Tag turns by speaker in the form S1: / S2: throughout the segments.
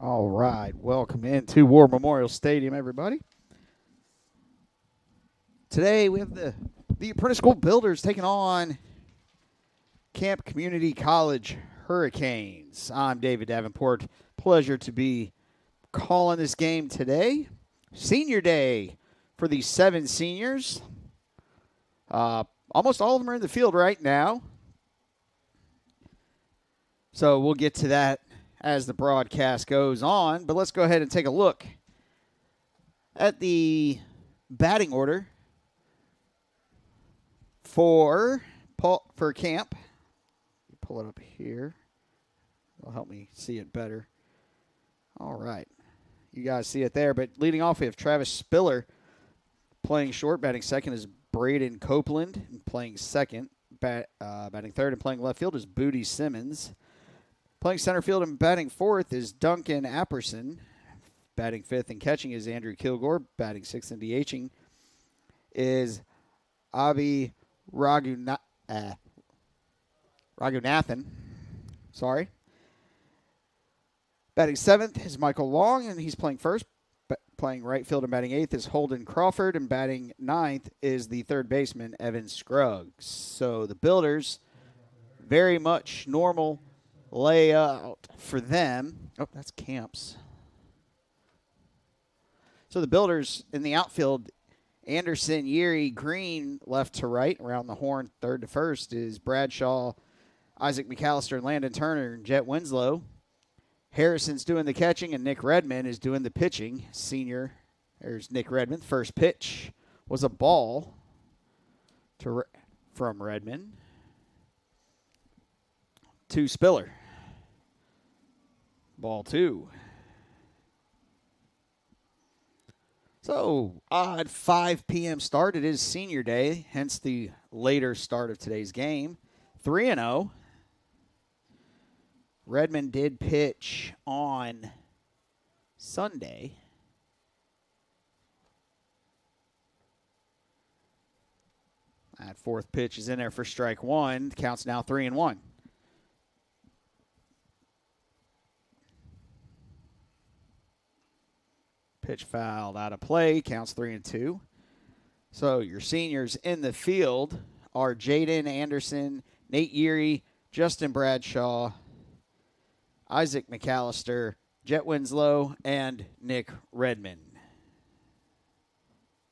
S1: All right, welcome into War Memorial Stadium, everybody. Today we have the Apprentice School Builders taking on Camp Community College Hurricanes. I'm David Davenport. Pleasure to be calling this game today. Senior Day for the 7 seniors. Almost all of them are in the field right now. So we'll get to that as the broadcast goes on. But let's go ahead and take a look at the batting order for camp. Pull it up here. It'll help me see it better. All right. You guys see it there. But leading off, we have Travis Spiller playing short. Batting second is Braden Copeland. And playing second, batting third and playing left field is Booty Simmons. Playing center field and batting fourth is Duncan Apperson. Batting fifth and catching is Andrew Kilgore. Batting sixth and DHing is Avi Raghunathan. Sorry. Batting seventh is Michael Long, and he's playing first. Playing right field and batting eighth is Holden Crawford, and batting ninth is the third baseman, Evan Scruggs. So the Builders, very much normal layout for them. Oh, that's Camps. So the Builders in the outfield, Anderson, Yeary, Green, left to right. Around the horn, third to first, is Bradshaw, Isaac McAllister, and Landon Turner, and Jet Winslow. Harrison's doing the catching, and Nick Redmond is doing the pitching. Senior, there's Nick Redmond. First pitch was a ball from Redmond to Spiller. Ball 2. So, odd 5 p.m. start. It is senior day, hence the later start of today's game. 3-0. Redmond did pitch on Sunday. That fourth pitch is in there for strike one. Counts now 3-1. Pitch fouled out of play. Counts 3-2. So your seniors in the field are Jaden Anderson, Nate Yeary, Justin Bradshaw, Isaac McAllister, Jet Winslow, and Nick Redmond.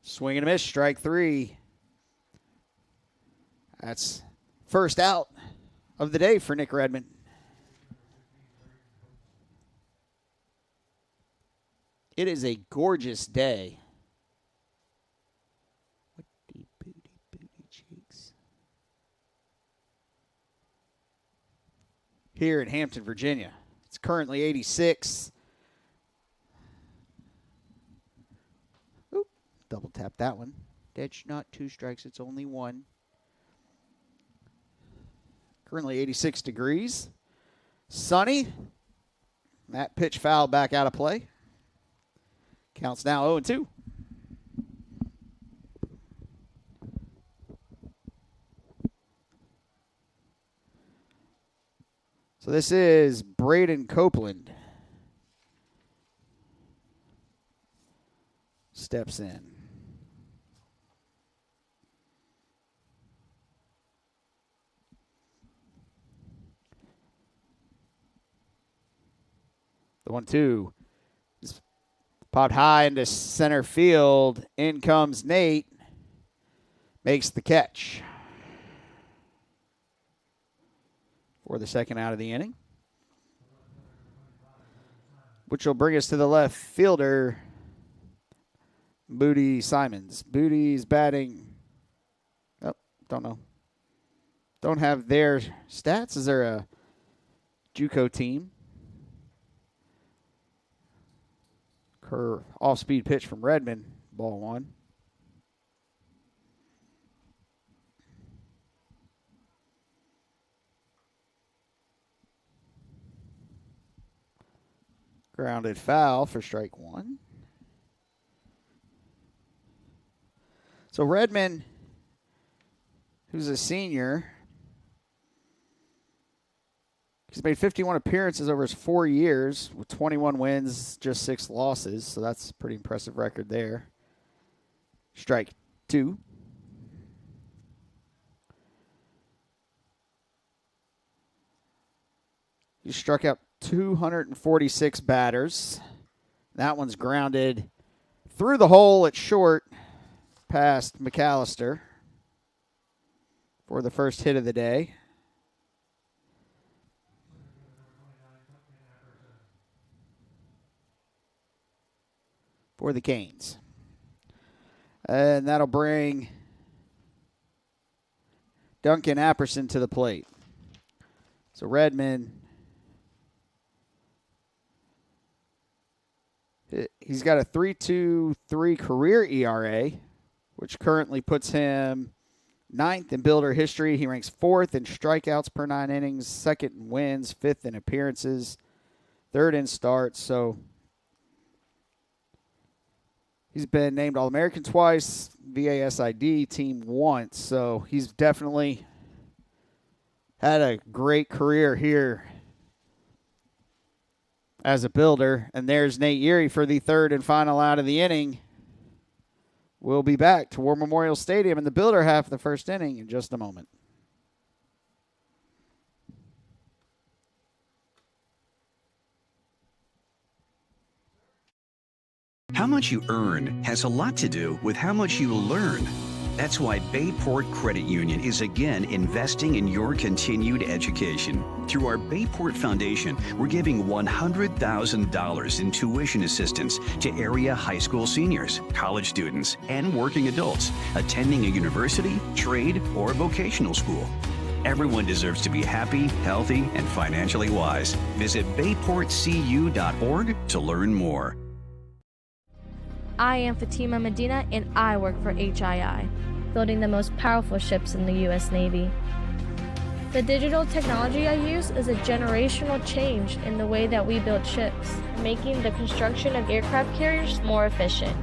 S1: Swing and a miss, strike 3. That's first out of the day for Nick Redmond. It is a gorgeous day. What the booty cheeks. Here in Hampton, Virginia. It's currently 86. Oop, double tap that one. That's not 2 strikes, it's only 1. Currently 86 degrees. Sunny. That pitch foul back out of play. Counts now 0-2. So this is Braden Copeland. Steps in. The 1-2. Popped high into center field. In comes Nate. Makes the catch for the second out of the inning, which will bring us to the left fielder, Booty Simons. Booty's batting. Oh, don't know. Don't have their stats. Is there a JUCO team? Curve, off-speed pitch from Redmond, ball 1. Grounded foul for strike 1. So Redmond, who's a senior, He's made 51 appearances over his 4 years with 21 wins, just 6 losses. So that's a pretty impressive record there. Strike 2. He struck out 246 batters. That one's grounded through the hole at short past McAllister for the first hit of the day. For the Canes. And that'll bring Duncan Apperson to the plate. So Redmond, he's got a 3.23 career ERA, which currently puts him 9th in Builder history. He ranks 4th in strikeouts per 9 innings, 2nd in wins, 5th in appearances, 3rd in starts. So he's been named All-American twice, VASID team once. So he's definitely had a great career here as a Builder. And there's Nate Erie for the 3rd and final out of the inning. We'll be back to War Memorial Stadium in the Builder half of the first inning in just a moment.
S2: How much you earn has a lot to do with how much you learn. That's why Bayport Credit Union is again investing in your continued education. Through our Bayport Foundation, we're giving $100,000 in tuition assistance to area high school seniors, college students, and working adults attending a university, trade, or vocational school. Everyone deserves to be happy, healthy, and financially wise. Visit bayportcu.org to learn more.
S3: I am Fatima Medina, and I work for HII, building the most powerful ships in the U.S. Navy. The digital technology I use is a generational change in the way that we build ships, making the construction of aircraft carriers more efficient.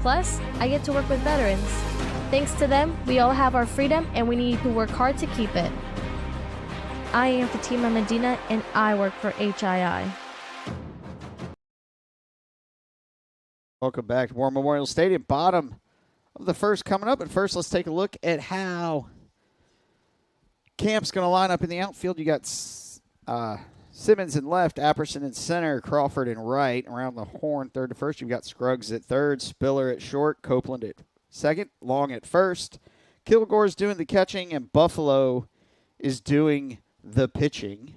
S3: Plus, I get to work with veterans. Thanks to them, we all have our freedom, and we need to work hard to keep it. I am Fatima Medina, and I work for HII.
S1: Welcome back to War Memorial Stadium. Bottom of the first coming up. But first, let's take a look at how Camp's going to line up in the outfield. You got Simmons in left, Apperson in center, Crawford in right. Around the horn, third to first, you've got Scruggs at third, Spiller at short, Copeland at second, Long at first. Kilgore's doing the catching, and Buffalo is doing the pitching.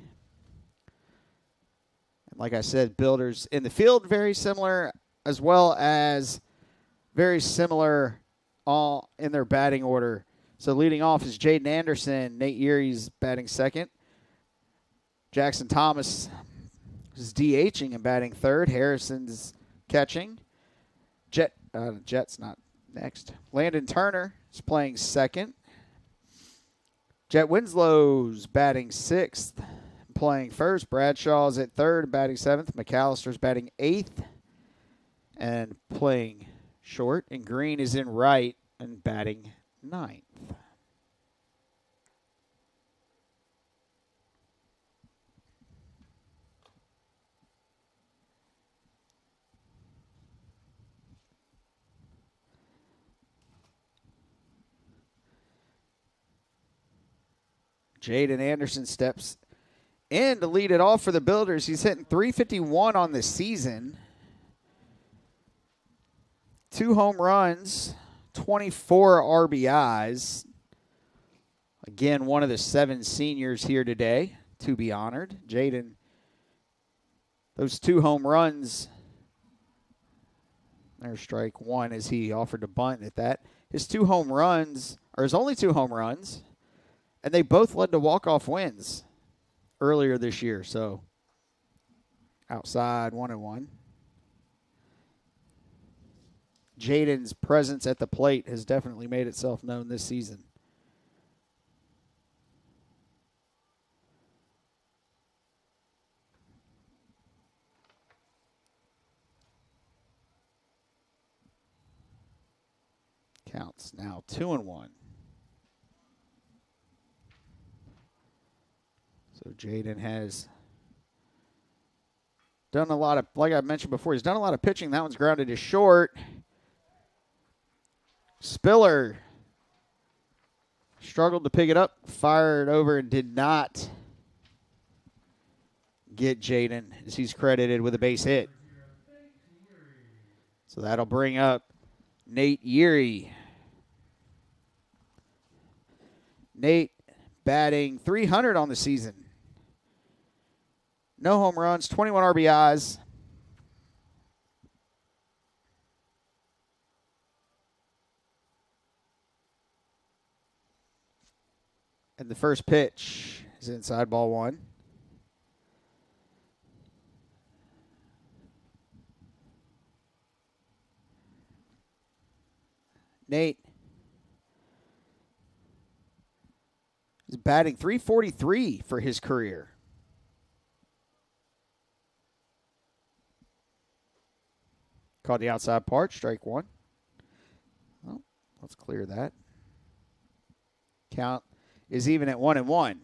S1: And like I said, Builders in the field, very similar, as well as very similar all in their batting order. So leading off is Jaden Anderson. Nate Erie's batting second. Jackson Thomas is DHing and batting third. Harrison's catching. Jet's not next. Landon Turner is playing second. Jet Winslow's batting sixth, playing first. Bradshaw's at third, batting seventh. McAllister's batting eighth and playing short. And Green is in right and batting ninth. Jaden Anderson steps in to lead it off for the Builders. He's hitting .351 on the season. 2 home runs, 24 RBIs. Again, one of the 7 seniors here today to be honored. Jaden, those 2 home runs. There's strike one as he offered to bunt at that. His 2 home runs, or his only 2 home runs, and they both led to walk-off wins earlier this year. So outside 1-1. Jaden's presence at the plate has definitely made itself known this season. Counts now 2-1. So Jaden has done a lot of, like I mentioned before, he's done a lot of pitching. That one's grounded to short. Spiller struggled to pick it up, fired over, and did not get Jaden, as he's credited with a base hit. So that'll bring up Nate Yeary. Nate batting .300 on the season. No home runs, 21 RBIs. And the first pitch is inside ball one. Nate is batting .343 for his career. Caught the outside part, strike one. Well, let's clear that. Count is even at 1-1.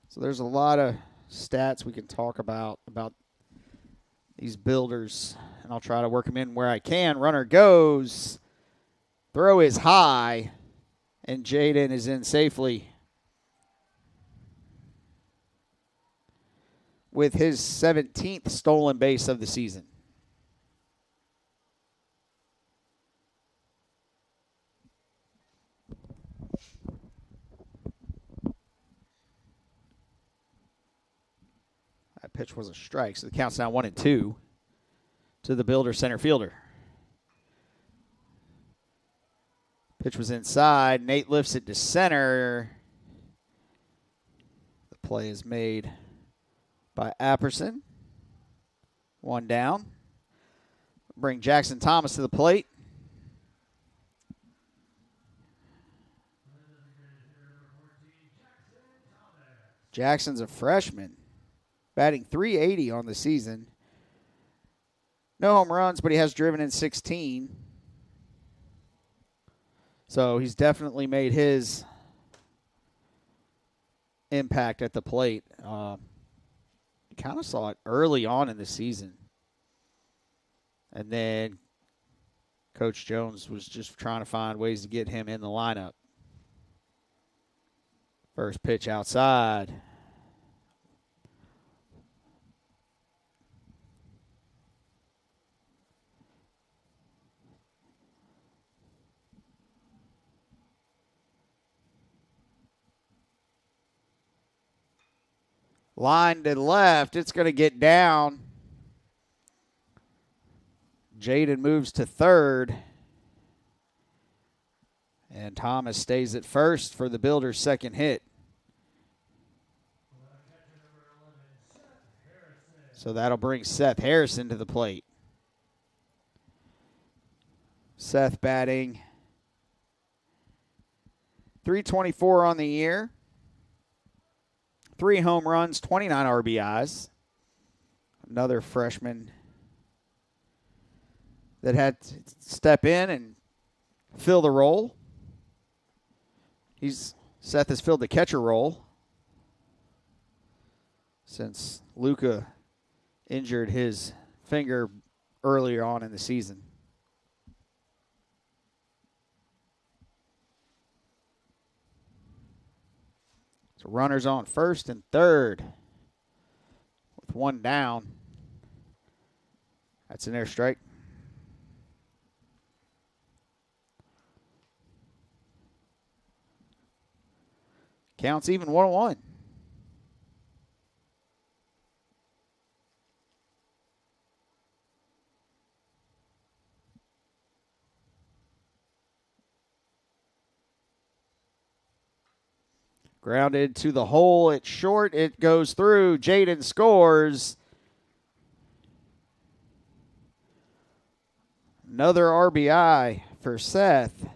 S1: So there's a lot of stats we can talk about these builders, and I'll try to work them in where I can. Runner goes. Throw is high, and Jaden is in safely with his 17th stolen base of the season. That pitch was a strike, so the count's now 1-2 to the Builder center fielder. Pitch was inside. Nate lifts it to center. The play is made by Apperson. One down. Bring Jackson Thomas to the plate. Jackson's a freshman, batting .380 on the season. No home runs, but he has driven in 16. So he's definitely made his impact at the plate. You kind of saw it early on in the season. And then Coach Jones was just trying to find ways to get him in the lineup. First pitch outside. Line to the left. It's going to get down. Jaden moves to third. And Thomas stays at first for the Builders' second hit. So that'll bring Seth Harrison to the plate. Seth batting .324 on the year. 3 home runs, 29 RBIs. Another freshman that had to step in and fill the role. Seth has filled the catcher role since Luca injured his finger earlier on in the season. So runners on first and third with one down. That's an airstrike. Counts even 1-1. Grounded to the hole. It's short. It goes through. Jaden scores. Another RBI for Seth.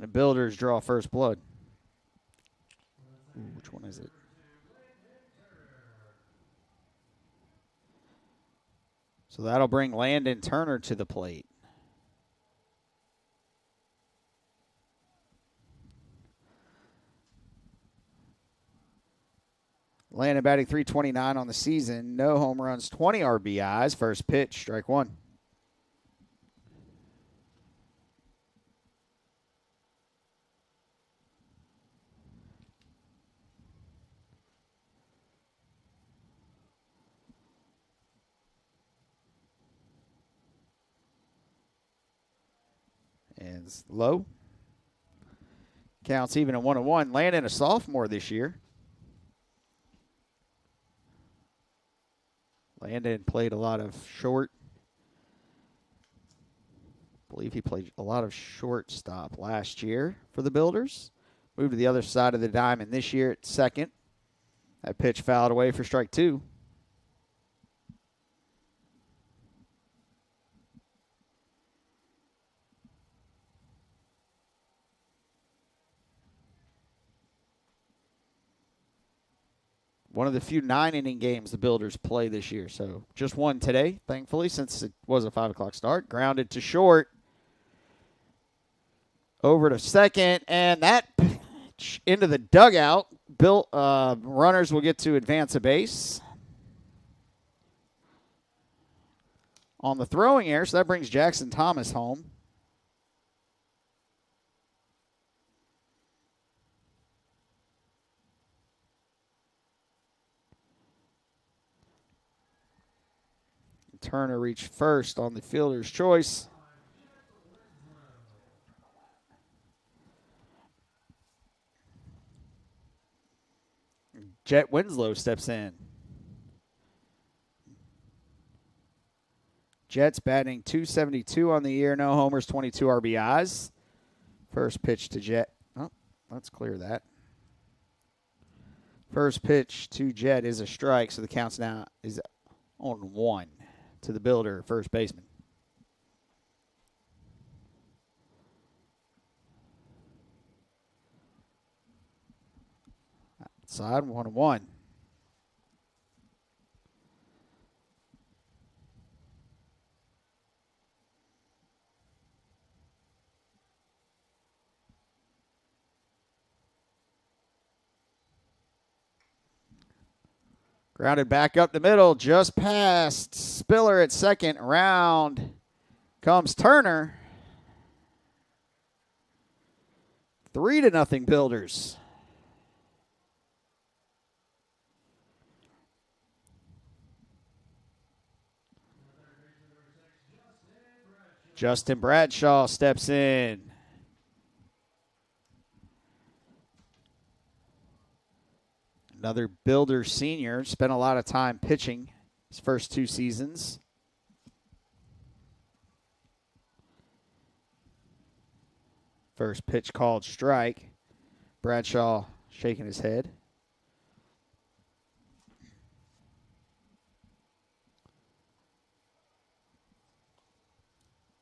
S1: The Builders draw first blood. Ooh, which one is it? So that'll bring Landon Turner to the plate. Landon batting .329 on the season. No home runs, 20 RBIs. First pitch, strike one. And it's low. Counts even at 1-1. Landon, a sophomore this year. Landon played a lot of short. I believe he played a lot of shortstop last year for the Builders. Moved to the other side of the diamond this year at second. That pitch fouled away for strike two. One of the few 9-inning games the Builders play this year. So just one today, thankfully, since it was a 5 o'clock start. Grounded to short. Over to second, and that pitch into the dugout. Runners will get to advance a base on the throwing error, so that brings Jackson Thomas home. Turner reached first on the fielder's choice. Jet Winslow steps in. Jets batting .272 on the year. No homers, 22 RBIs. First pitch to Jet. Oh, let's clear that. First pitch to Jet is a strike, so the count's now is on 1 to the Builder, first baseman. Outside, 1-1. Grounded back up the middle, just past Spiller at second. Round comes Turner. 3-0 Builders. Justin Bradshaw steps in. Another Builder senior. Spent a lot of time pitching his first 2 seasons. First pitch called strike. Bradshaw shaking his head.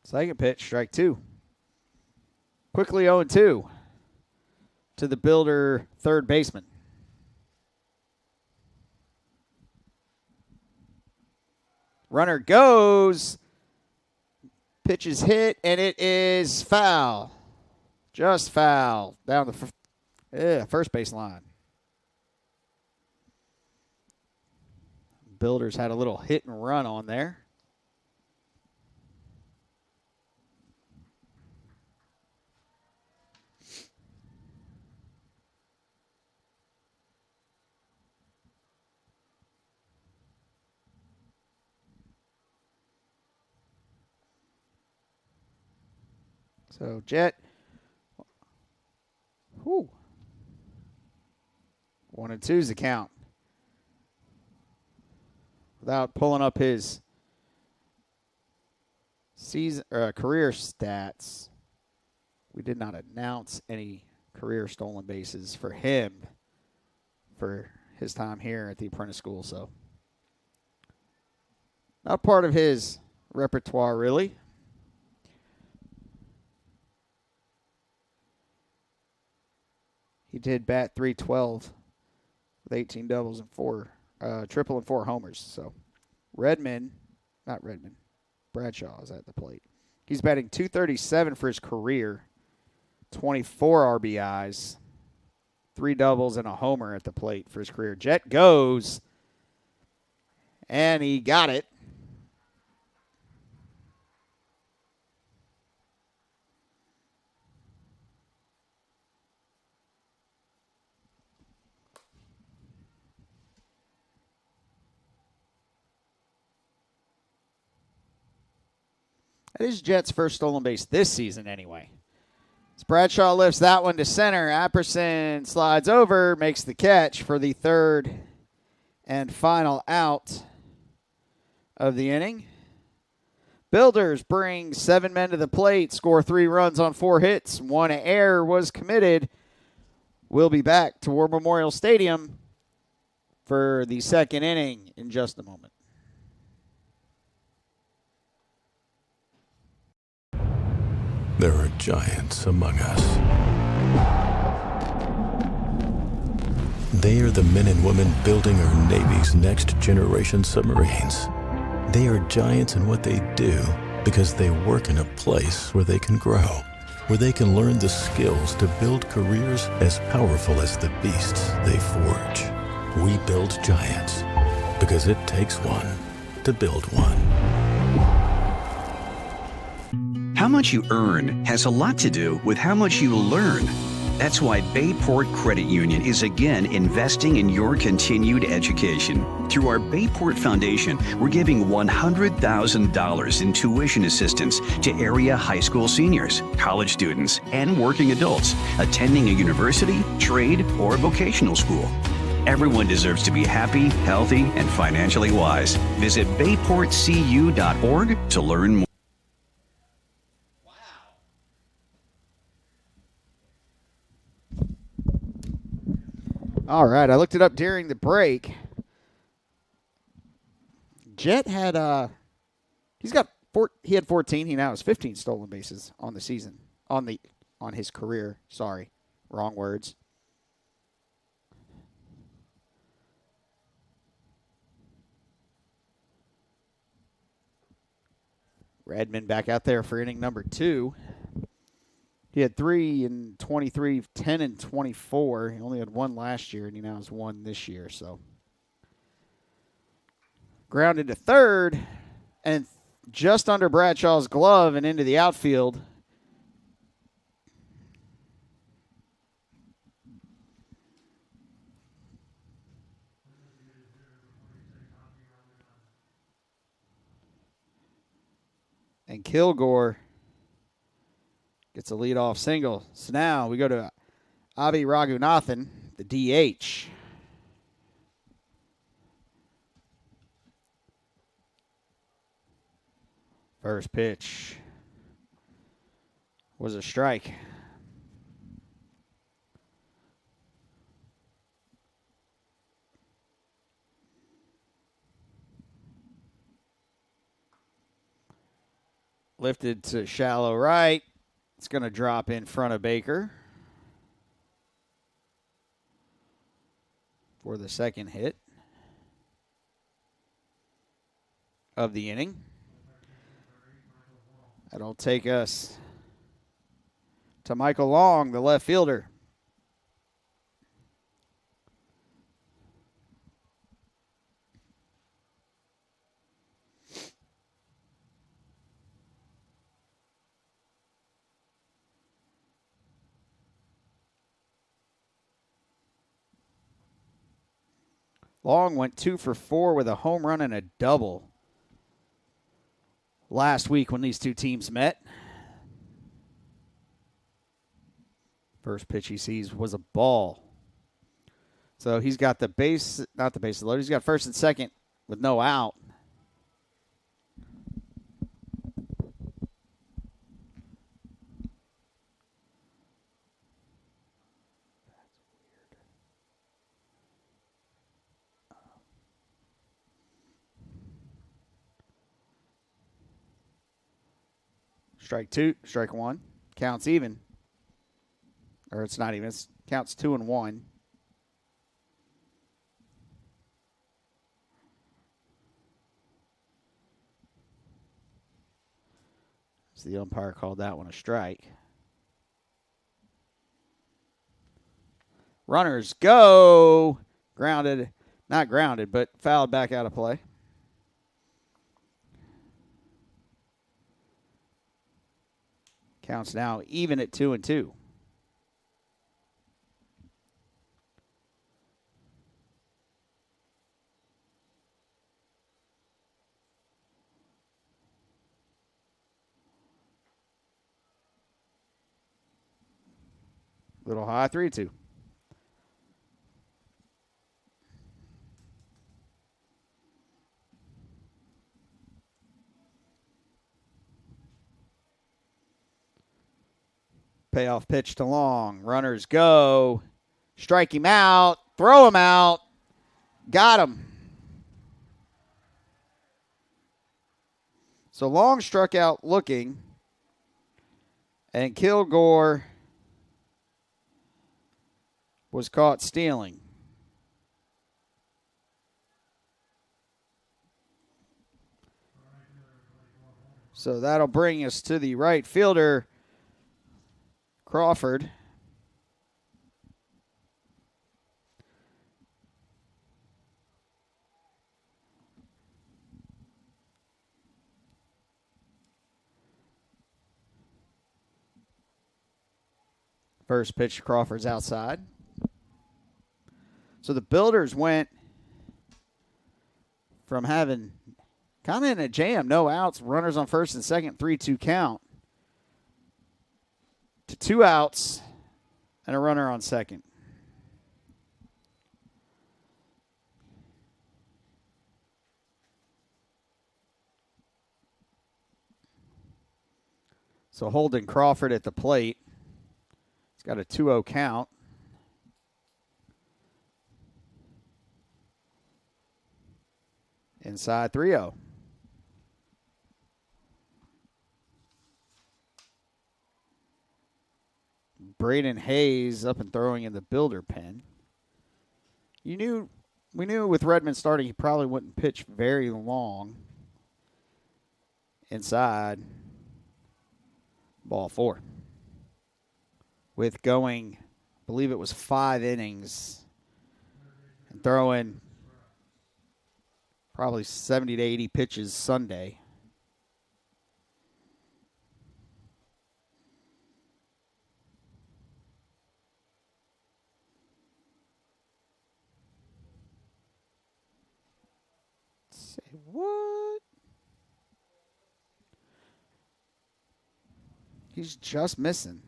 S1: Second pitch, strike 2. Quickly 0-2 to the Builder third baseman. Runner goes. Pitch is hit, and it is foul. Just foul down the first base line. Builders had a little hit and run on there. So, Jet. 1-2 is the count. Without pulling up his career stats, we did not announce any career stolen bases for him for his time here at the apprentice school. So, not part of his repertoire, really. He did bat .312 with 18 doubles and 4 triple and 4 homers. So Bradshaw is at the plate. He's batting .237 for his career, 24 RBIs. 3 doubles and a homer at the plate for his career. Jet goes, and he got it. That is Jet's first stolen base this season anyway. As Bradshaw lifts that one to center, Apperson slides over, makes the catch for the third and final out of the inning. Builders bring 7 men to the plate, score 3 runs on 4 hits. 1 error was committed. We'll be back to War Memorial Stadium for the second inning in just a moment.
S4: There are giants among us. They are the men and women building our Navy's next generation submarines. They are giants in what they do because they work in a place where they can grow, where they can learn the skills to build careers as powerful as the beasts they forge. We build giants because it takes one to build one.
S2: How much you earn has a lot to do with how much you learn. That's why Bayport Credit Union is again investing in your continued education. Through our Bayport Foundation, we're giving $100,000 in tuition assistance to area high school seniors, college students, and working adults attending a university, trade, or vocational school. Everyone deserves to be happy, healthy, and financially wise. Visit bayportcu.org to learn more.
S1: All right, I looked it up during the break. Jet had he had 14. He now has 15 stolen bases on the season, on his career. Sorry, wrong words. Redmond back out there for inning number 2. He had 3 and 23, 10 and 24. He only had 1 last year, and he now has 1 this year. So grounded to third, and just under Bradshaw's glove and into the outfield. And Kilgore gets a leadoff single. So now we go to Avi Raghunathan, the DH. First pitch was a strike. Lifted to shallow right. It's going to drop in front of Baker for the second hit of the inning. That'll take us to Michael Long, the left fielder. Long went 2 for 4 with a home run and a double last week when these two teams met. First pitch he sees was a ball. So he's got the base, not the base loaded. He's got first and second with no out. Strike 2, strike 1. Counts even. Or it's not even. It counts 2 and 1. So the umpire called that one a strike. Runners go. Grounded. Not grounded, but fouled back out of play. Counts now even at 2-2. Little high 3-2. Payoff pitch to Long. Runners go. Strike him out. Throw him out. Got him. So Long struck out looking. And Kilgore was caught stealing. So that'll bring us to the right fielder, Crawford. First pitch to Crawford's outside. So the Builders went from having kind of in a jam, no outs, runners on first and second, 3-2 count, to 2 outs and a runner on second. So Holden Crawford at the plate. He's got a 2-0 count. Inside 3-0. Braden Hayes up and throwing in the Builder pen. We knew with Redmond starting he probably wouldn't pitch very long. Inside. Ball 4. With going, I believe it was 5 innings. And throwing probably 70 to 80 pitches Sunday. Say what? He's just missing.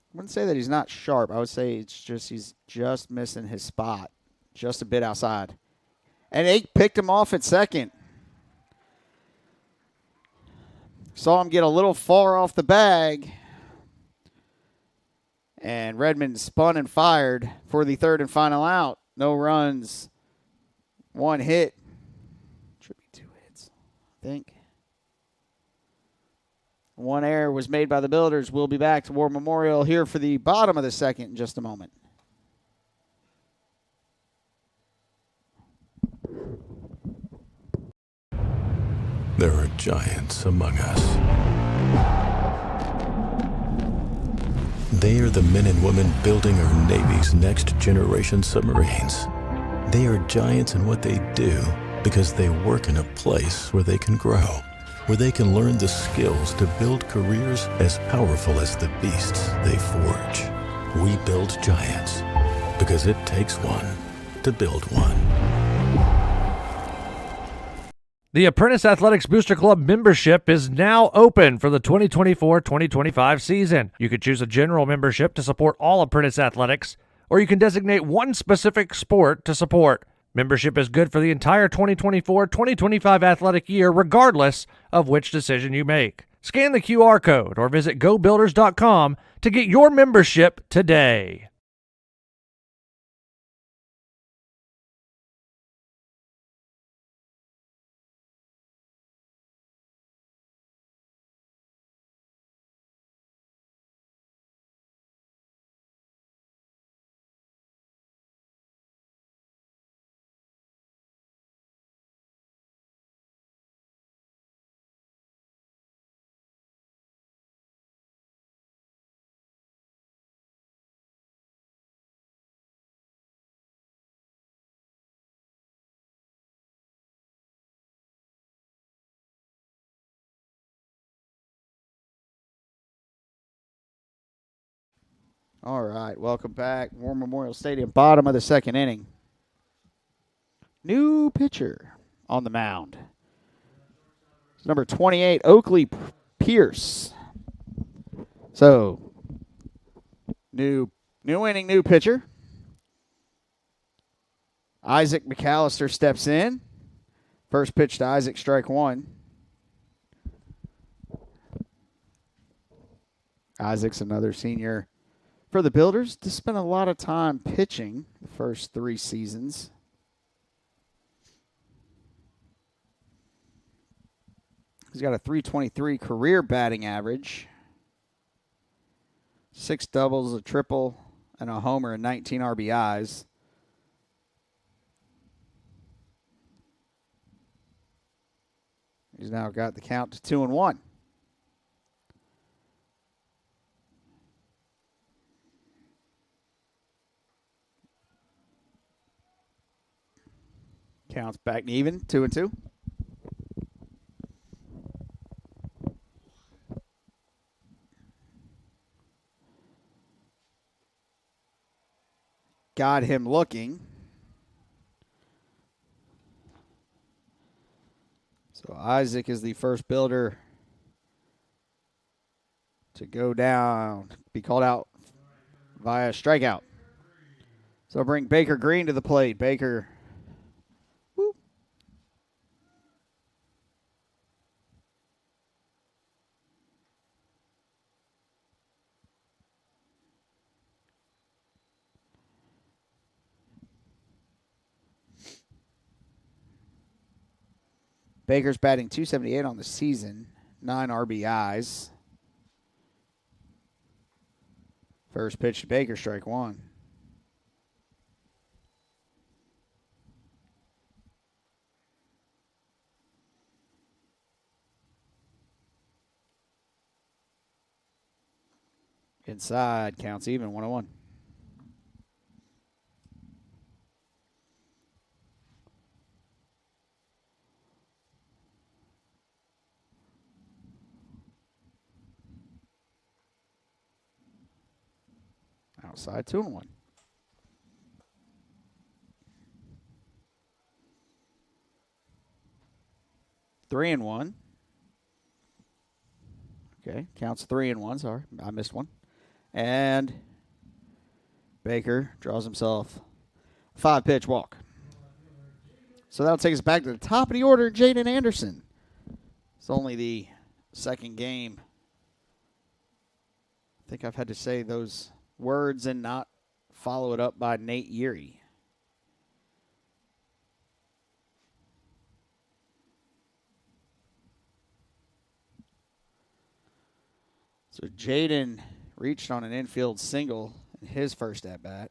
S1: I wouldn't say that he's not sharp. I would say he's just missing his spot. Just a bit outside. And Ake picked him off at second. Saw him get a little far off the bag. And Redmond spun and fired for the third and final out. No runs. 1 hit. Should be 2 hits, I think. 1 error was made by the Builders. We'll be back to War Memorial here for the bottom of the second in just a moment.
S4: There are giants among us. They are the men and women building our Navy's next generation submarines. They are giants in what they do because they work in a place where they can grow, where they can learn the skills to build careers as powerful as the beasts they forge. We build giants because it takes one to build one.
S5: The Apprentice Athletics Booster Club membership is now open for the 2024-2025 season. You could choose a general membership to support all Apprentice Athletics, or you can designate one specific sport to support. Membership is good for the entire 2024-2025 athletic year, regardless of which decision you make. Scan the QR code or visit GoBuilders.com to get your membership today.
S1: All right, welcome back. War Memorial Stadium, bottom of the second inning. New pitcher on the mound. It's number 28, Oakley Pierce. So, new inning, new pitcher. Isaac McAllister steps in. First pitch to Isaac, strike one. Isaac's another senior for the Builders. Just spent a lot of time pitching the first 3 seasons. He's got a .323 career batting average. 6 doubles, a triple, and a homer, and 19 RBIs. He's now got the count to 2-1. Counts back to even, 2-2. Got him looking. So Isaac is the first Builder to go down, be called out via strikeout. So bring Baker Green to the plate. Baker. Whoop. Baker's batting .278 on the season, 9 RBIs. First pitch to Baker, strike one. Inside, counts even, 1-1. Outside, 2-1. Three and one. Okay, counts 3-1. Sorry, I missed one. And Baker draws himself a 5-pitch walk. So that'll take us back to the top of the order, Jaden Anderson. It's only the second game. I think I've had to say those words and not follow it up by Nate Yeary. So Jaden reached on an infield single in his first at-bat.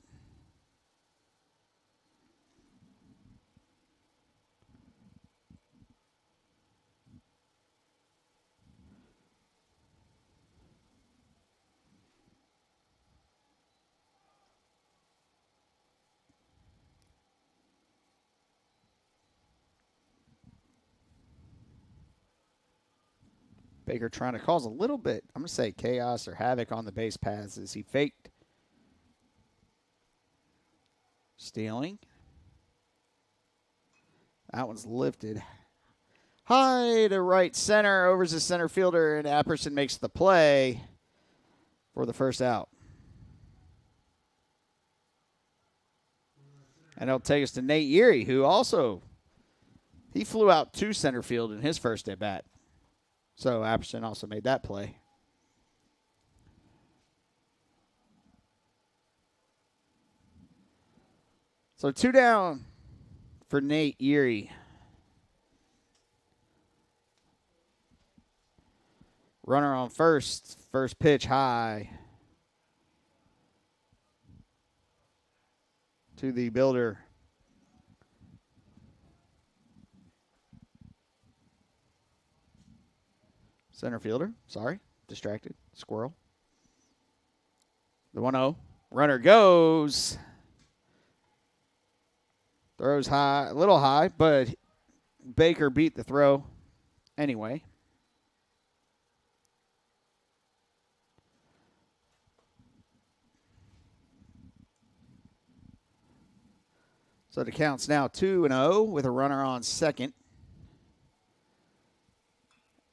S1: Baker trying to cause a little bit, I'm going to say chaos or havoc on the base paths as he faked. Stealing. That one's lifted high to right center, over the center fielder, and Apperson makes the play for the first out. And it'll take us to Nate Yeary, who also, he flew out to center field in his first at bat. So Apperson also made that play. So 2 down for Nate Yeary. Runner on first. First pitch high to the Builder. Center fielder, sorry, distracted, squirrel. The 1-0, runner goes. Throws high, a little high, but Baker beat the throw anyway. So the count's now 2-0 with a runner on second.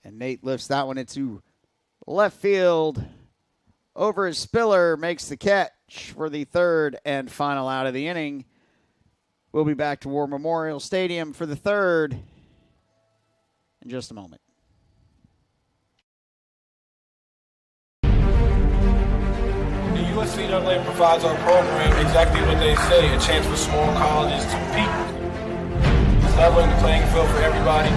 S1: And Nate lifts that one into left field. Over his Spiller, makes the catch for the third and final out of the inning. We'll be back to War Memorial Stadium for the third in just a moment.
S6: The USC Dunlane provides our program exactly what they say, a chance for small colleges to compete. It's leveling the playing field for everybody.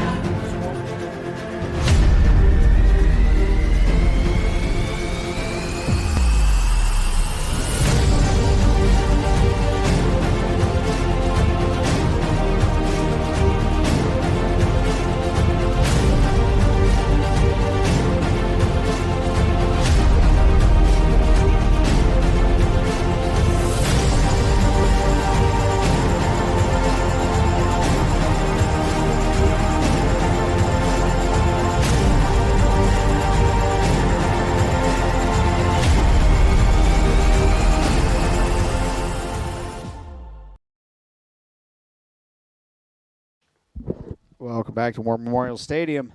S1: Welcome back to War Memorial Stadium.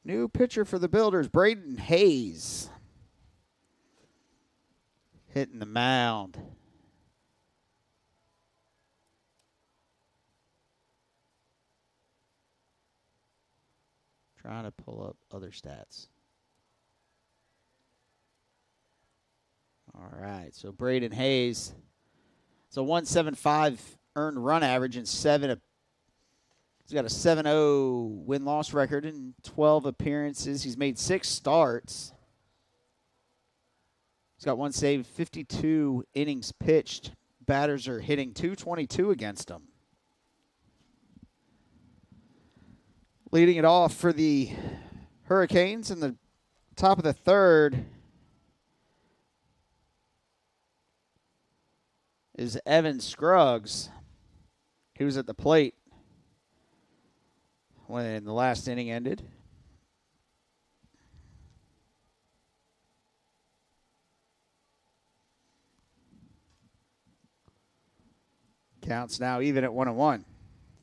S1: New pitcher for the Builders, Braden Hayes. Hitting the mound. Trying to pull up other stats. All right, so Braden Hayes. It's a 1.75 earned run average and he's got a 7-0 win-loss record in 12 appearances. He's made 6 starts. He's got 1 save, 52 innings pitched. Batters are hitting .222 against him. Leading it off for the Hurricanes in the top of the third is Evan Scruggs. He was at the plate when the last inning ended. Counts now even at 1-1.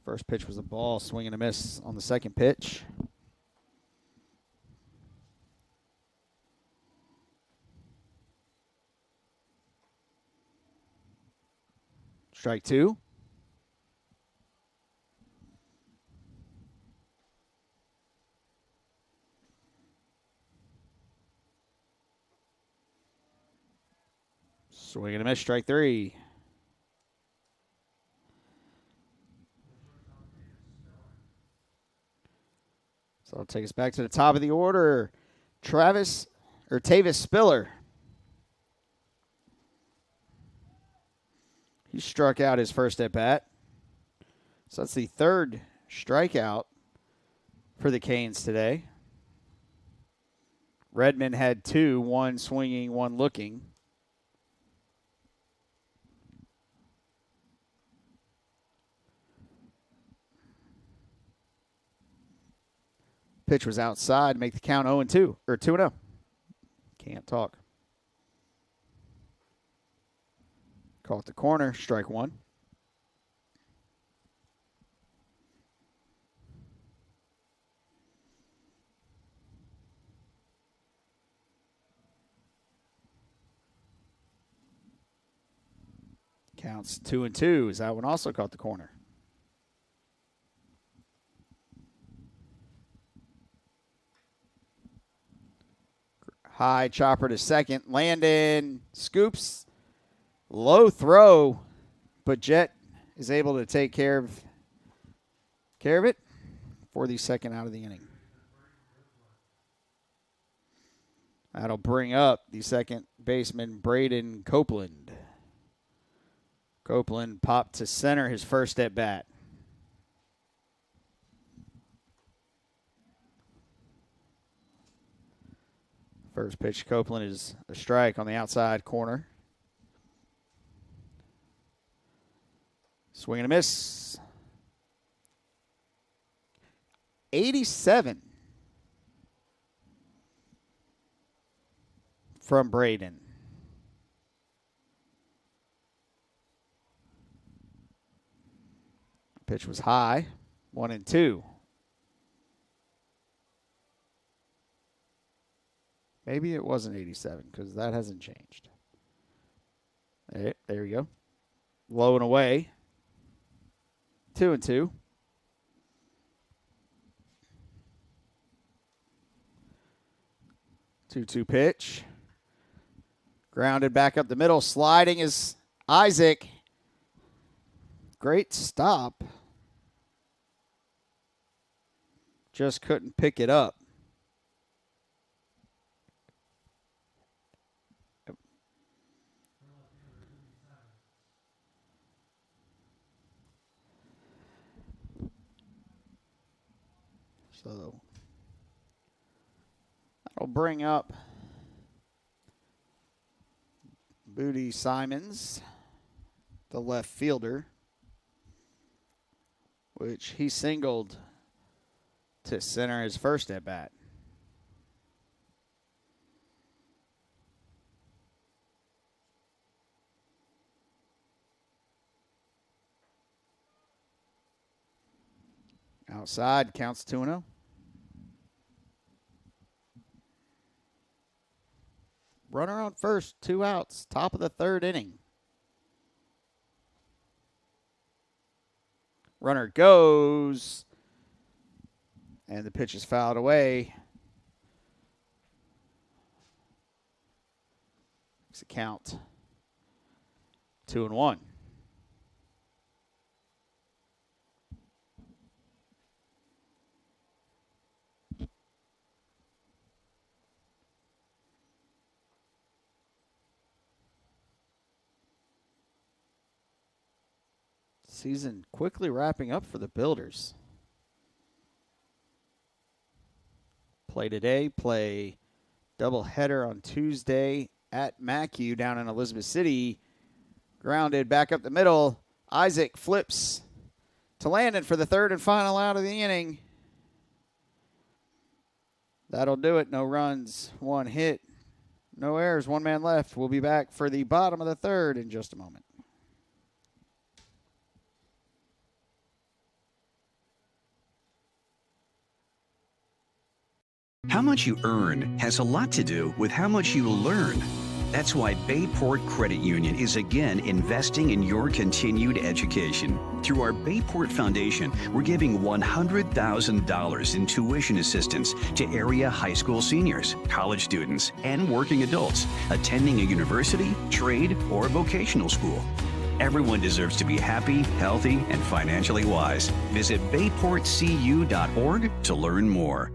S1: First pitch was a ball, swing and a miss on the second pitch. Strike 2. Swing and a miss, strike 3. So I'll take us back to the top of the order. Tavis Spiller. He struck out his first at bat. So that's the third strikeout for the Canes today. Redmond had 2, 1 swinging, 1 looking. Pitch was outside, make the count 0-2, or 2-0. Can't talk. Caught the corner, strike 1. Counts 2-2, as that one also caught the corner. High chopper to second. Landon scoops. Low throw. But Jet is able to take care of it for the second out of the inning. That'll bring up the second baseman, Braden Copeland. Copeland popped to center his first at bat. First pitch, Copeland is a strike on the outside corner. Swing and a miss. 87 from Braden. Pitch was high. 1-2. Maybe it wasn't 87 because that hasn't changed. There you go. Low and away. 2-2. Two pitch. Grounded back up the middle. Sliding is Isaac. Great stop. Just couldn't pick it up. So that'll bring up Booty Simons, the left fielder, which he singled to center his first at bat. Outside, counts 2-0. Runner on first, 2 outs, top of the third inning. Runner goes, and the pitch is fouled away. Makes it count 2-1. Season quickly wrapping up for the Builders. Play today, play doubleheader on Tuesday at Mackey down in Elizabeth City. Grounded back up the middle. Isaac flips to Landon for the third and final out of the inning. That'll do it. No runs, 1 hit, no errors, 1 man left. We'll be back for the bottom of the third in just a moment.
S2: How much you earn has a lot to do with how much you learn. That's why Bayport Credit Union is again investing in your continued education. Through our Bayport Foundation, we're giving $100,000 in tuition assistance to area high school seniors, college students, and working adults attending a university, trade, or vocational school. Everyone deserves to be happy, healthy, and financially wise. Visit bayportcu.org to learn more.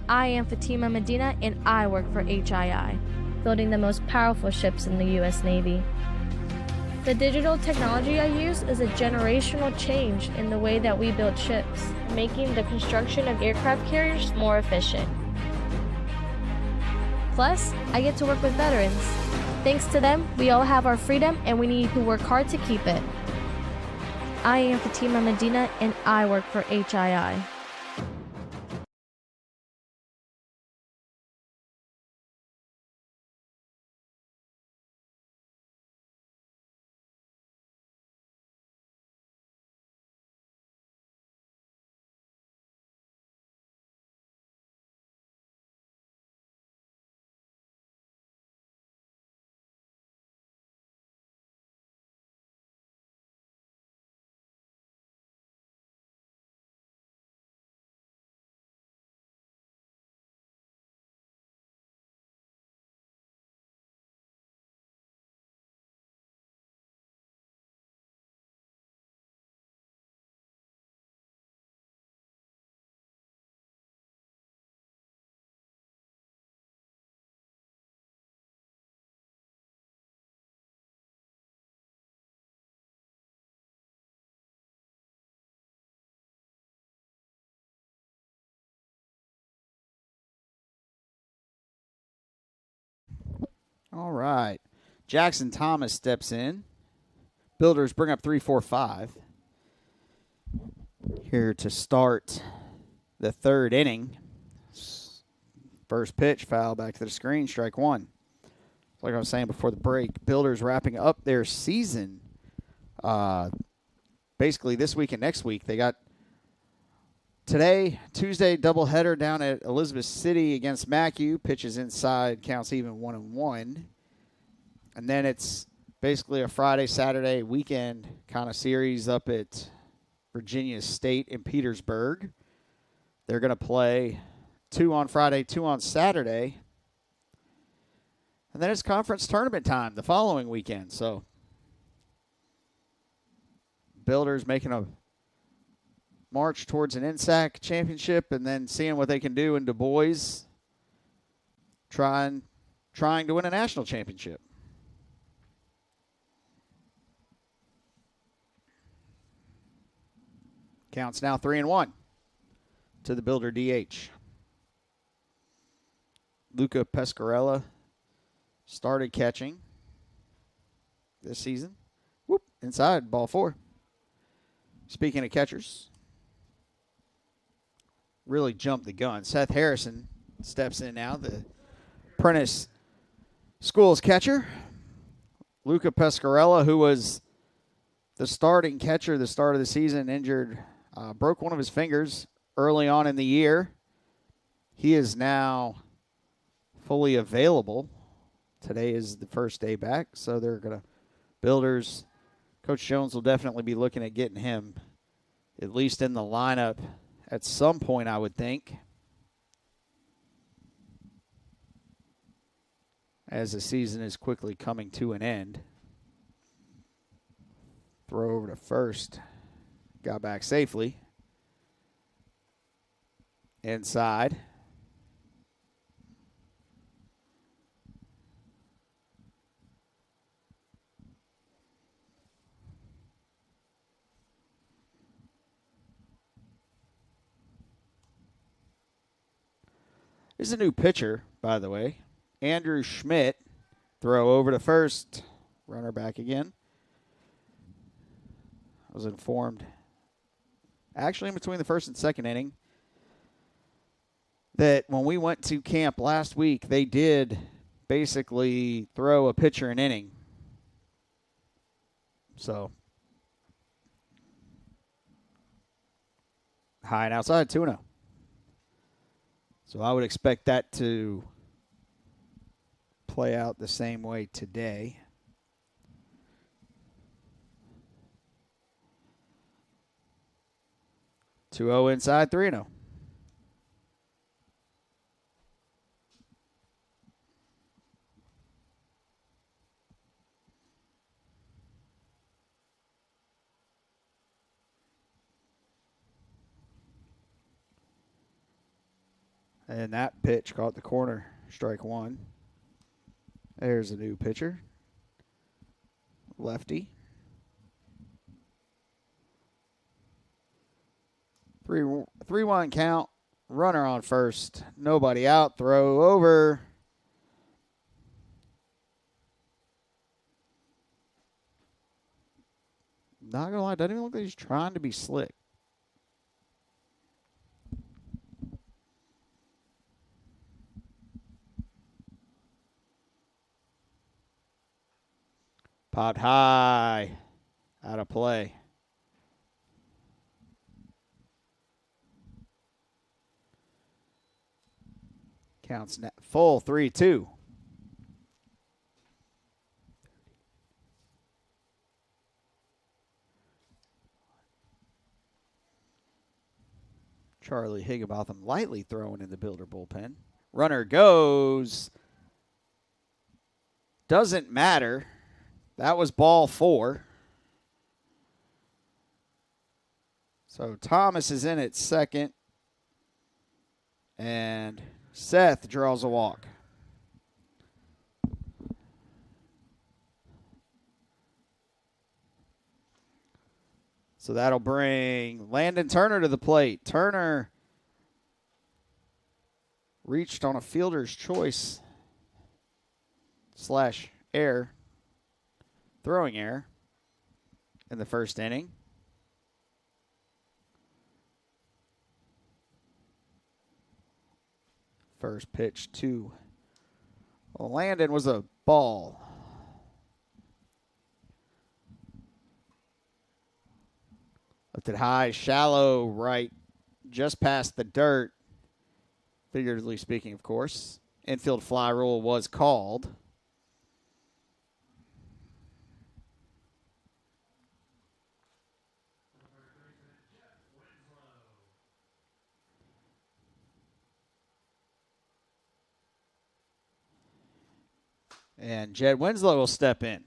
S3: I am Fatima Medina, and I work for HII, building the most powerful ships in the U.S. Navy. The digital technology I use is a generational change in the way that we build ships, making the construction of aircraft carriers more efficient. Plus, I get to work with veterans. Thanks to them, we all have our freedom, and we need to work hard to keep it. I am Fatima Medina, and I work for HII.
S1: All right. Jackson Thomas steps in. Builders bring up 3-4-5. Here to start the third inning. First pitch, foul back to the screen, strike 1. Like I was saying before the break, Builders wrapping up their season basically this week and next week. They got today, Tuesday, doubleheader down at Elizabeth City against Mackey. Pitches inside, counts even 1-1. And then it's basically a Friday, Saturday weekend kind of series up at Virginia State in Petersburg. They're going to play 2 on Friday, 2 on Saturday. And then it's conference tournament time the following weekend. So Builders making a march towards an NSAC championship and then seeing what they can do in Du Bois, trying to win a national championship. Counts now 3-1 to the Builder DH. Luca Pescarella started catching this season. Whoop, inside, ball 4. Speaking of catchers, really jumped the gun. Seth Harrison steps in now, the Prentice Schools catcher. Luca Pescarella, who was the starting catcher the start of the season, injured, broke one of his fingers early on in the year. He is now fully available. Today is the first day back, so they're going to, Builders, Coach Jones will definitely be looking at getting him at least in the lineup at some point, I would think, as the season is quickly coming to an end. Throw over to first. Got back safely. Inside. This is a new pitcher, by the way. Andrew Schmidt. Throw over to first. Runner back again. I was informed, actually in between the first and second inning, that when we went to camp last week, they did basically throw a pitcher an inning. So, high and outside, 2-0. So I would expect that to play out the same way today. Two-0 inside, 3-0. And that pitch caught the corner, strike 1. There's a new pitcher. Lefty. 3-1 count. Runner on first. Nobody out. Throw over. Not gonna lie, doesn't even look like he's trying to be slick. Popped high. Out of play. Counts net full, 3-2. Charlie Higginbotham lightly throwing in the Builder bullpen. Runner goes. Doesn't matter. That was ball 4. So Thomas is in at second. And Seth draws a walk. So that'll bring Landon Turner to the plate. Turner reached on a fielder's choice / error. Throwing error in the first inning. First pitch to Landon was a ball. Lifted high, shallow right, just past the dirt. Figuratively speaking, of course. Infield fly rule was called. And Jed Winslow will step in.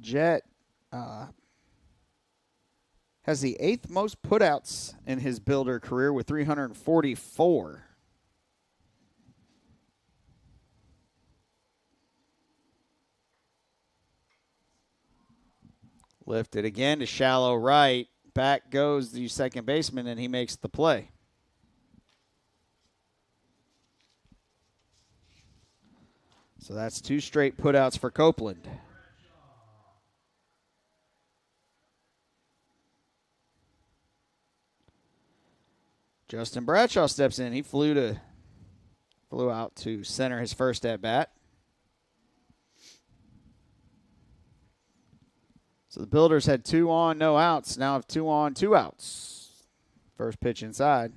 S1: Jet has the 8th most putouts in his builder career with 344. Lifted again to shallow right. Back goes the second baseman, and he makes the play. So that's 2 straight putouts for Copeland. Justin Bradshaw steps in. He flew out to center his first at bat. So the Builders had 2 on, no outs. Now have 2 on, 2 outs. First pitch inside.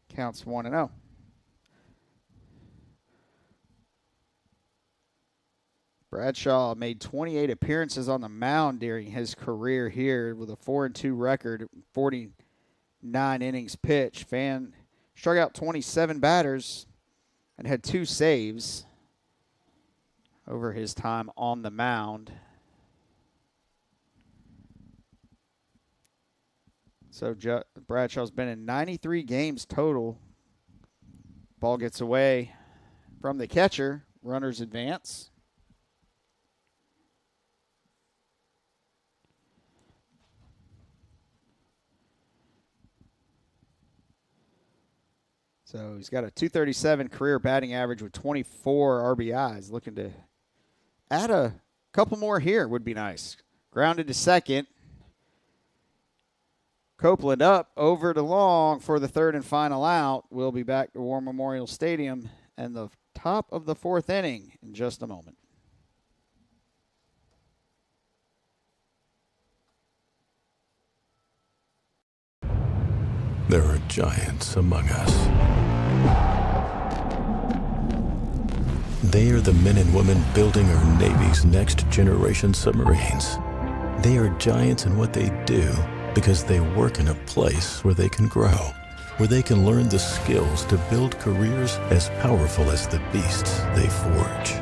S1: Counts 1-0. Bradshaw made 28 appearances on the mound during his career here with a 4-2 record, 49 innings pitched. Struck out 27 batters and had 2 saves over his time on the mound. So Bradshaw's been in 93 games total. Ball gets away from the catcher. Runners advance. So he's got a .237 career batting average with 24 RBIs. Looking to add a couple more here would be nice. Grounded to second. Copeland up over to long for the third and final out. We'll be back to War Memorial Stadium and the top of the 4th inning in just a moment.
S4: There are giants among us. They are the men and women building our Navy's next generation submarines. They are giants in what they do because they work in a place where they can grow, where they can learn the skills to build careers as powerful as the beasts they forge.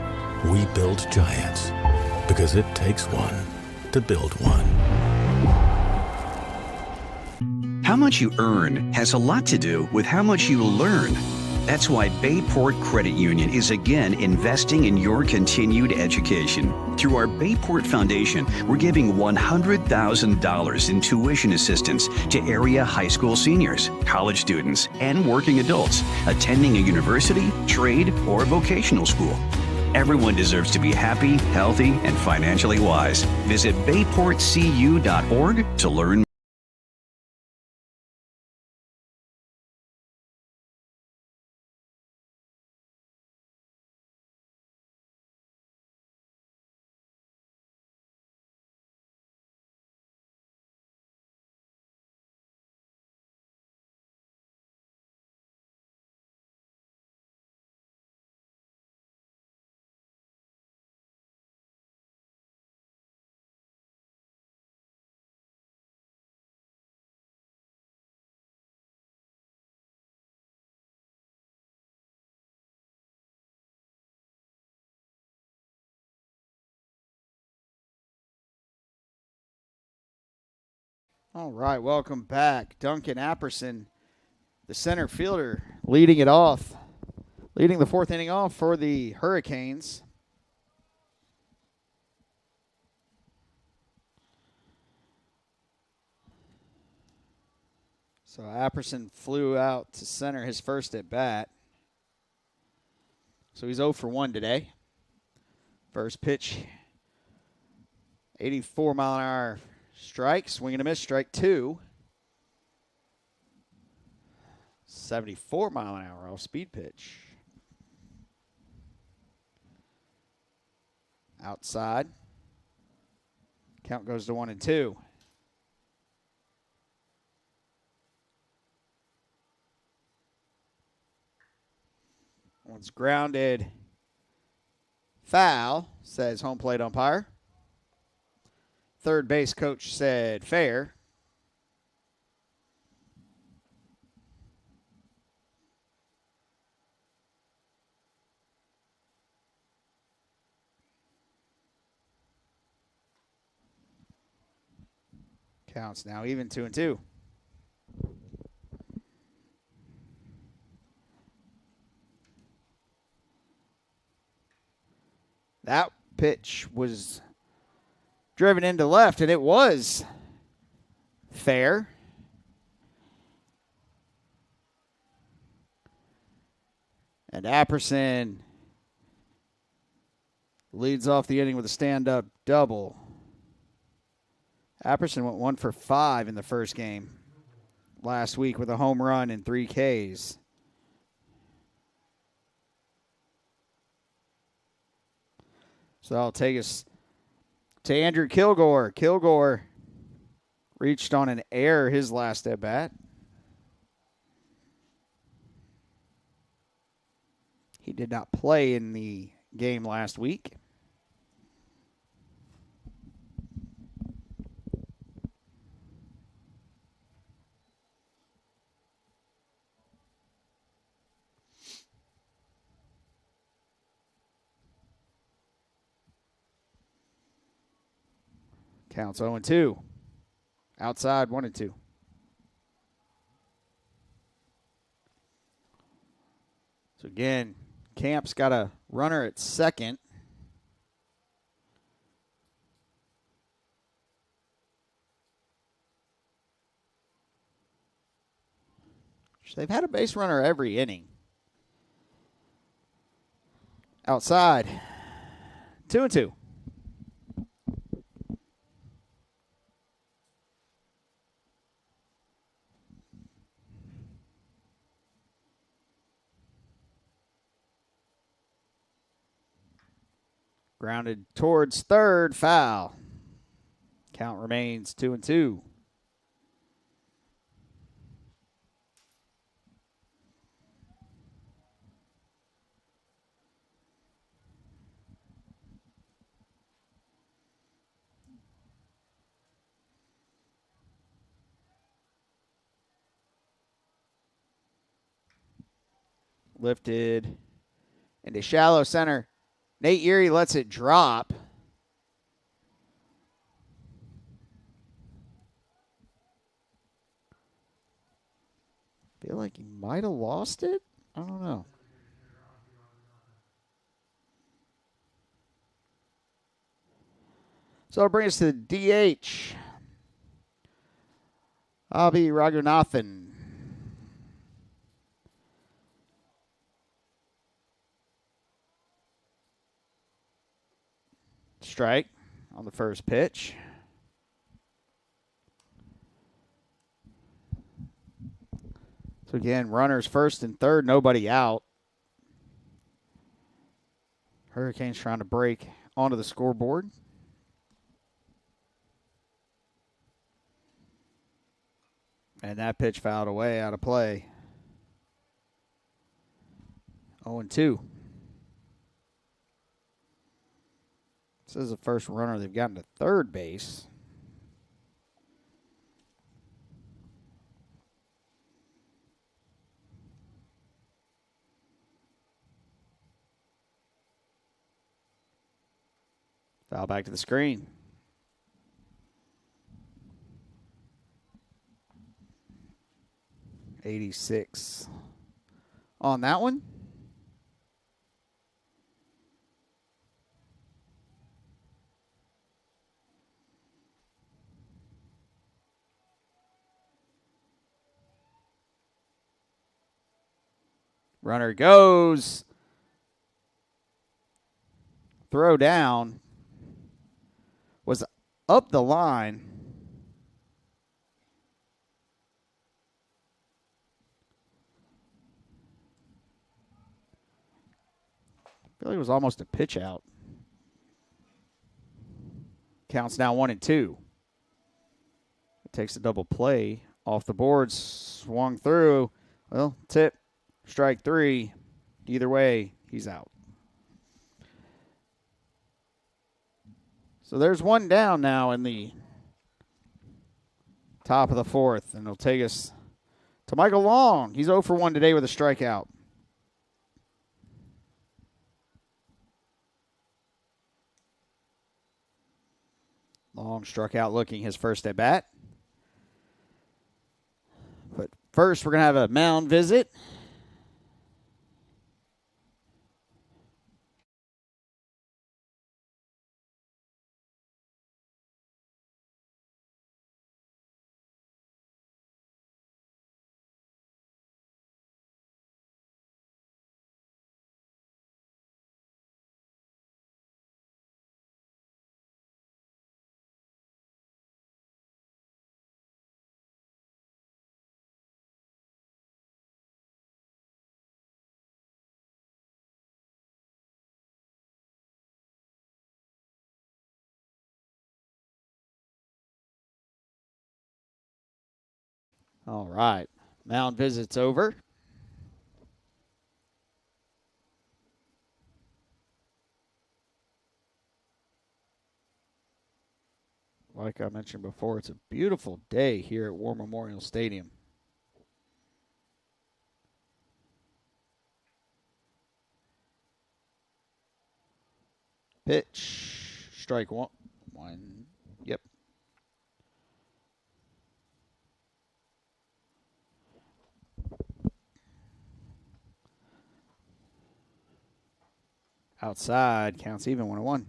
S4: We build giants because it takes one to build one.
S2: How much you earn has a lot to do with how much you learn. That's why Bayport Credit Union is again investing in your continued education. Through our Bayport Foundation, we're giving $100,000 in tuition assistance to area high school seniors, college students, and working adults attending a university, trade, or vocational school. Everyone deserves to be happy, healthy, and financially wise. Visit bayportcu.org to learn more.
S1: All right, welcome back. Duncan Apperson, the center fielder, leading the 4th inning off for the Hurricanes. So Apperson flew out to center his first at bat. So he's 0 for 1 today. First pitch, 84 mile an hour Strike, swing and a miss, strike 2. 74-mile-an-hour off speed pitch. Outside. Count goes to 1-2. One's grounded. Foul, says home plate umpire. Third base coach said fair. Counts now even 2-2. That pitch was driven into left, and it was fair. And Apperson leads off the inning with a stand-up double. Apperson went 1 for 5 in the first game last week with a home run and 3 Ks. So that'll take us to Andrew Kilgore. Kilgore reached on an error his last at bat. He did not play in the game last week. Counts 0-2. Outside 1-2. So again, Camp's got a runner at second. They've had a base runner every inning. Outside 2-2. Grounded towards third, foul. Count remains 2-2. Lifted into shallow center. Nate Erie lets it drop. Feel like he might have lost it. I don't know. So it'll bring us to the DH. Avi Raghunathan. Strike on the first pitch. So again, runners first and third, nobody out. Hurricanes trying to break onto the scoreboard. And that pitch fouled away, out of play. 0-2. This is the first runner they've gotten to third base. Foul back to the screen. '86 on that one. Runner goes. Throw down. Was up the line. feel like it was almost a pitch out. Counts now 1-2. It takes a double play off the board, swung through. Well, tip, strike 3. Either way, he's out. So there's one down now in the top of the 4th, and it'll take us to Michael Long. He's 0 for 1 today with a strikeout. Long struck out looking his first at bat. But first, we're going to have a mound visit. All right. Mound visit's over. Like I mentioned before, it's a beautiful day here at War Memorial Stadium. Pitch. Strike one. Yep. Outside, counts even 1-1.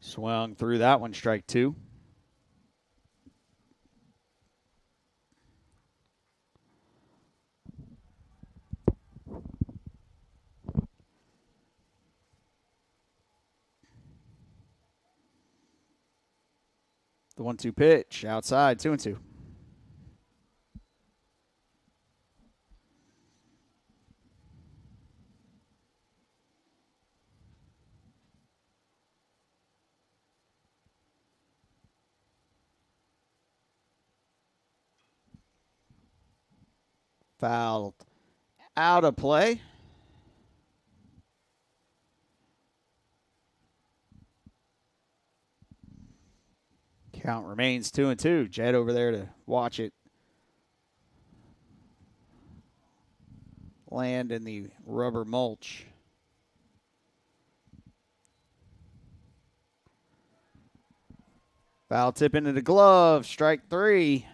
S1: Swung through that one, strike 2. The 1-2 pitch, outside, 2-2. Fouled out of play. Count remains 2-2. Jed over there to watch it land in the rubber mulch. Foul tip into the glove. Strike 3.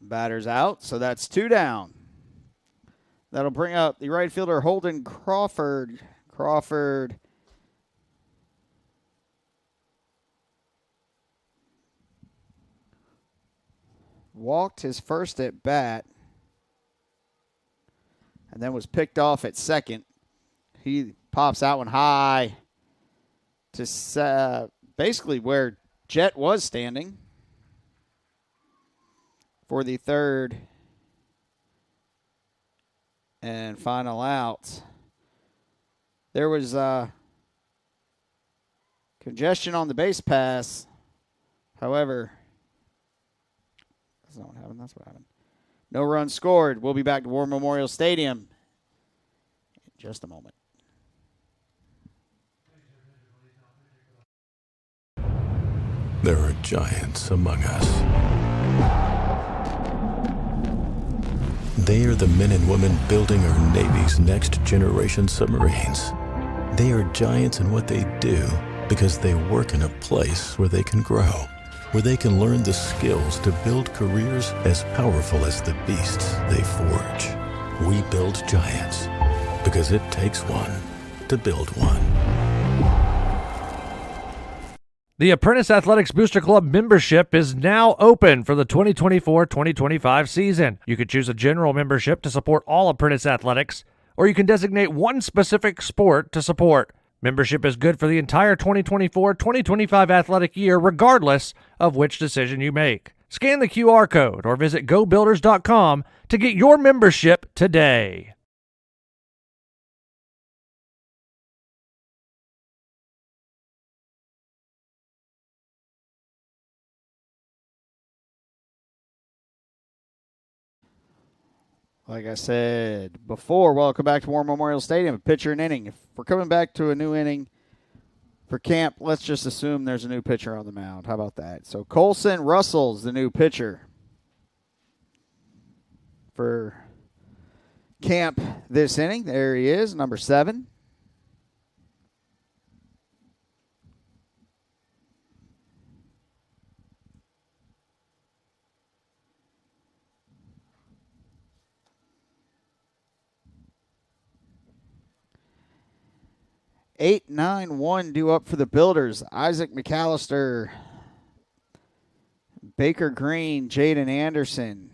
S1: Batter's out, so that's 2 down. That'll bring up the right fielder Holden Crawford. Crawford walked his first at bat and then was picked off at second. He pops that one high to basically where Jet was standing for the third and final out. There was congestion on the base pass. However, that's not what happened. That's what happened. No runs scored. We'll be back to War Memorial Stadium in just a moment.
S4: There are giants among us. They are the men and women building our Navy's next generation submarines. They are giants in what they do because they work in a place where they can grow, where they can learn the skills to build careers as powerful as the beasts they forge. We build giants because it takes one to build one.
S5: The Apprentice Athletics Booster Club membership is now open for the 2024-2025 season. You can choose a general membership to support all Apprentice athletics, or you can designate one specific sport to support. Membership is good for the entire 2024-2025 athletic year, regardless of which decision you make. Scan the QR code or visit GoBuilders.com to get your membership today.
S1: Like I said before, welcome back to War Memorial Stadium. Pitcher and inning. If we're coming back to a new inning for camp, let's just assume there's a new pitcher on the mound. How about that? So Colson Russell's the new pitcher for camp this inning. There he is, number 7. Eight, 9-1 due up for the Builders. Isaac McAllister, Baker Green, Jaden Anderson.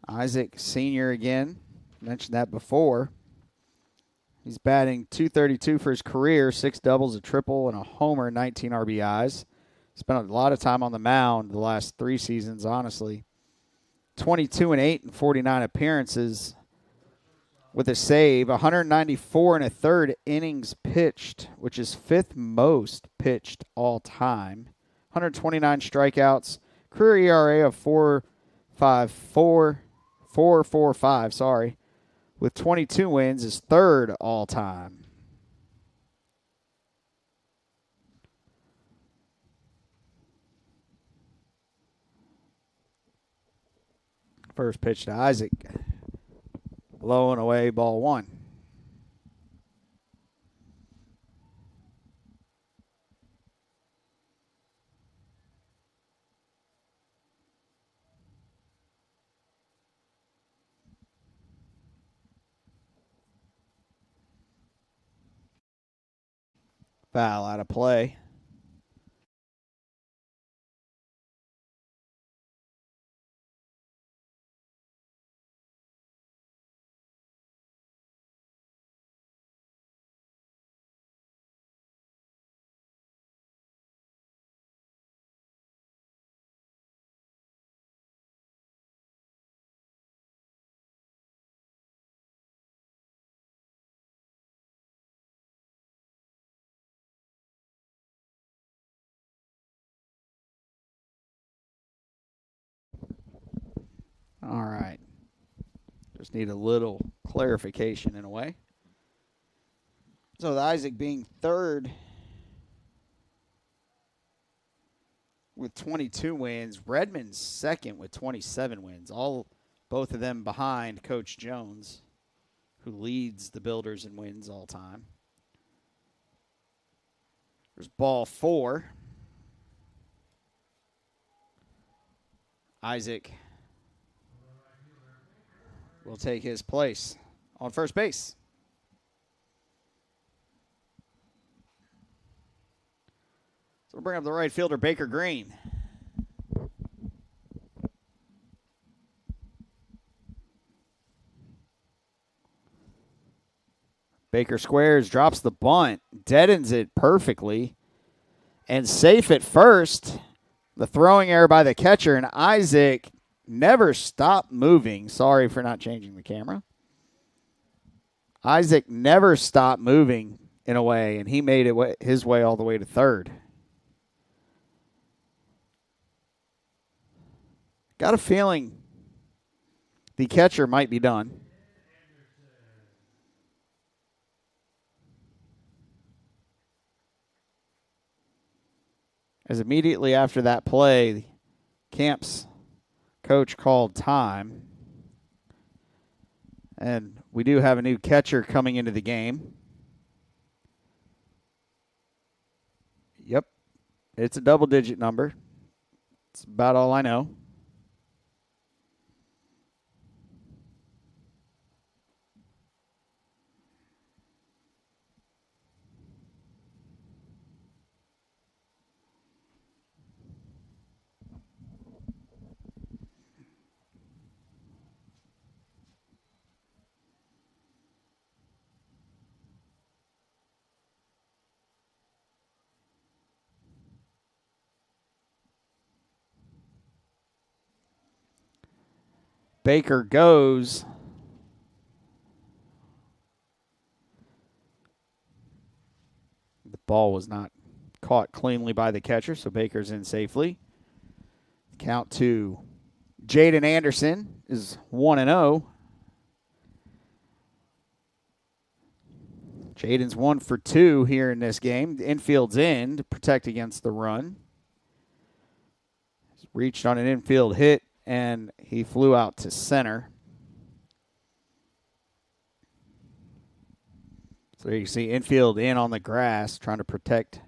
S1: Isaac, senior again. Mentioned that before. He's batting .232 for his career, 6 doubles, a triple, and a homer, 19 RBIs. Spent a lot of time on the mound the last 3 seasons, honestly. 22-8 in 49 appearances. With a save, 194 and a third innings pitched, which is 5th most pitched all time. 129 strikeouts, career ERA of 4.45, sorry. With 22 wins, is 3rd all time. First pitch to Isaac. Low and away, ball 1. Foul out of play. All right. Just need a little clarification in a way. So with Isaac being 3rd with 22 wins, Redmond's 2nd with 27 wins. Both of them behind Coach Jones, who leads the Builders in wins all time. There's ball 4. Isaac will take his place on first base. So we'll bring up the right fielder, Baker Green. Baker squares, drops the bunt, deadens it perfectly, and safe at first. The throwing error by the catcher, and Isaac never stopped moving. Sorry for not changing the camera. Isaac never stopped moving in a way, and he made it his way all the way to 3rd. Got a feeling the catcher might be done. As immediately after that play, Camp's coach called time. And we do have a new catcher coming into the game. Yep, it's a double-digit number. It's about all I know. Baker goes. The ball was not caught cleanly by the catcher, so Baker's in safely. Count to Jaden Anderson is 1-0. Jaden's 1 for 2 here in this game. The infield's in to protect against the run. He's reached on an infield hit, and he flew out to center. So you can see infield in on the grass, trying to protect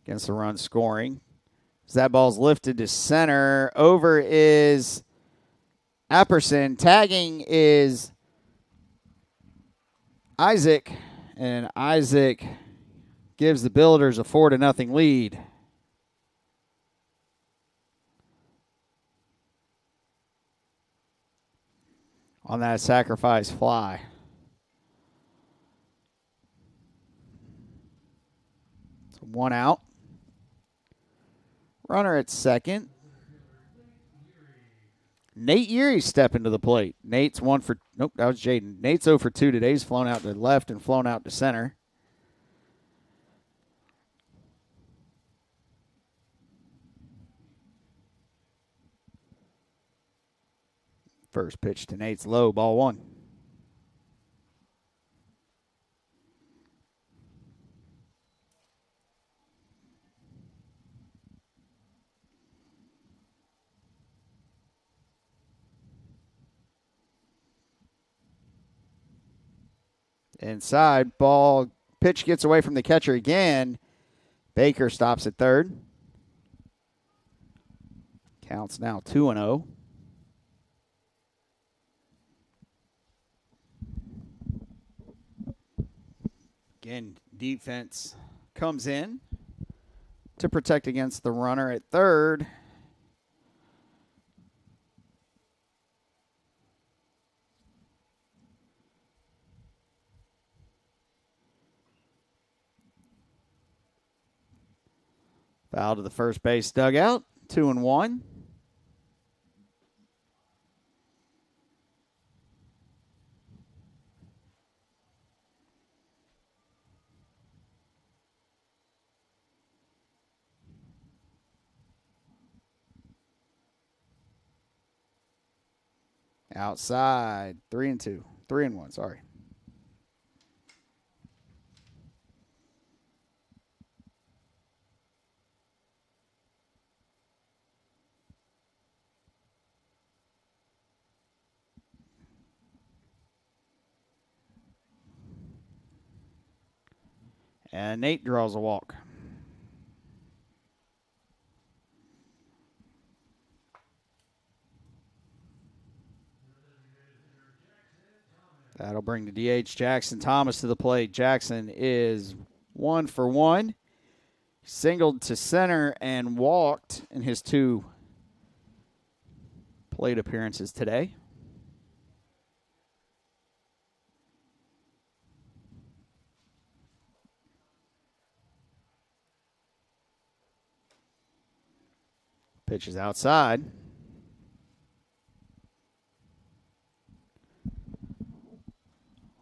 S1: against the run scoring. As that ball's lifted to center, over is Apperson. Tagging is Isaac, and Isaac gives the Builders a 4-0 lead. On that sacrifice fly. So 1 out. Runner at second. Nate Erie stepping to the plate. Nate's 1 for, nope, that was Jaden. Nate's 0 for 2 today. He's flown out to left and flown out to center. First pitch to Nate's low, ball 1. Inside, ball, pitch gets away from the catcher again. Baker stops at third. Counts now 2-0. Again, defense comes in to protect against the runner at third. Foul to the first base dugout, 2-1. Outside, 3-2. 3-1, sorry. And Nate draws a walk. That'll bring the DH Jackson Thomas to the plate. Jackson is 1 for 1. Singled to center and walked in his 2 plate appearances today. Pitch is outside.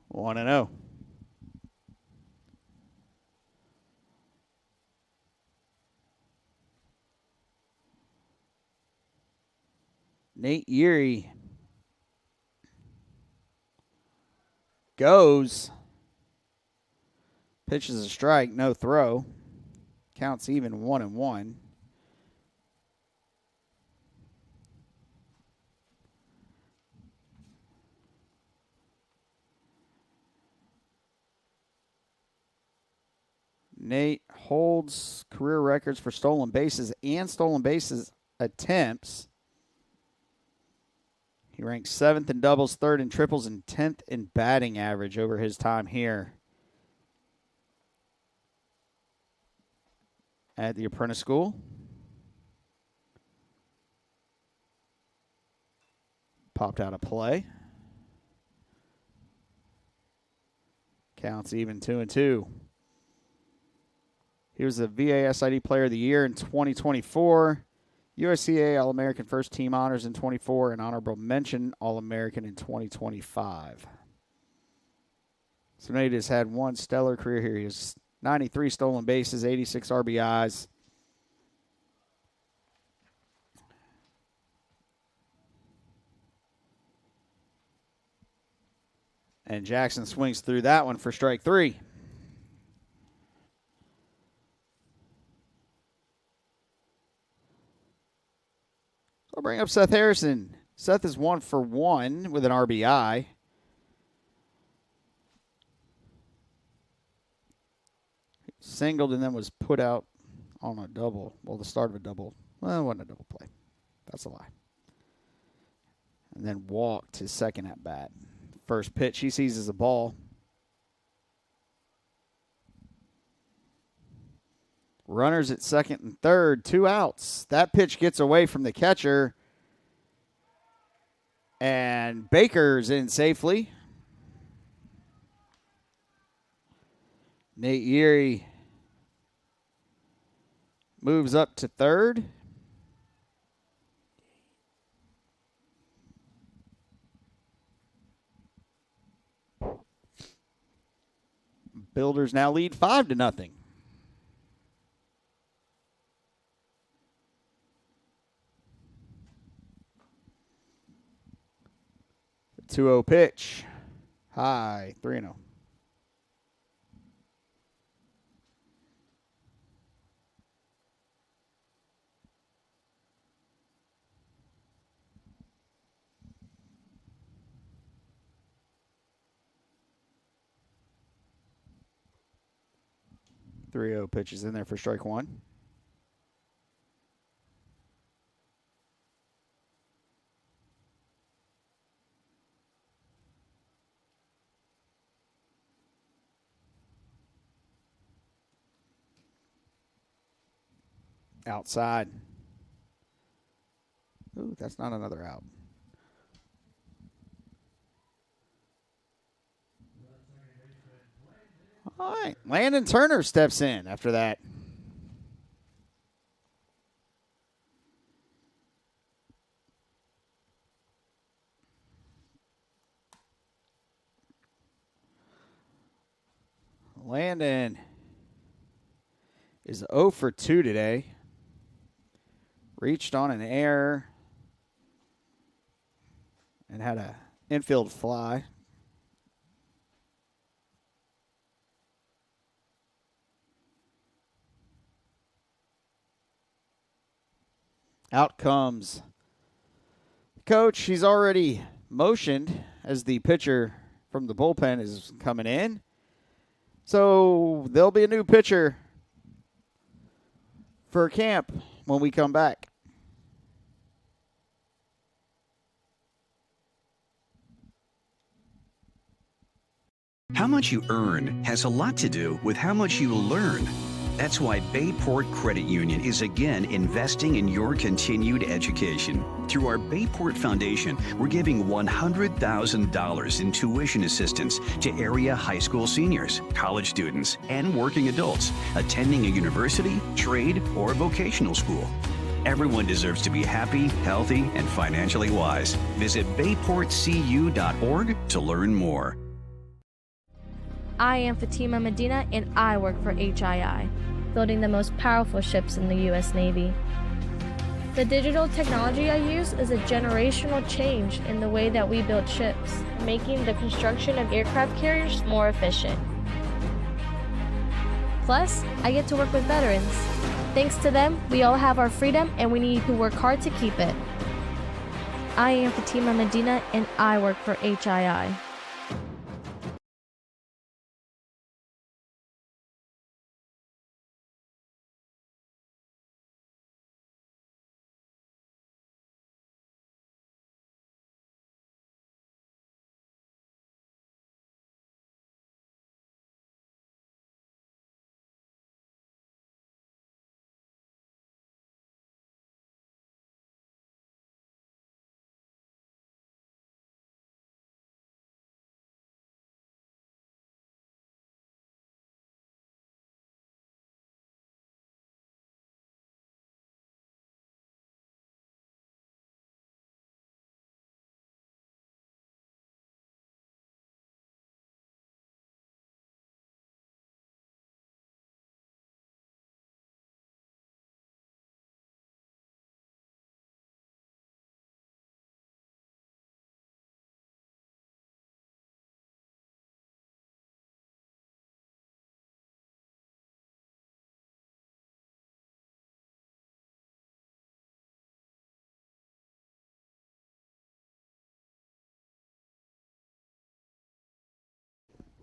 S1: One and 0. Nate Erie goes. Pitches a strike, no throw. Counts even 1-1. Nate holds career records for stolen bases and stolen bases attempts. He ranks 7th in doubles, 3rd in triples, and 10th in batting average over his time here at the Apprentice School. Popped out of play. Counts even 2-2. He was the VASID Player of the Year in 2024. USCA All-American First Team Honors in 24 and Honorable Mention All-American in 2025. So Nate has had one stellar career here. He has 93 stolen bases, 86 RBIs. And Jackson swings through that one for strike 3. I'll bring up Seth Harrison. Seth is 1 for 1 with an RBI. Singled and then was put out on a double. Well, the start of a double. Well, it wasn't a double play. That's a lie. And then walked his second at bat. First pitch he sees is a ball. Runners at second and third, 2 outs. That pitch gets away from the catcher. And Baker's in safely. Nate Yeary moves up to third. Builders now lead 5-0. The 2-0 pitch. High, 3-0. Pitches in there for strike 1. Outside. Ooh, that's not another out. All right, Landon Turner steps in after that. Landon is 0 for 2 today. Reached on an error and had an infield fly. Out comes coach. He's already motioned as the pitcher from the bullpen is coming in. So there'll be a new pitcher for camp when we come back.
S2: How much you earn has a lot to do with how much you learn. That's why Bayport Credit Union is again investing in your continued education. Through our Bayport Foundation, we're giving $100,000 in tuition assistance to area high school seniors, college students, and working adults attending a university, trade, or vocational school. Everyone deserves to be happy, healthy, and financially wise. Visit bayportcu.org to learn more.
S3: I am Fatima Medina and I work for HII, building the most powerful ships in the U.S. Navy. The digital technology I use is a generational change in the way that we build ships, making the construction of aircraft carriers more efficient. Plus, I get to work with veterans. Thanks to them, we all have our freedom and we need to work hard to keep it. I am Fatima Medina and I work for HII.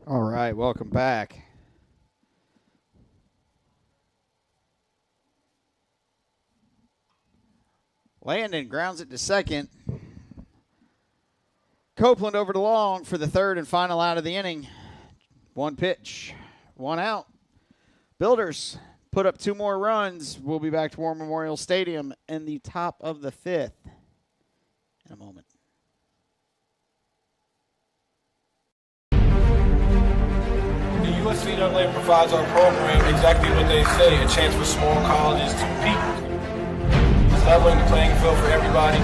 S1: All right, welcome back. Landon grounds it to second. Copeland over to long for the third and final out of the inning. One pitch, one out. Builders put up 2 more runs. We'll be back to War Memorial Stadium in the top of the 5th in a moment.
S6: The USCAA provides our program exactly what they say, a chance for small colleges to compete. It's leveling the playing field for everybody.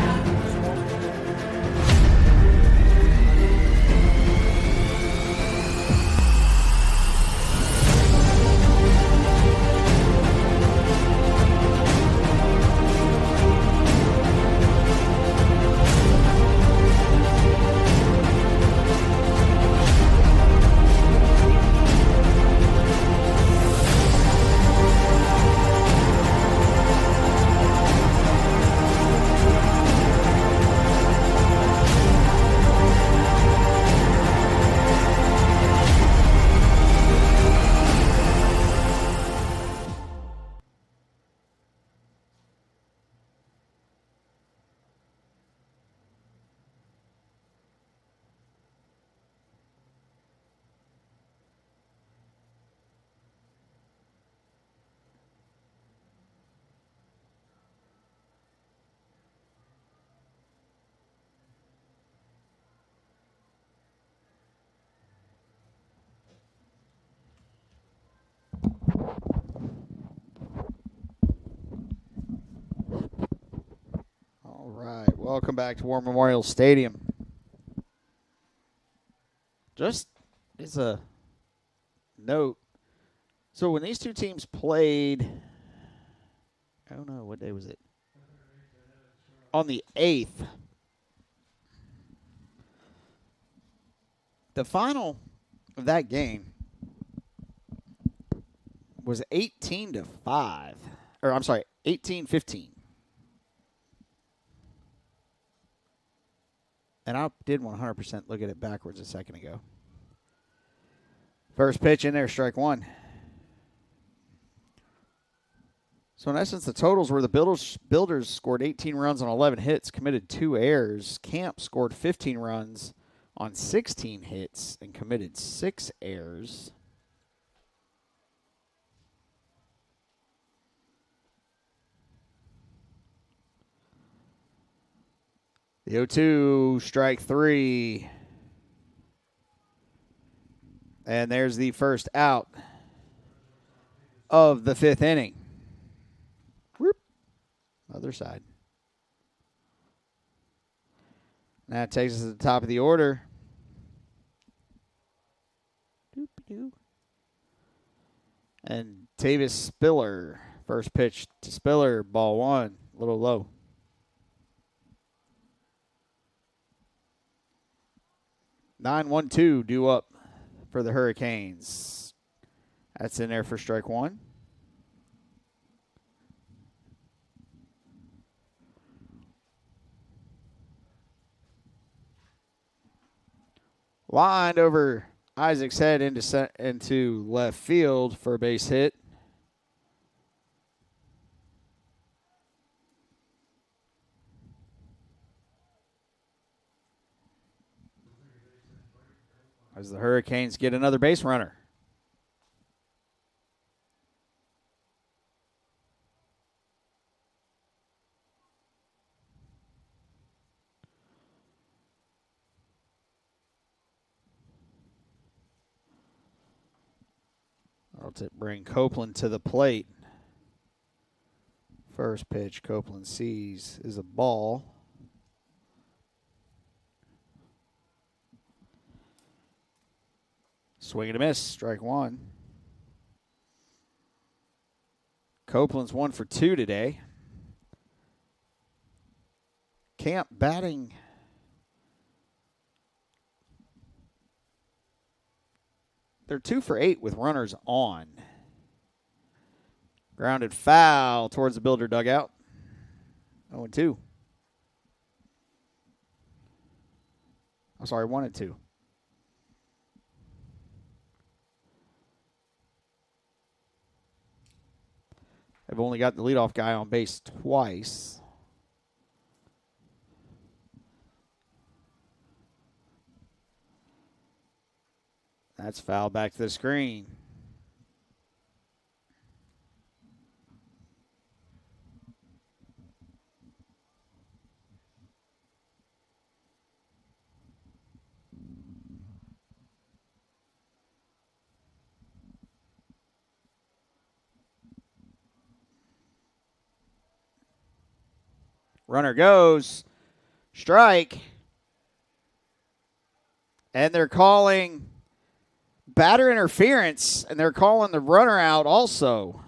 S1: All right, welcome back to War Memorial Stadium. Just as a note, so when these two teams played, I don't know, what day was it? On the 8th. The final of that game was 18-5. Or I'm sorry, 18-15. And I did 100% look at it backwards a second ago. First pitch in there, strike one. So in essence, the totals were the Builders scored 18 runs on 11 hits, committed 2 errors. Camp scored 15 runs on 16 hits and committed 6 errors. The 0-2, strike 3. And there's the first out of the 5th inning. Whoop. Other side. That takes us to the top of the order. Doop-doo. And Tavis Spiller. First pitch to Spiller, ball 1, a little low. (9-1-2) due up for the Hurricanes. That's in there for strike 1. Lined over Isaac's head into left field for a base hit. As the Hurricanes get another base runner. That'll bring Copeland to the plate. First pitch Copeland sees is a ball. Swing and a miss, strike 1. Copeland's 1 for 2 today. Camp batting they're 2 for 8 with runners on. Grounded foul towards the Builder dugout. 0-2. I'm sorry, 1-2. have only got the leadoff guy on base twice. That's foul back to the screen. Runner goes. Strike. And they're calling batter interference, and they're calling the runner out also.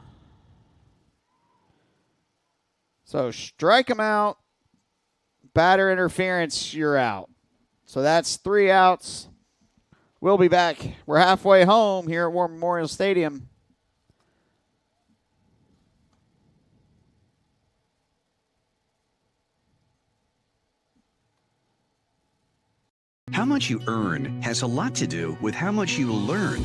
S1: So strike him out. Batter interference, you're out. So that's 3 outs. We'll be back. We're halfway home here at War Memorial Stadium.
S2: How much you earn has a lot to do with how much you learn.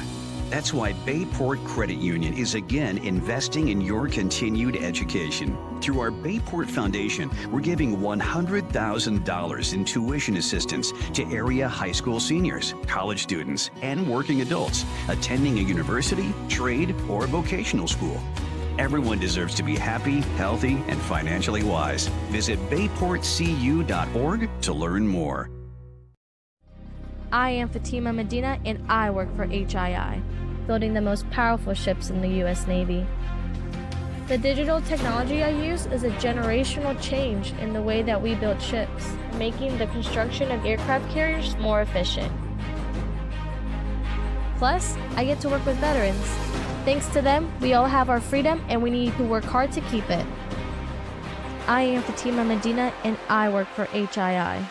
S2: That's why Bayport Credit Union is again investing in your continued education. Through our Bayport Foundation, we're giving $100,000 in tuition assistance to area high school seniors, college students, and working adults attending a university, trade, or vocational school. Everyone deserves to be happy, healthy, and financially wise. Visit bayportcu.org to learn more.
S3: I am Fatima Medina, and I work for HII, building the most powerful ships in the U.S. Navy. The digital technology I use is a generational change in the way that we build ships, making the construction of aircraft carriers more efficient. Plus, I get to work with veterans. Thanks to them, we all have our freedom, and we need to work hard to keep it. I am Fatima Medina, and I work for HII.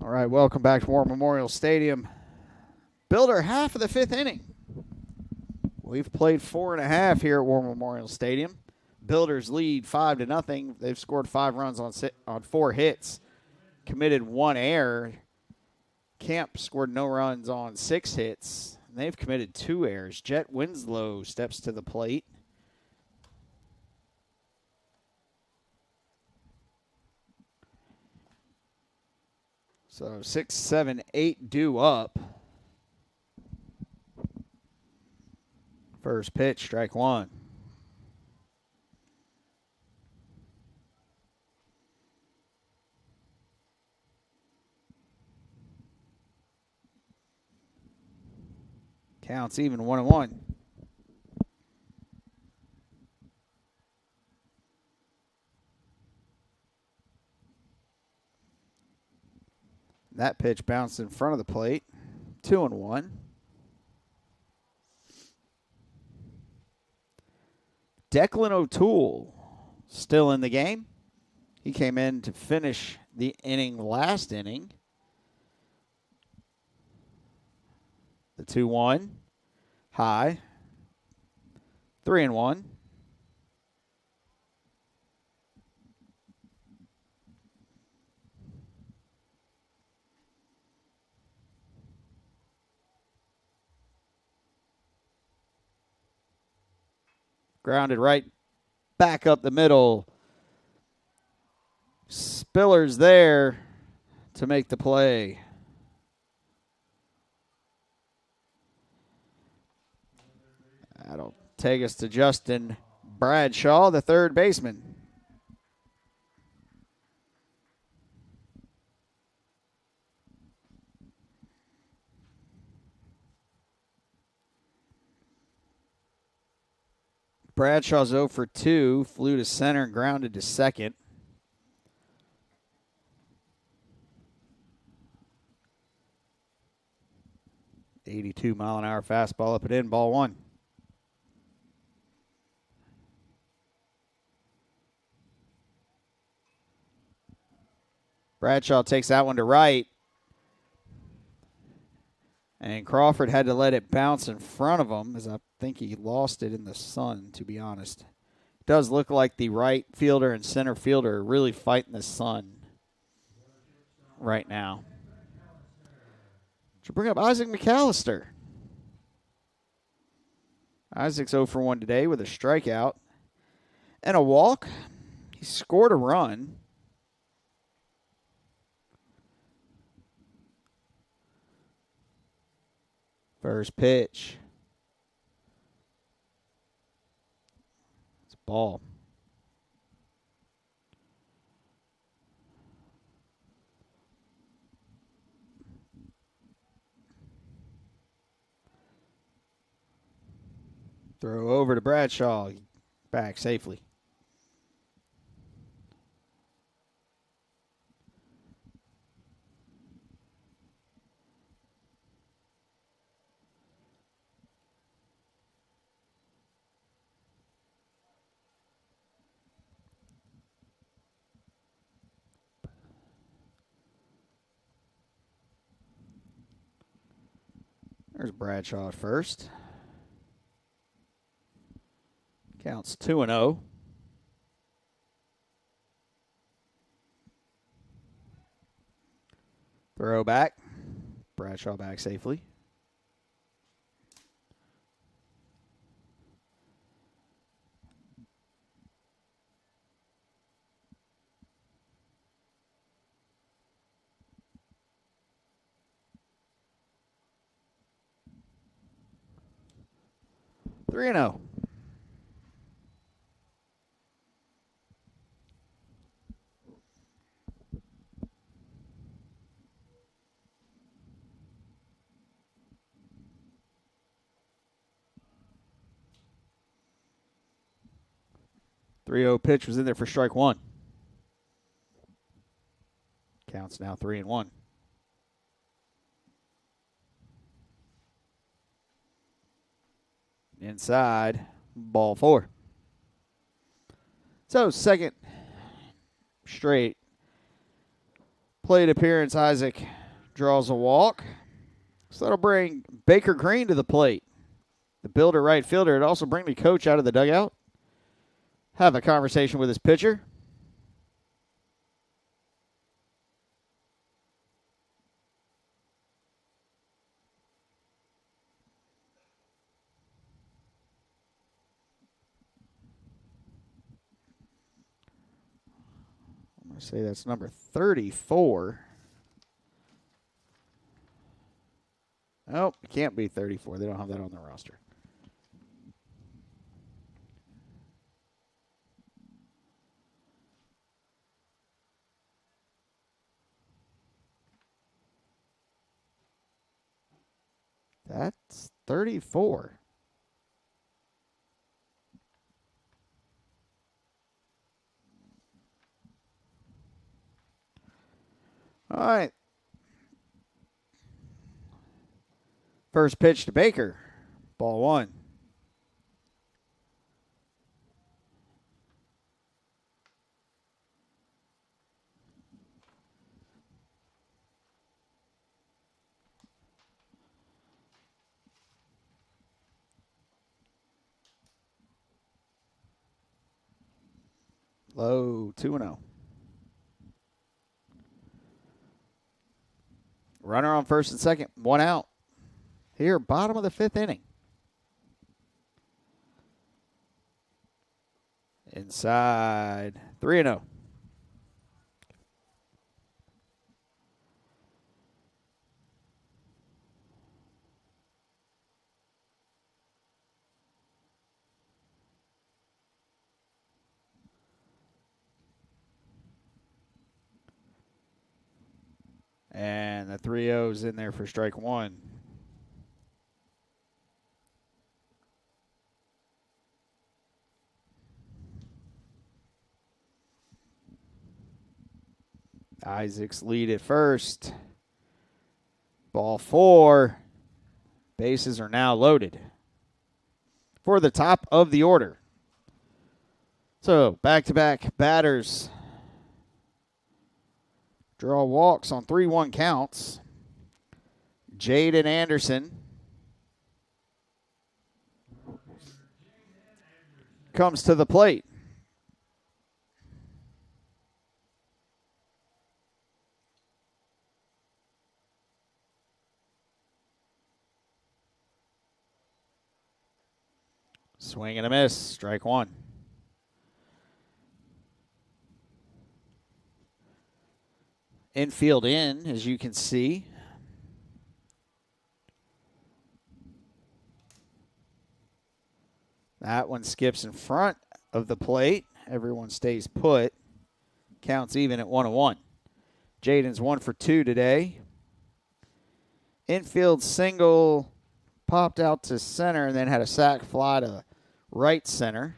S1: All right, welcome back to War Memorial Stadium. Builder, half of the 5th inning. We've played 4.5 here at War Memorial Stadium. Builders lead 5-0. They've scored 5 runs on 4 hits, committed 1 error. Camp scored no runs on 6 hits. And they've committed 2 errors. Jet Winslow steps to the plate. So 6, 7, 8 due up. First pitch, strike 1. Counts even, 1-1. That pitch bounced in front of the plate. 2-1. Declan O'Toole still in the game. He came in to finish the inning last inning. The 2-1. High. 3-1. Grounded right back up the middle. Spiller's there to make the play. That'll take us to Justin Bradshaw, the third baseman. Bradshaw's 0 for 2. Flew to center and grounded to second. .82-mile-an-hour fastball up and in, ball one. Bradshaw takes that one to right. And Crawford had to let it bounce in front of him, as I think he lost it in the sun, to be honest. It does look like the right fielder and center fielder are really fighting the sun right now. To bring up Isaac McAllister. Isaac's 0 for 1 today with a strikeout and a walk. He scored a run. First pitch. It's a ball. Throw over to Bradshaw. Back safely. There's Bradshaw at first. Counts 2-0. Throw back. Bradshaw back safely. Three and 0. Pitch was in there for strike one. Counts now 3-1. Inside, ball four. So, second straight plate appearance, Isaac draws a walk. So that'll bring Baker Green to the plate. The builder right fielder. It'll also bring the coach out of the dugout. Have a conversation with his pitcher. I'm going to say that's number 34. Oh, it can't be 34. They don't have that on the roster. That's 34. All right. First pitch to Baker. Ball one. Low, 2-0. Runner on first and second, one out. Here, bottom of the fifth inning. Inside, 3-0. And the 3-0's in there for strike one. Isaacs lead at first. Ball 4. Bases are now loaded for the top of the order. So, back-to-back batters draw walks on 3-1 counts. Jaden Anderson comes to the plate. Swing and a miss, strike 1. Infield in, as you can see. That one skips in front of the plate. Everyone stays put. Counts even at 1-1. Jaden's 1 for 2 today. Infield single popped out to center and then had a sac fly to right center.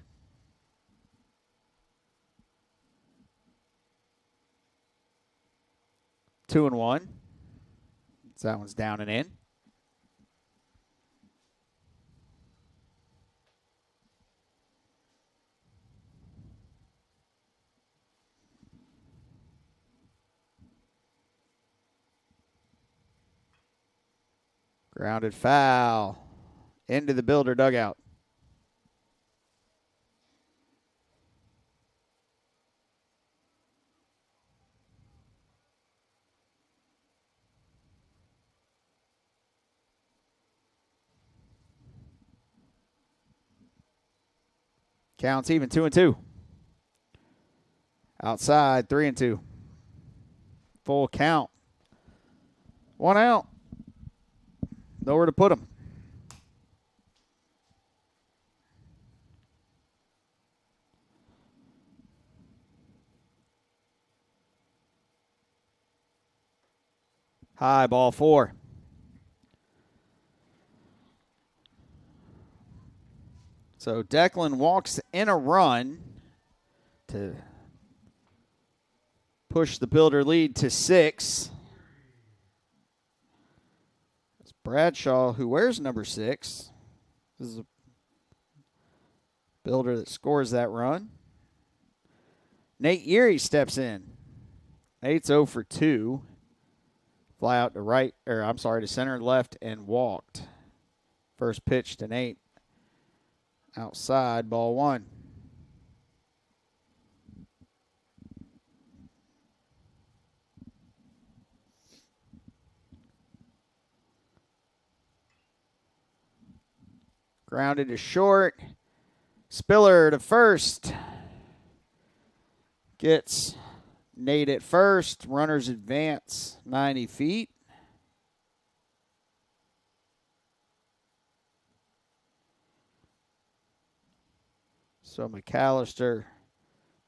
S1: Two and 1. So that one's down and in. Grounded foul into the Builder dugout. Counts even 2-2. Outside 3-2. Full count. 1 out. Nowhere to put him. High, ball 4. So Declan walks in a run to push the Builder lead to 6. It's Bradshaw, who wears number 6. This is a Builder that scores that run. Nate Erie steps in. Nate's 0 for 2. Fly out to center, left, and walked. First pitch to Nate. Outside, ball 1. Grounded to short. Spiller to first. Gets Nate at first. Runners advance 90 feet. So McAllister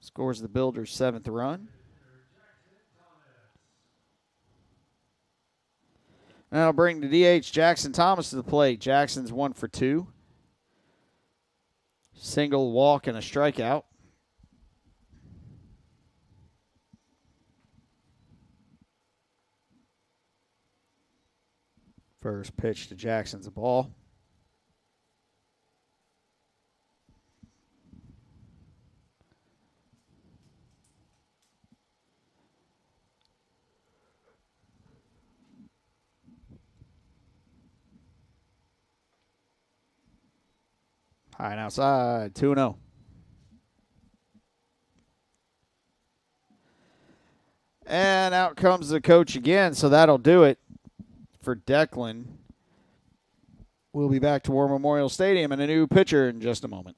S1: scores the Builder's 7th run. And that'll bring the DH Jackson Thomas to the plate. Jackson's 1 for 2. Single, walk, and a strikeout. First pitch to Jackson's a ball. High and outside, 2-0. And out comes the coach again, so that'll do it for Declan. We'll be back to War Memorial Stadium and a new pitcher in just a moment.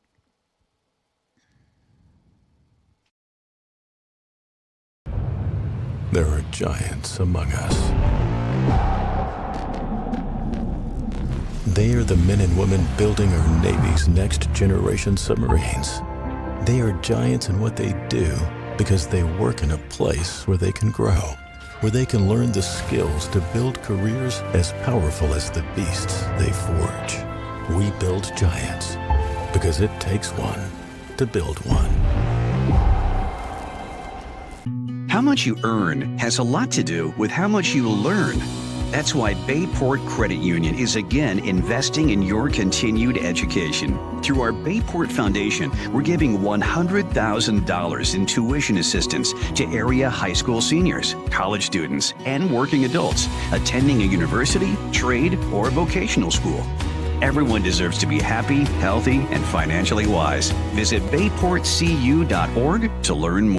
S4: There are giants among us. They are the men and women building our Navy's next generation submarines. They are giants in what they do because they work in a place where they can grow, where they can learn the skills to build careers as powerful as the beasts they forge. We build giants because it takes one to build one.
S2: How much you earn has a lot to do with how much you learn. That's why Bayport Credit Union is again investing in your continued education. Through our Bayport Foundation, we're giving $100,000 in tuition assistance to area high school seniors, college students, and working adults attending a university, trade, or vocational school. Everyone deserves to be happy, healthy, and financially wise. Visit bayportcu.org to learn more.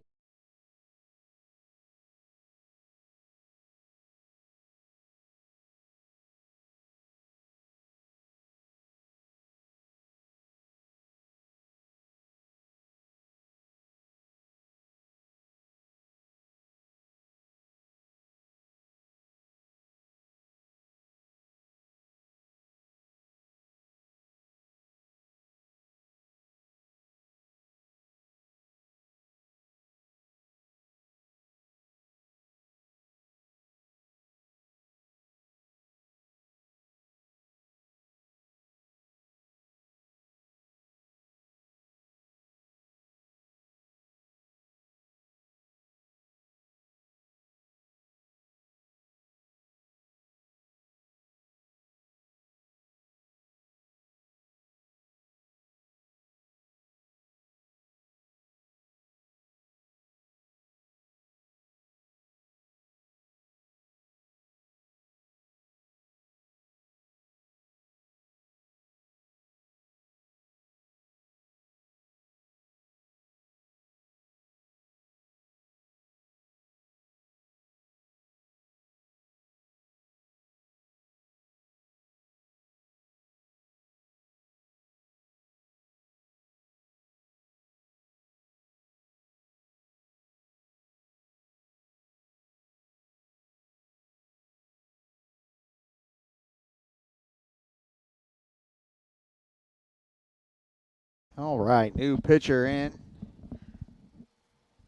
S1: All right, new pitcher in.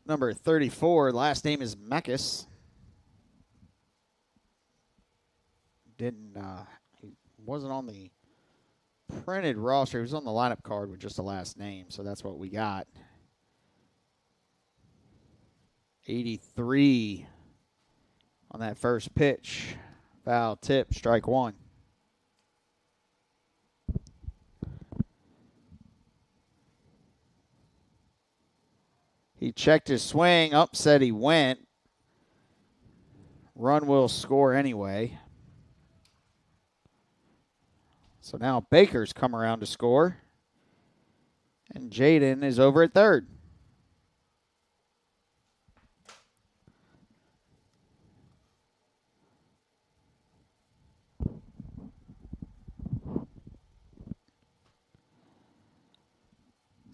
S1: Number 34, last name is Mekis. He wasn't on the printed roster. He was on the lineup card with just the last name, so that's what we got. 83 on that first pitch. Foul tip, strike one. He checked his swing, said he went. Run will score anyway. So now Baker's come around to score. And Jaden is over at third.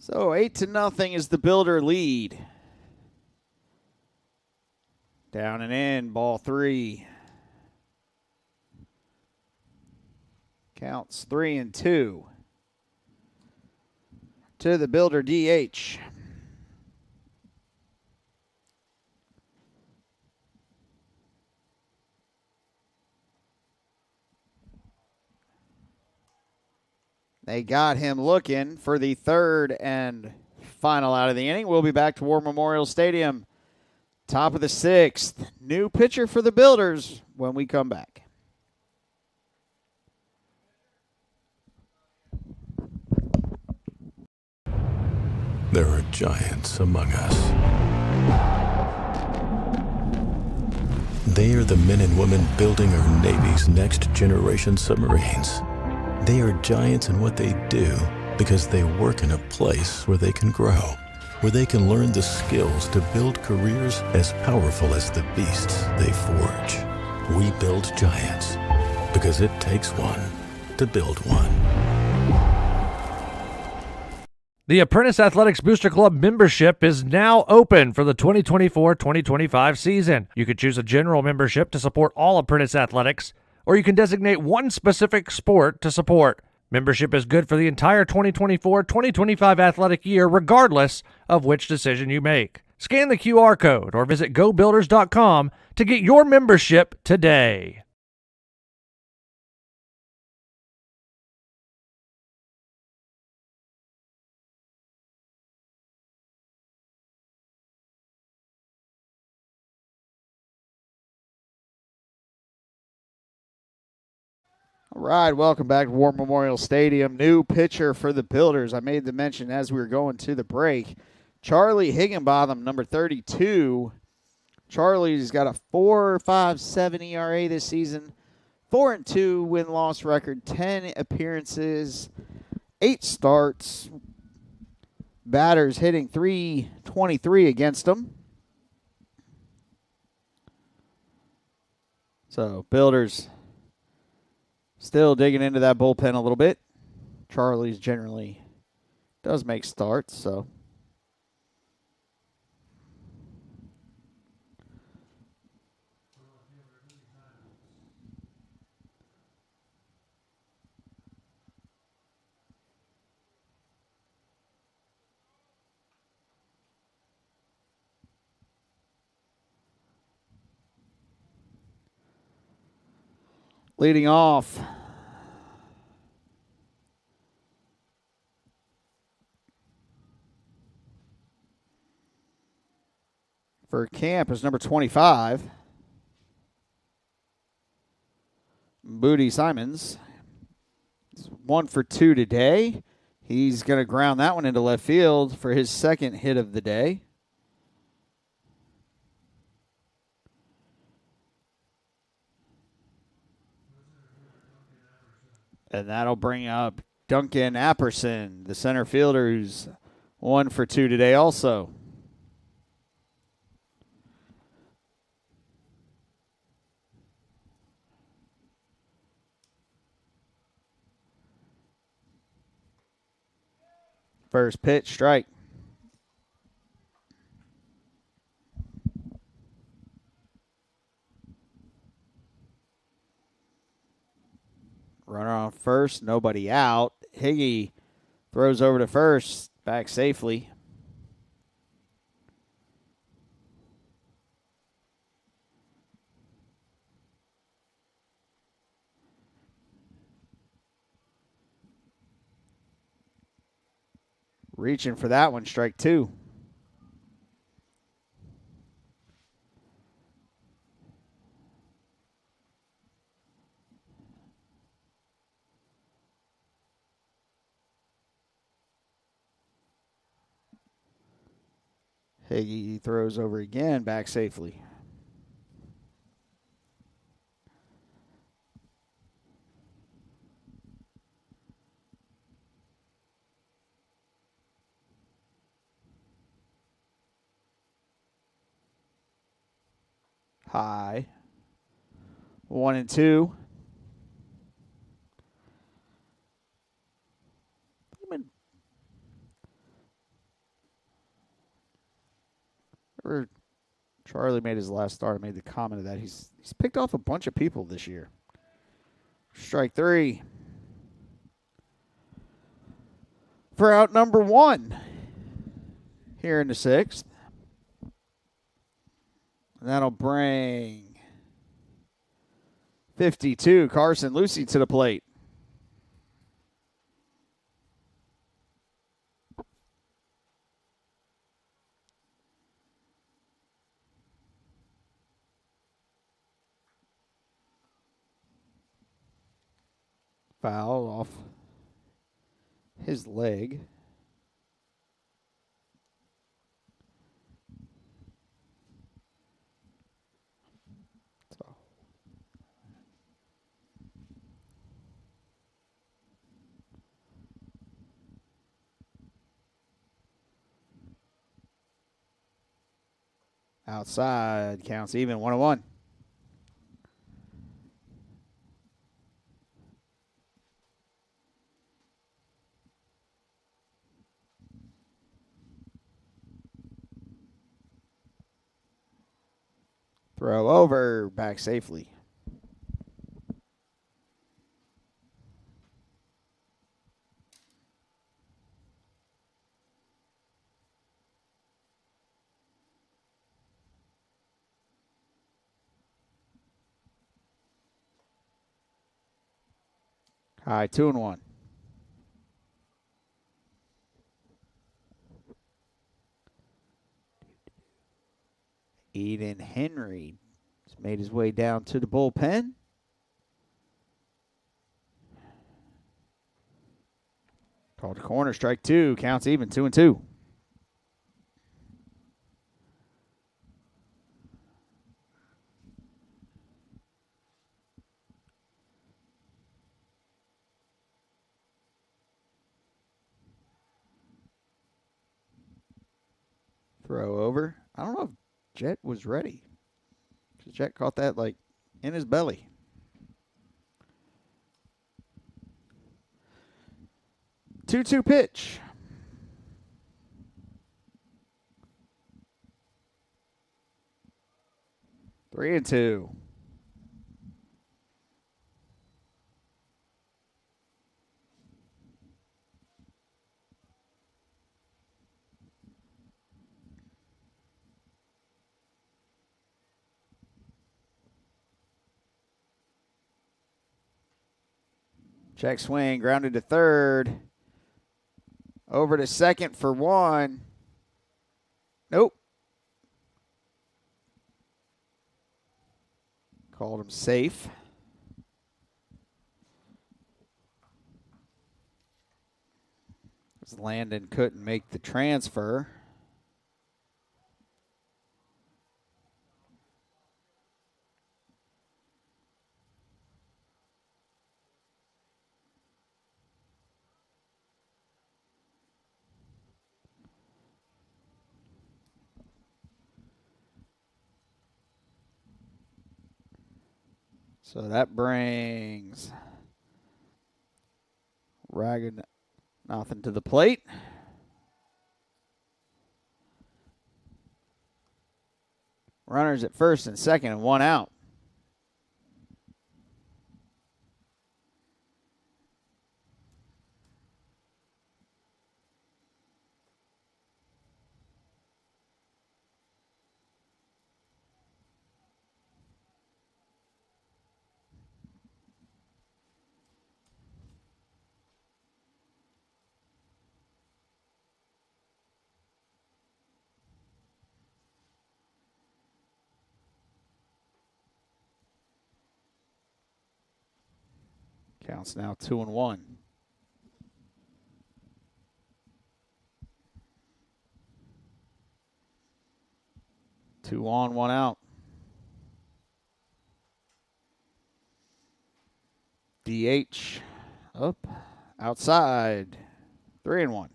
S1: So 8-0 is the Builder lead. Down and in, ball three. Counts 3-2 to the Builder DH. They got him looking for the third and final out of the inning. We'll be back to War Memorial Stadium. Top of the sixth. New pitcher for the Builders when we come back.
S4: There are giants among us. They are the men and women building our Navy's next generation submarines. They are giants in what they do because they work in a place where they can grow, where they can learn the skills to build careers as powerful as the beasts they forge. We build giants because it takes one to build one.
S5: The Apprentice Athletics Booster Club membership is now open for the 2024-2025 season. You can choose a general membership to support all Apprentice athletics, or you can designate one specific sport to support. Membership is good for the entire 2024-2025 athletic year, regardless of which decision you make. Scan the QR code or visit GoBuilders.com to get your membership today.
S1: All right, welcome back to War Memorial Stadium. New pitcher for the Builders. I made the mention as we were going to the break. Charlie Higginbotham, number 32. Charlie's got a 4.57 ERA this season, 4-2 win-loss record, 10 appearances, 8 starts. Batters hitting .323 against him. So, Builders still digging into that bullpen a little bit. Charlie's generally does make starts, so. Leading off, for Camp is number 25, Booty Simons. He's 1 for 2 today. He's going to ground that one into left field for his second hit of the day. And that'll bring up Duncan Apperson, the center fielder, who's 1 for 2 today also. First pitch, strike. Runner on first, nobody out. Higgy throws over to first, back safely. Reaching for that one, strike 2. Higgy throws over again, back safely. High. 1-2. Charlie made his last start. I made the comment of that. He's picked off a bunch of people this year. Strike 3. For out number 1 here in the 6th. And that'll bring 52, Carson Lucy to the plate. Foul off his leg. Outside, counts even, 1-1. Throw over, back safely. High, 2-1. Eden Henry has made his way down to the bullpen. Called corner, strike 2. Counts even, 2-2. Throw over. I don't know if Jet was ready. Jet caught that like in his belly. Two pitch. Three and two. Check swing, grounded to third. Over to second for 1. Nope. Called him safe. As Landon couldn't make the transfer. So that brings Raghunathan to the plate. Runners at first and second and 1 out. Counts now 2-1. Two on, 1 out. DH up, outside, 3-1.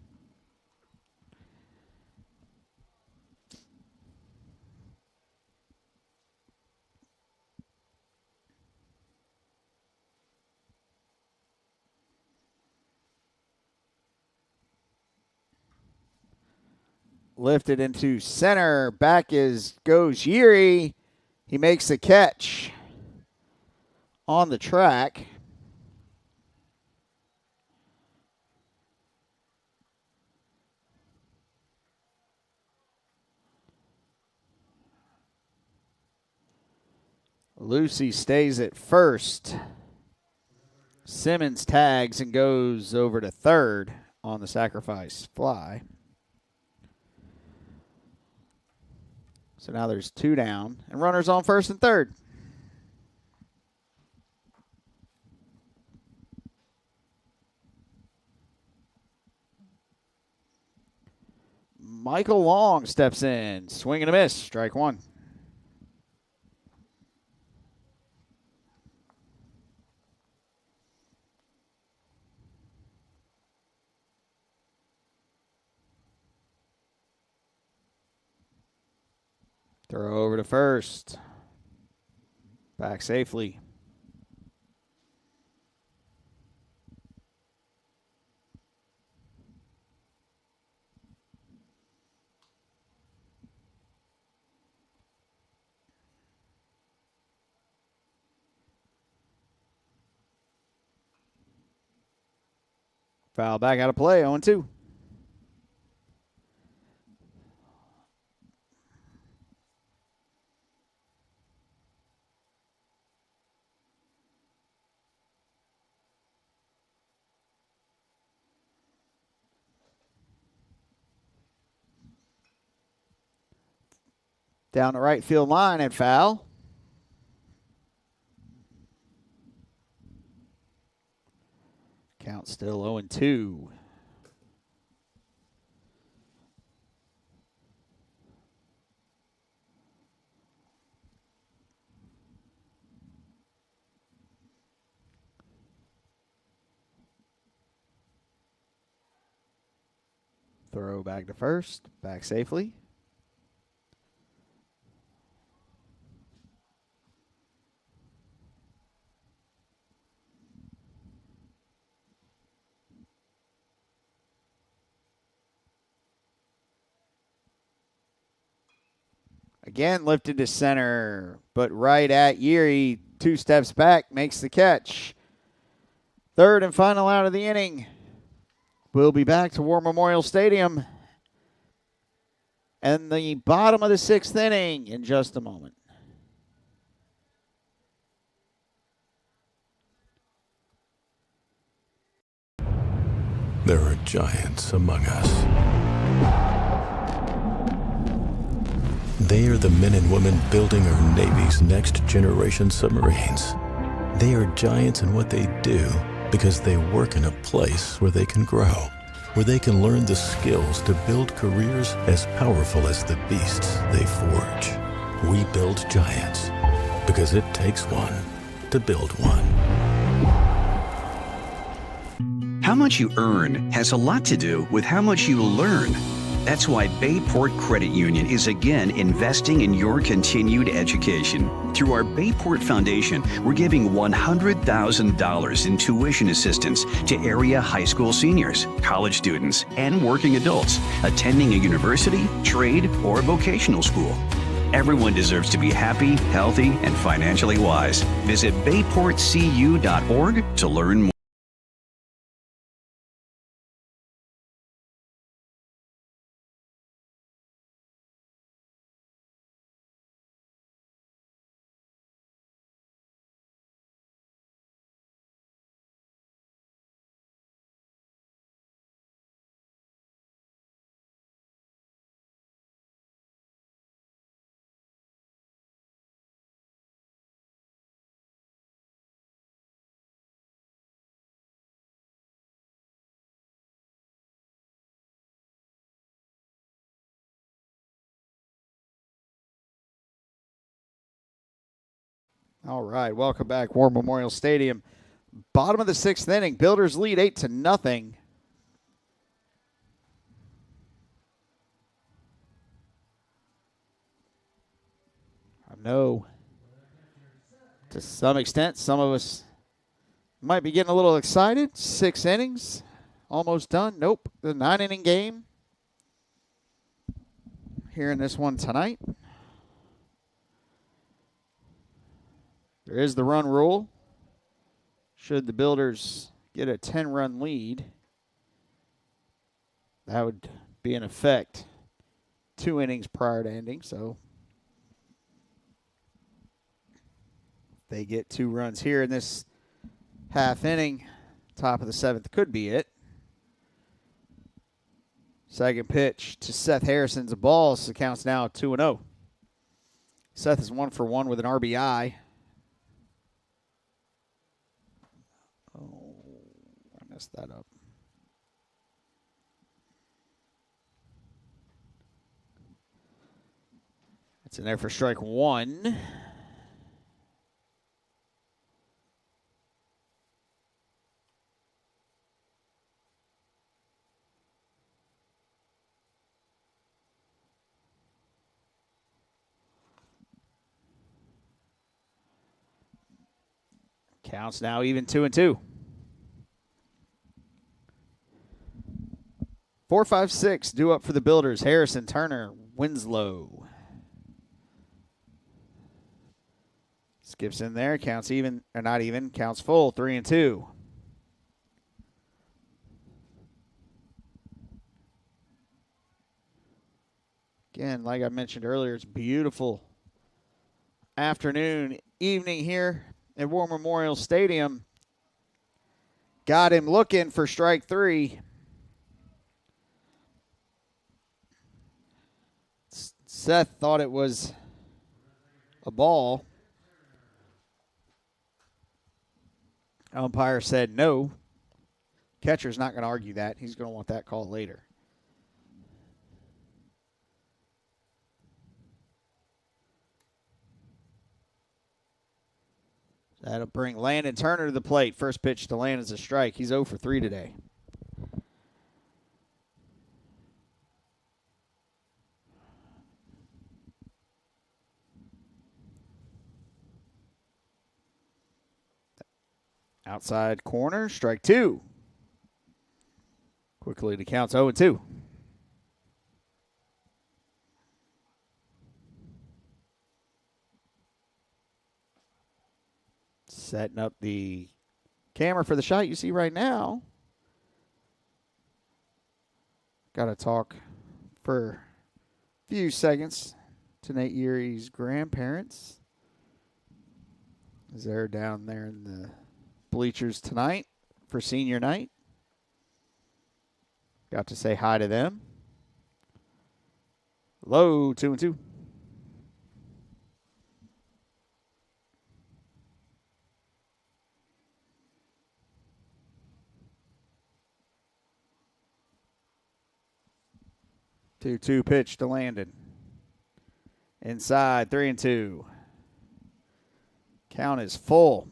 S1: Lifted into center. Back goes Yeri. He makes the catch on the track. Lucy stays at first. Simmons tags and goes over to third on the sacrifice fly. So now there's 2 down and runners on first and third. Michael Long steps in. Swing and a miss. Strike 1. Throw over to first. Back safely. Foul back out of play, 0-2. Down the right field line and foul. Count still 0-2. Throw back to first. Back safely. Again, lifted to center, but right at Yeary, 2 steps back, makes the catch. Third and final out of the inning. We'll be back to War Memorial Stadium and the bottom of the 6th inning in just a moment.
S4: There are giants among us. They are the men and women building our Navy's next generation submarines. They are giants in what they do because they work in a place where they can grow, where they can learn the skills to build careers as powerful as the beasts they forge. We build giants because it takes one to build one.
S2: How much you earn has a lot to do with how much you learn. That's why Bayport Credit Union is again investing in your continued education. Through our Bayport Foundation, we're giving $100,000 in tuition assistance to area high school seniors, college students, and working adults attending a university, trade, or vocational school. Everyone deserves to be happy, healthy, and financially wise. Visit bayportcu.org to learn more.
S1: All right, welcome back, War Memorial Stadium. Bottom of the 6th inning, Builders lead 8-0. I know to some extent some of us might be getting a little excited. 6 innings, almost done. Nope, the 9-inning game here in this one tonight. There is the run rule. Should the Builders get a 10-run lead, that would be in effect 2 innings prior to ending. So they get 2 runs here in this half inning. Top of the 7th could be it. Second pitch to Seth Harrison's a ball. So the count's now 2-0. Seth is 1 for 1 with an RBI. That up. It's in there for strike 1. Counts now even 2-2. 4, 5, 6 due up for the Builders. Harrison, Turner, Winslow. Skips in there. Counts even, or not even. Counts full. 3-2. Again, like I mentioned earlier, it's beautiful afternoon, evening here at War Memorial Stadium. Got him looking for strike 3. Seth thought it was a ball. Umpire said no. Catcher's not going to argue that. He's going to want that call later. That'll bring Landon Turner to the plate. First pitch to Landon's a strike. He's 0 for 3 today. Outside corner, strike 2. Quickly the count's 0-2. Setting up the camera for the shot you see right now. Got to talk for a few seconds to Nate Erie's grandparents, as they're down there in the bleachers tonight for senior night. Got to say hi to them. Low, 2-2. Two pitch to Landon. Inside, 3-2. Count is full.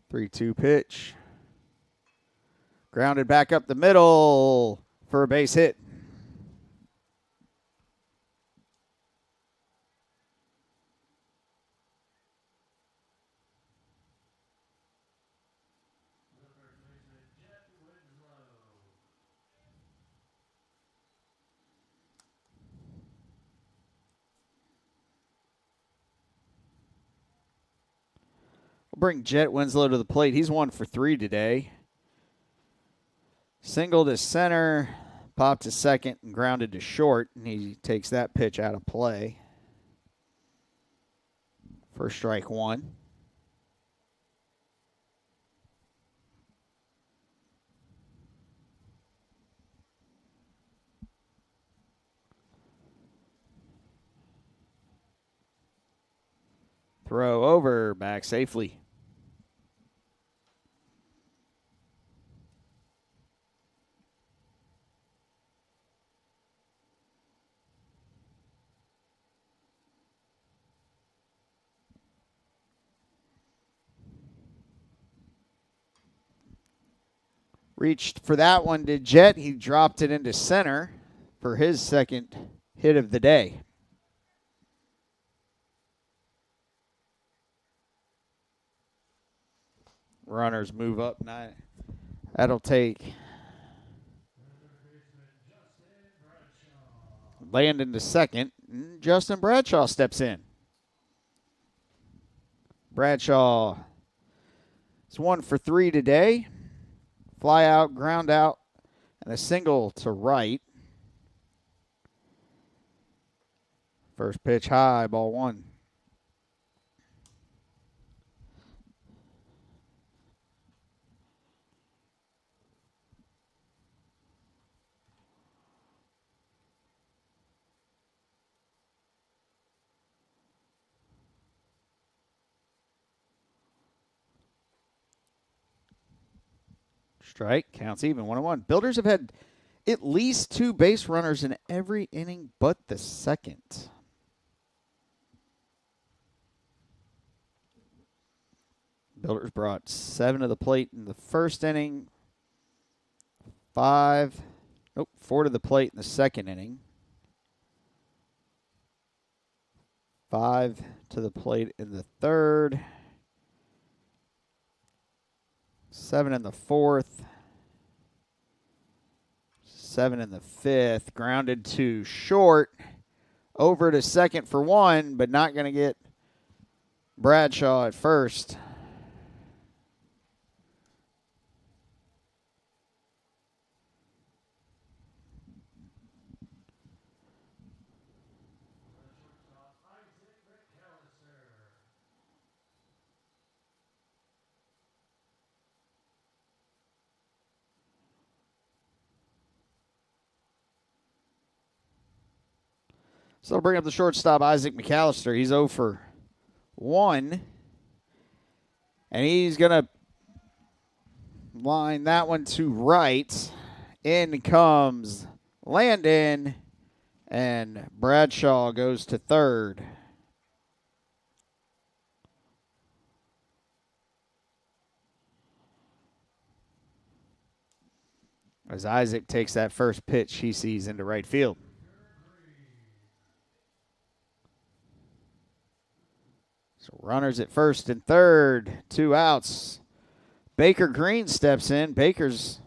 S1: Three-two pitch. Grounded back up the middle for a base hit. Bring Jet Winslow to the plate. He's 1 for 3 today. Single to center, popped to second, and grounded to short, and he takes that pitch out of play. For strike 1. Throw over, back safely. Reached for that one, did Jet. He dropped it into center for his second hit of the day. Runners move up. That'll take Landon to second. Justin Bradshaw steps in. Bradshaw is 1 for 3 today. Fly out, ground out, and a single to right. First pitch high, ball 1. Strike, counts even, 1-1. Builders have had at least 2 base runners in every inning but the second. Builders brought 7 to the plate in the first inning. 4 to the plate in the second inning. 5 to the plate in the third. 7 in the fourth. 7 in the fifth. Grounded to short. Over to second for 1, but not going to get Bradshaw at first. So I'll bring up the shortstop, Isaac McAllister. He's 0 for 1. And he's going to line that one to right. In comes Landon. And Bradshaw goes to third. As Isaac takes that first pitch he sees into right field. So runners at first and third, 2 outs. Baker Green steps in. Baker's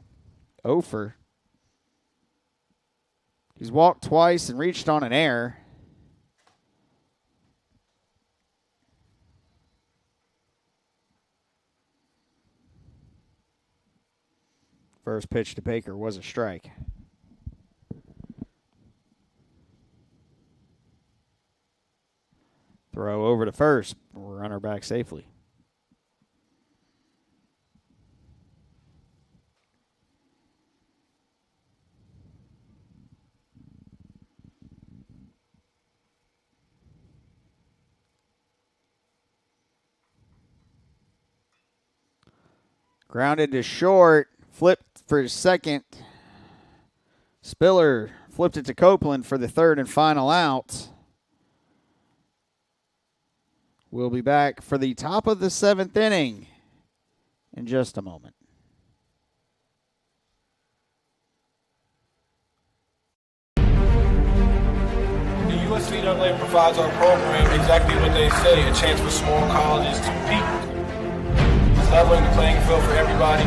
S1: 0 for. He's walked twice and reached on an error. First pitch to Baker was a strike. Throw over to first. Runner back safely. Grounded to short. Flipped for second. Spiller flipped it to Copeland for the third and final out. We'll be back for the top of the 7th inning in just a moment.
S6: The USCAA provides our program exactly what they say, a chance for small colleges to peak. Leveling the playing field for everybody.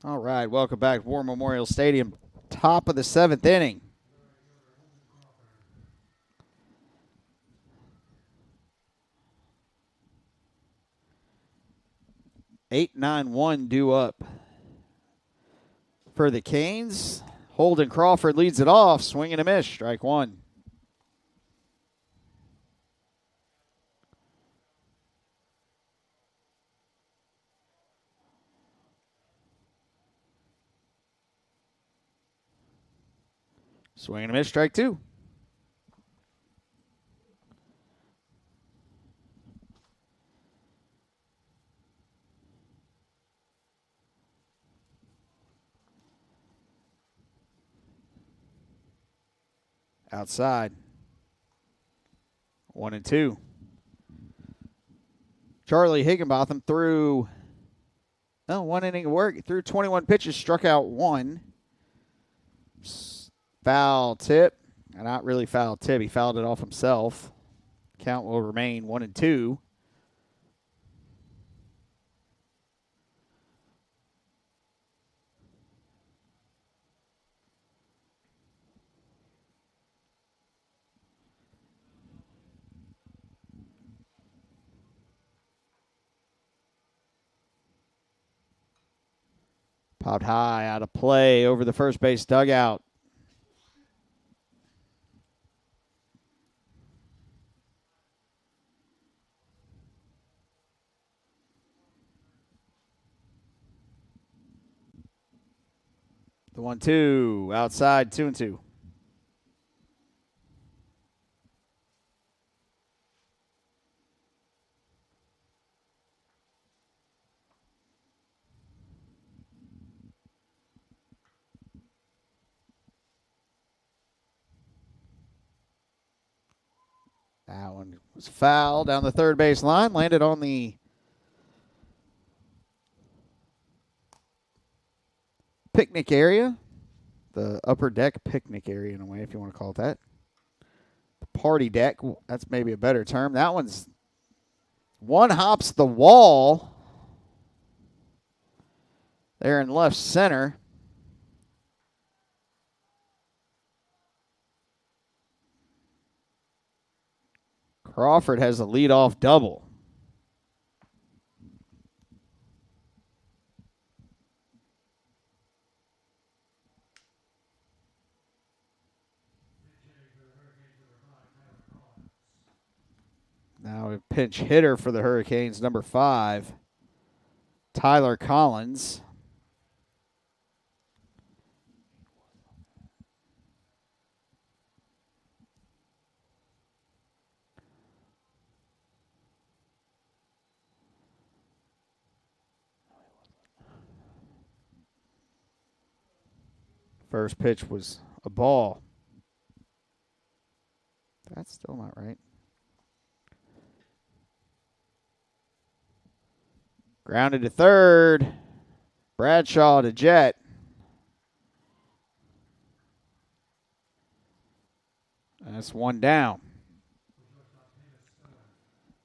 S1: All right, welcome back to War Memorial Stadium. Top of the 7th inning. Eight, 9-1 due up for the Canes. Holden Crawford leads it off. Swing and a miss. Strike one. Swing and a miss, strike two. Outside. 1-2. Charlie Higginbotham threw one inning of work. Threw 21 pitches, struck out one. Foul tip. Not really foul tip. He fouled it off himself. Count will remain 1-2. Popped high, out of play, over the first base dugout. The 1-2, outside, 2-2. That one was foul down the third base line, landed on the picnic area, the upper deck picnic area in a way, if you want to call it that. The party deck. That's maybe a better term. That one's one hops the wall there in left center. Crawford has a leadoff double. Now a pinch hitter for the Hurricanes, number 5, Tyler Collins. First pitch was a ball. That's still not right. Grounded to third. Bradshaw to Jet. That's one down.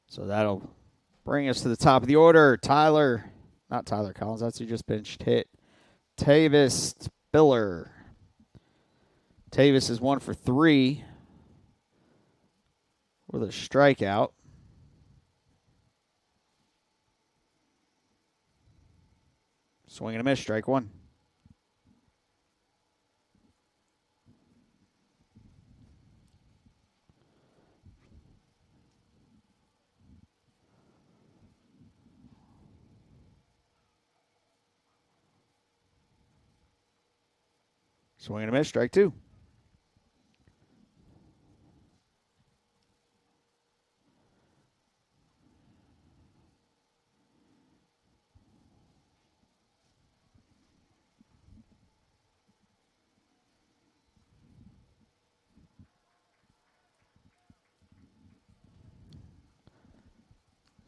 S1: So that'll bring us to the top of the order. Not Tyler Collins, that's who just benched hit. Tavis Spiller. Tavis is 1 for 3 with a strikeout. Swing and a miss, strike one. Swing and a miss, strike two.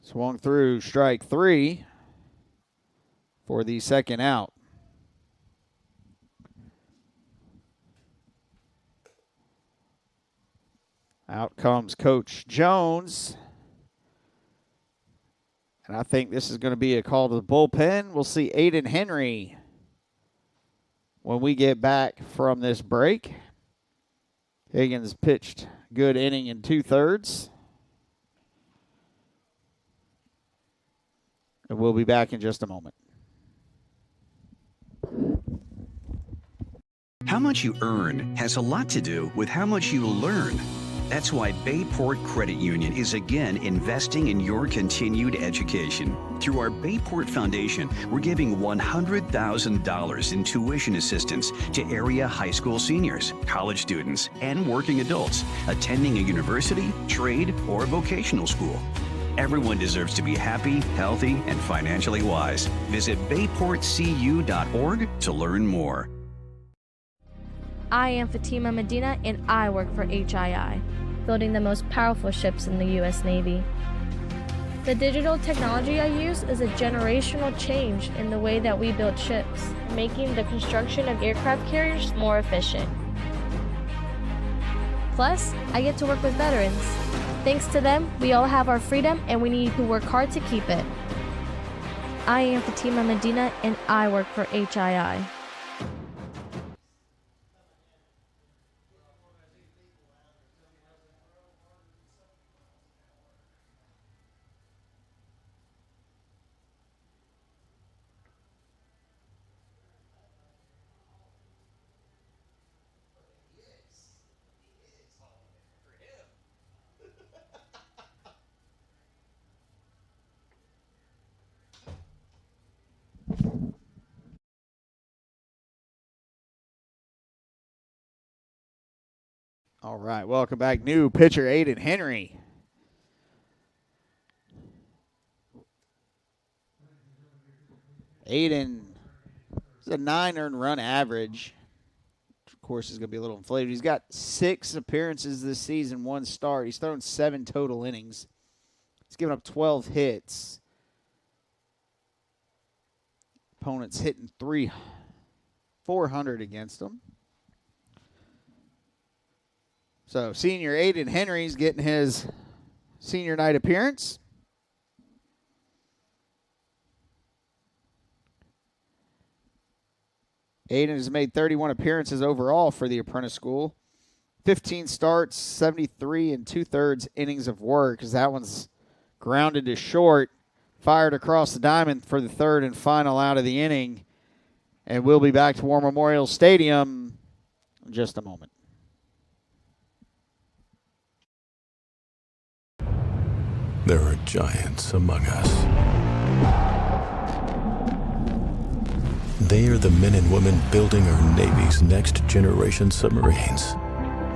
S1: Swung through, strike three for the second out. Out comes Coach Jones. And I think this is going to be a call to the bullpen. We'll see Aiden Henry when we get back from this break. Higgins pitched good inning in 2/3. And we'll be back in just a moment.
S2: How much you earn has a lot to do with how much you learn. That's why Bayport Credit Union is again investing in your continued education. Through our Bayport Foundation, we're giving $100,000 in tuition assistance to area high school seniors, college students, and working adults attending a university, trade, or vocational school. Everyone deserves to be happy, healthy, and financially wise. Visit bayportcu.org to learn more.
S3: I am Fatima Medina, and I work for HII, building the most powerful ships in the U.S. Navy. The digital technology I use is a generational change in the way that we build ships, making the construction of aircraft carriers more efficient. Plus, I get to work with veterans. Thanks to them, we all have our freedom, and we need to work hard to keep it. I am Fatima Medina, and I work for HII.
S1: All right, welcome back. New pitcher, Aiden Henry. Aiden is a 9 earned run average. Which of course, is going to be a little inflated. He's got 6 appearances this season, 1 start. He's thrown 7 total innings. He's given up 12 hits. Opponents hitting 400 against him. So senior Aiden Henry's getting his senior night appearance. Aiden has made 31 appearances overall for the Apprentice School. 15 starts, 73 and 2/3 innings of work, as that one's grounded to short. Fired across the diamond for the third and final out of the inning. And we'll be back to War Memorial Stadium in just a moment.
S4: There are giants among us. They are the men and women building our Navy's next generation submarines.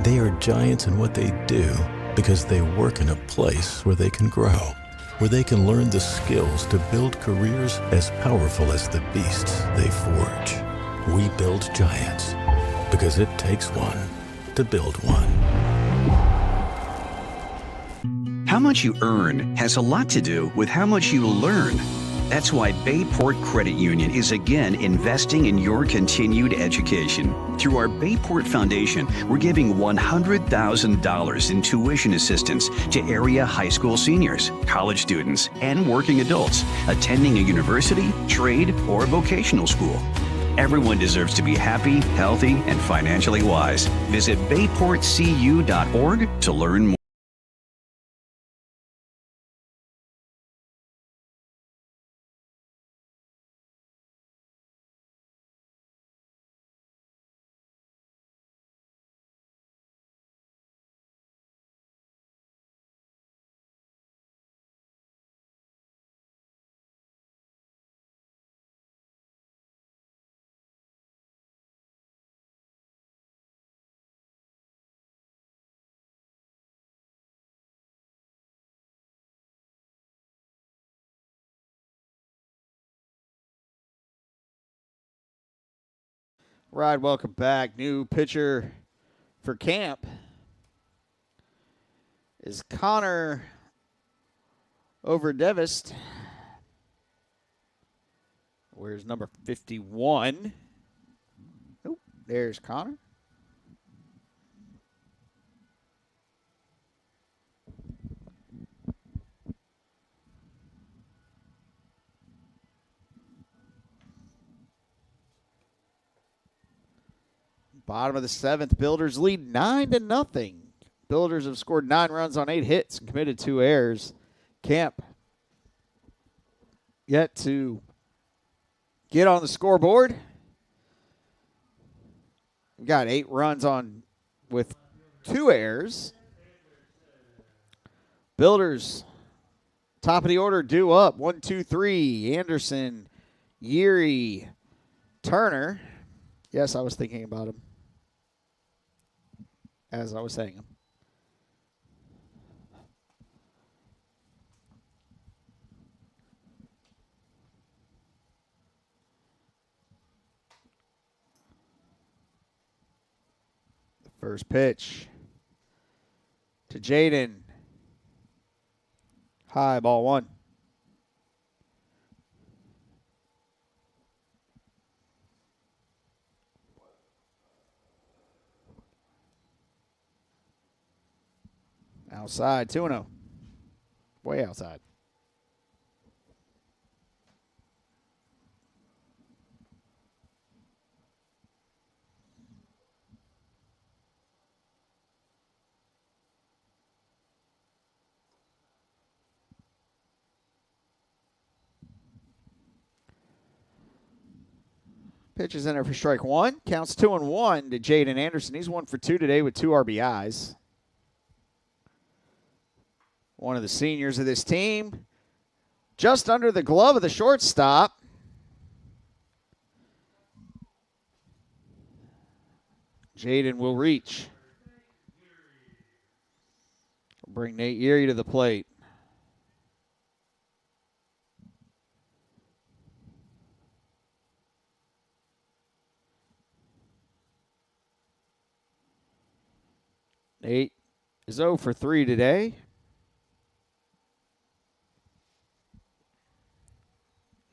S4: They are giants in what they do because they work in a place where they can grow, where they can learn the skills to build careers as powerful as the beasts they forge. We build giants because it takes one to build one.
S2: How much you earn has a lot to do with how much you learn. That's why Bayport Credit Union is again investing in your continued education. Through our Bayport Foundation, we're giving $100,000 in tuition assistance to area high school seniors, college students, and working adults attending a university, trade, or vocational school. Everyone deserves to be happy, healthy, and financially wise. Visit bayportcu.org to learn more.
S1: Rod, welcome back. New pitcher for camp is Connor Overdevist. Where's number 51? Oh, there's Connor. Bottom of the seventh, Builders lead 9-0. Builders have scored 9 runs on 8 hits and committed 2 errors. Camp yet to get on the scoreboard. We've got 8 runs on with 2 errors. Builders, top of the order, due up. 1, 2, 3. Anderson, Yeary, Turner. Yes, I was thinking about him as I was saying him. The first pitch to Jaden. High, ball 1. Outside, 2-0. Way outside. Pitch is in there for strike 1. Counts 2-1 to Jaden Anderson. He's 1 for 2 today with 2 RBIs. One of the seniors of this team. Just under the glove of the shortstop. Jaden will reach. Bring Nate Yeary to the plate. Nate is 0 for 3 today.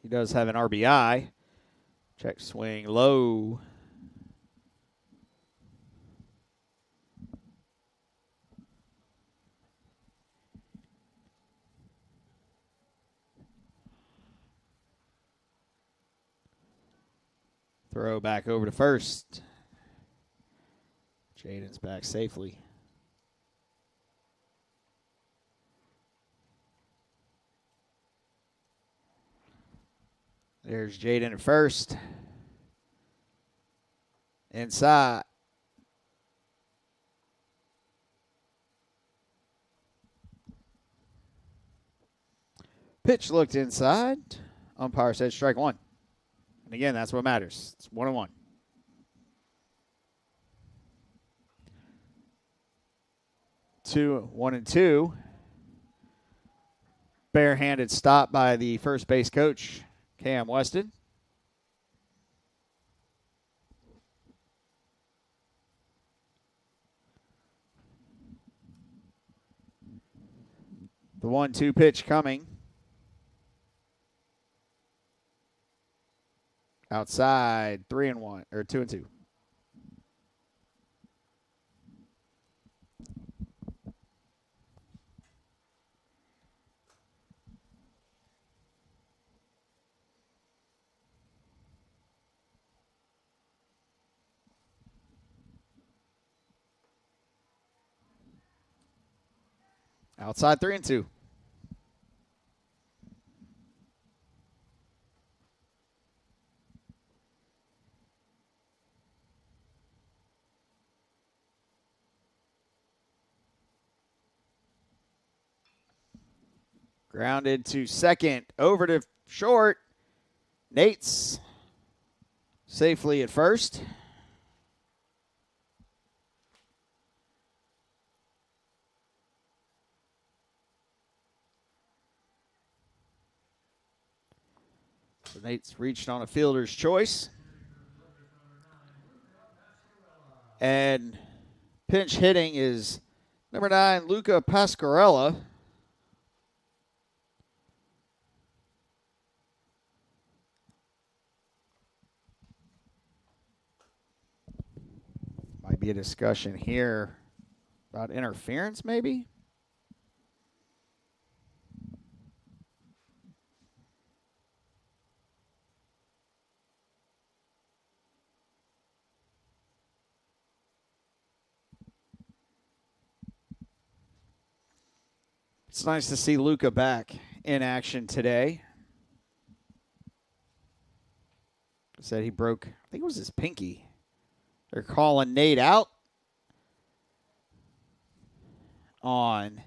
S1: He does have an RBI. Check swing low. Throw back over to first. Jaden's back safely. There's Jaden at first. Inside. Pitch looked inside. Umpire said strike one. And again, that's what matters. It's 1-1. Two, 1-2. Barehanded stop by the first base coach, Cam Weston. The 1-2 pitch coming. Outside, 3-1 or 2-2. Outside, 3-2. Grounded to second, over to short. Nate's safely at first. So Nate's reached on a fielder's choice. And pinch hitting is number 9, Luca Pasquarella. Might be a discussion here about interference, maybe. It's nice to see Luca back in action today. Said he broke, I think it was his pinky. They're calling Nate out on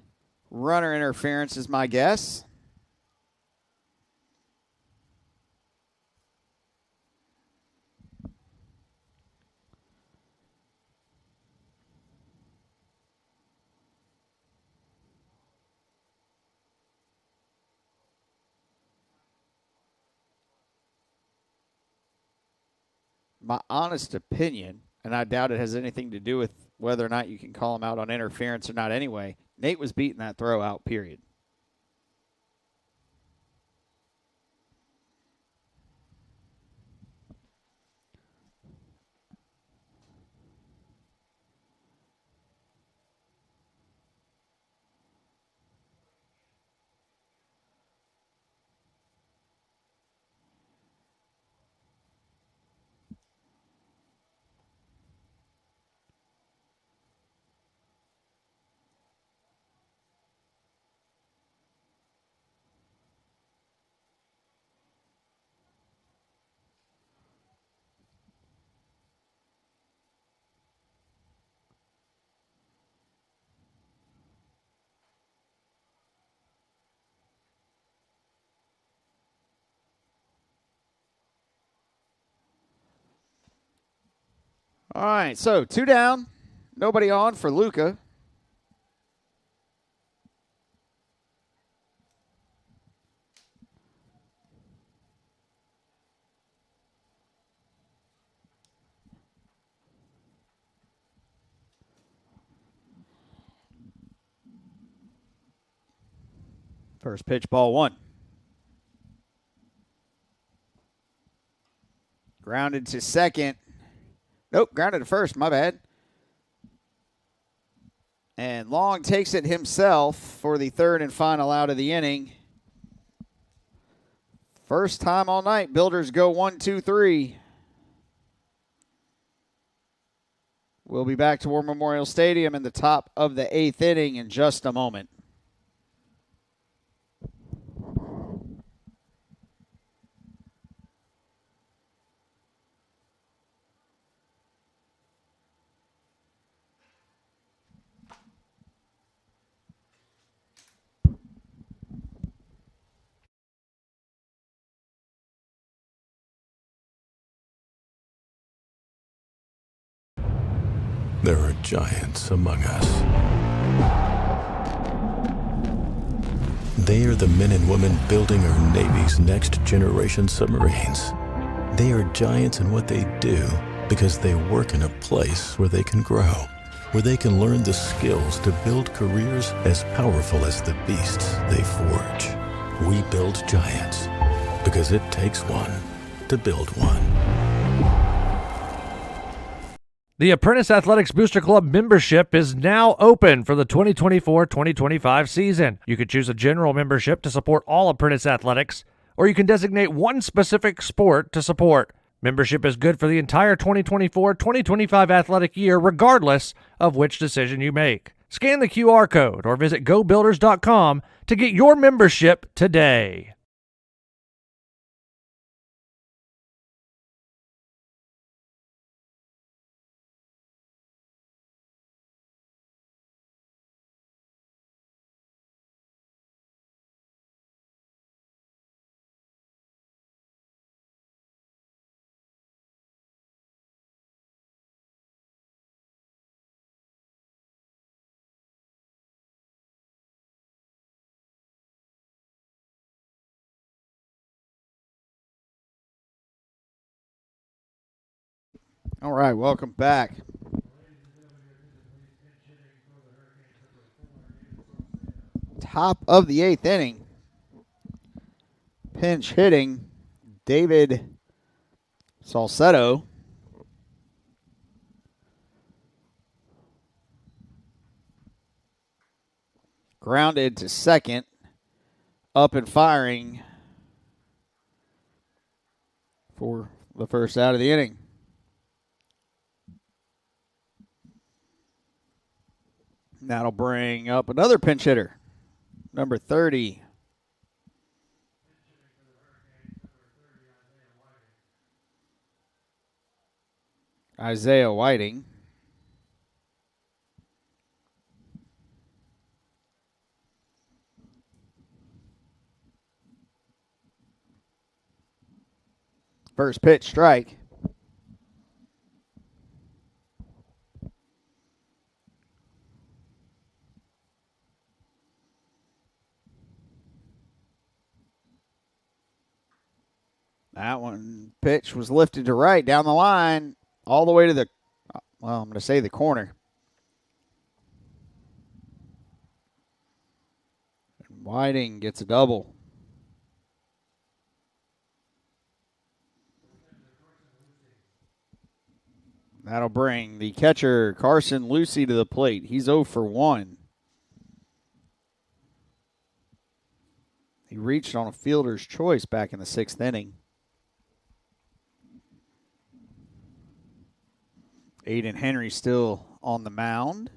S1: runner interference is my guess. My honest opinion, and I doubt it has anything to do with whether or not you can call him out on interference or not anyway, Nate was beating that throw out, period. All right, so 2 down, nobody on for Luca. First pitch, ball 1. Grounded to second. Nope, grounded to first, my bad. And Long takes it himself for the third and final out of the inning. First time all night, Builders go 1, 2, 3. We'll be back to War Memorial Stadium in the top of the 8th inning in just a moment.
S4: There are giants among us. They are the men and women building our Navy's next generation submarines. They are giants in what they do because they work in a place where they can grow, where they can learn the skills to build careers as powerful as the beasts they forge. We build giants because it takes one to build one.
S5: The Apprentice Athletics Booster Club membership is now open for the 2024-2025 season. You can choose a general membership to support all Apprentice athletics, or you can designate one specific sport to support. Membership is good for the entire 2024-2025 athletic year, regardless of which decision you make. Scan the QR code or visit GoBuilders.com to get your membership today.
S1: All right, welcome back. Top of the 8th inning. Pinch hitting, David Salcedo. Grounded to second. Up and firing for the first out of the inning. That'll bring up another pinch hitter, number 30. Isaiah Whiting. First pitch, strike. That one pitch was lifted to right down the line, all the way to the, well, I'm going to say the corner. And Whiting gets a double. That'll bring the catcher, Carson Lucy, to the plate. He's 0 for 1. He reached on a fielder's choice back in the 6th inning. Aiden Henry still on the mound.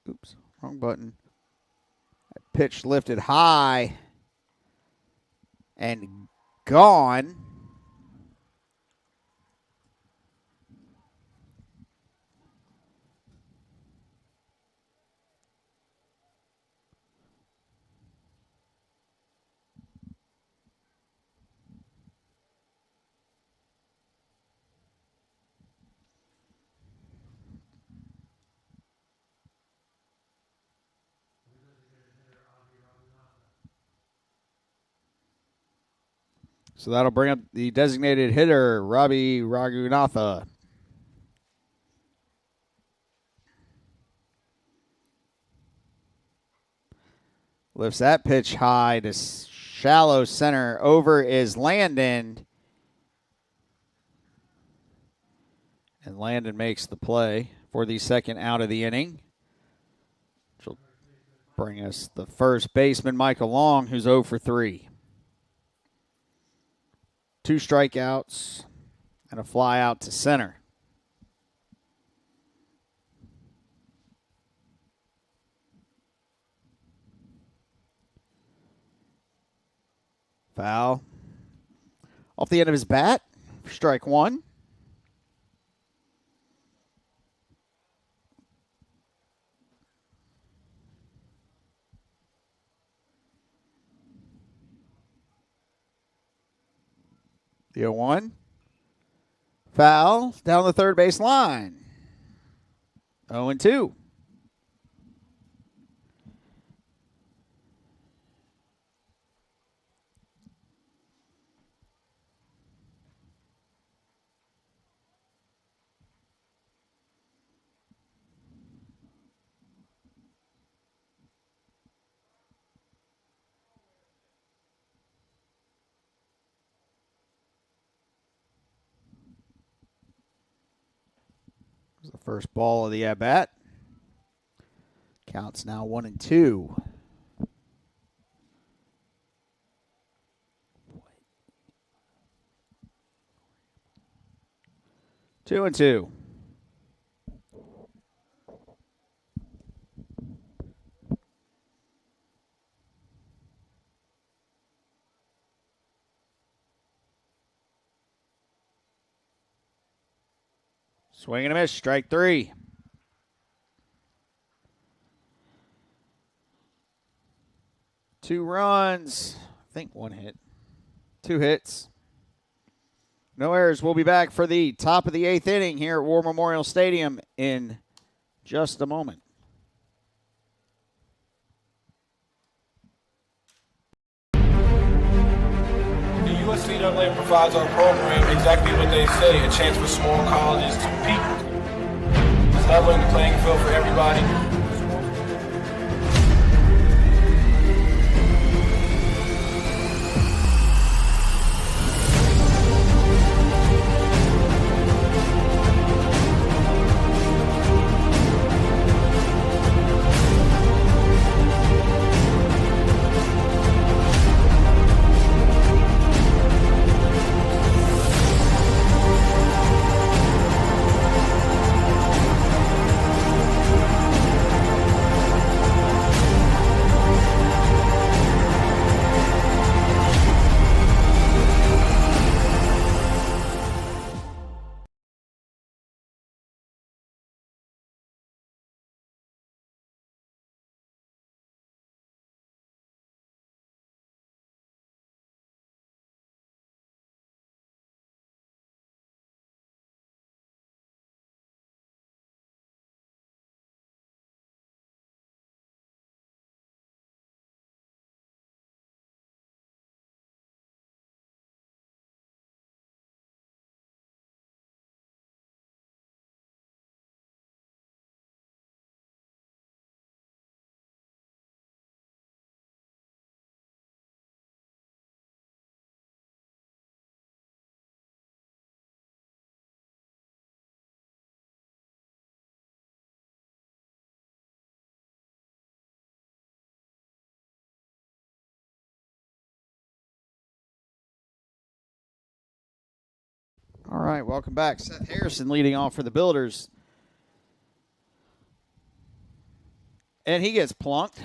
S1: Oops, wrong button. Pitch lifted high and gone. So that'll bring up the designated hitter, Ravi Raghunatha. Lifts that pitch high to shallow center. Over is Landon. And Landon makes the play for the second out of the inning. Which will bring us the first baseman, Michael Long, who's 0 for 3. 2 strikeouts And a fly out to center. Foul. Off the end of his bat. Strike one. The 0-1. Foul down the third base line. 0-2. The first ball of the at-bat. Counts now 1-2. Two and two. Swing and a miss, strike three. Two runs. I think one hit. Two hits. No errors. We'll be back for the top of the eighth inning here at War Memorial Stadium in just a moment.
S6: The USCAA provides our program exactly what they say, a chance for small colleges to peak. It's leveling the playing field for everybody.
S1: All right, welcome back. Seth Harrison leading off for the Builders. And he gets plunked.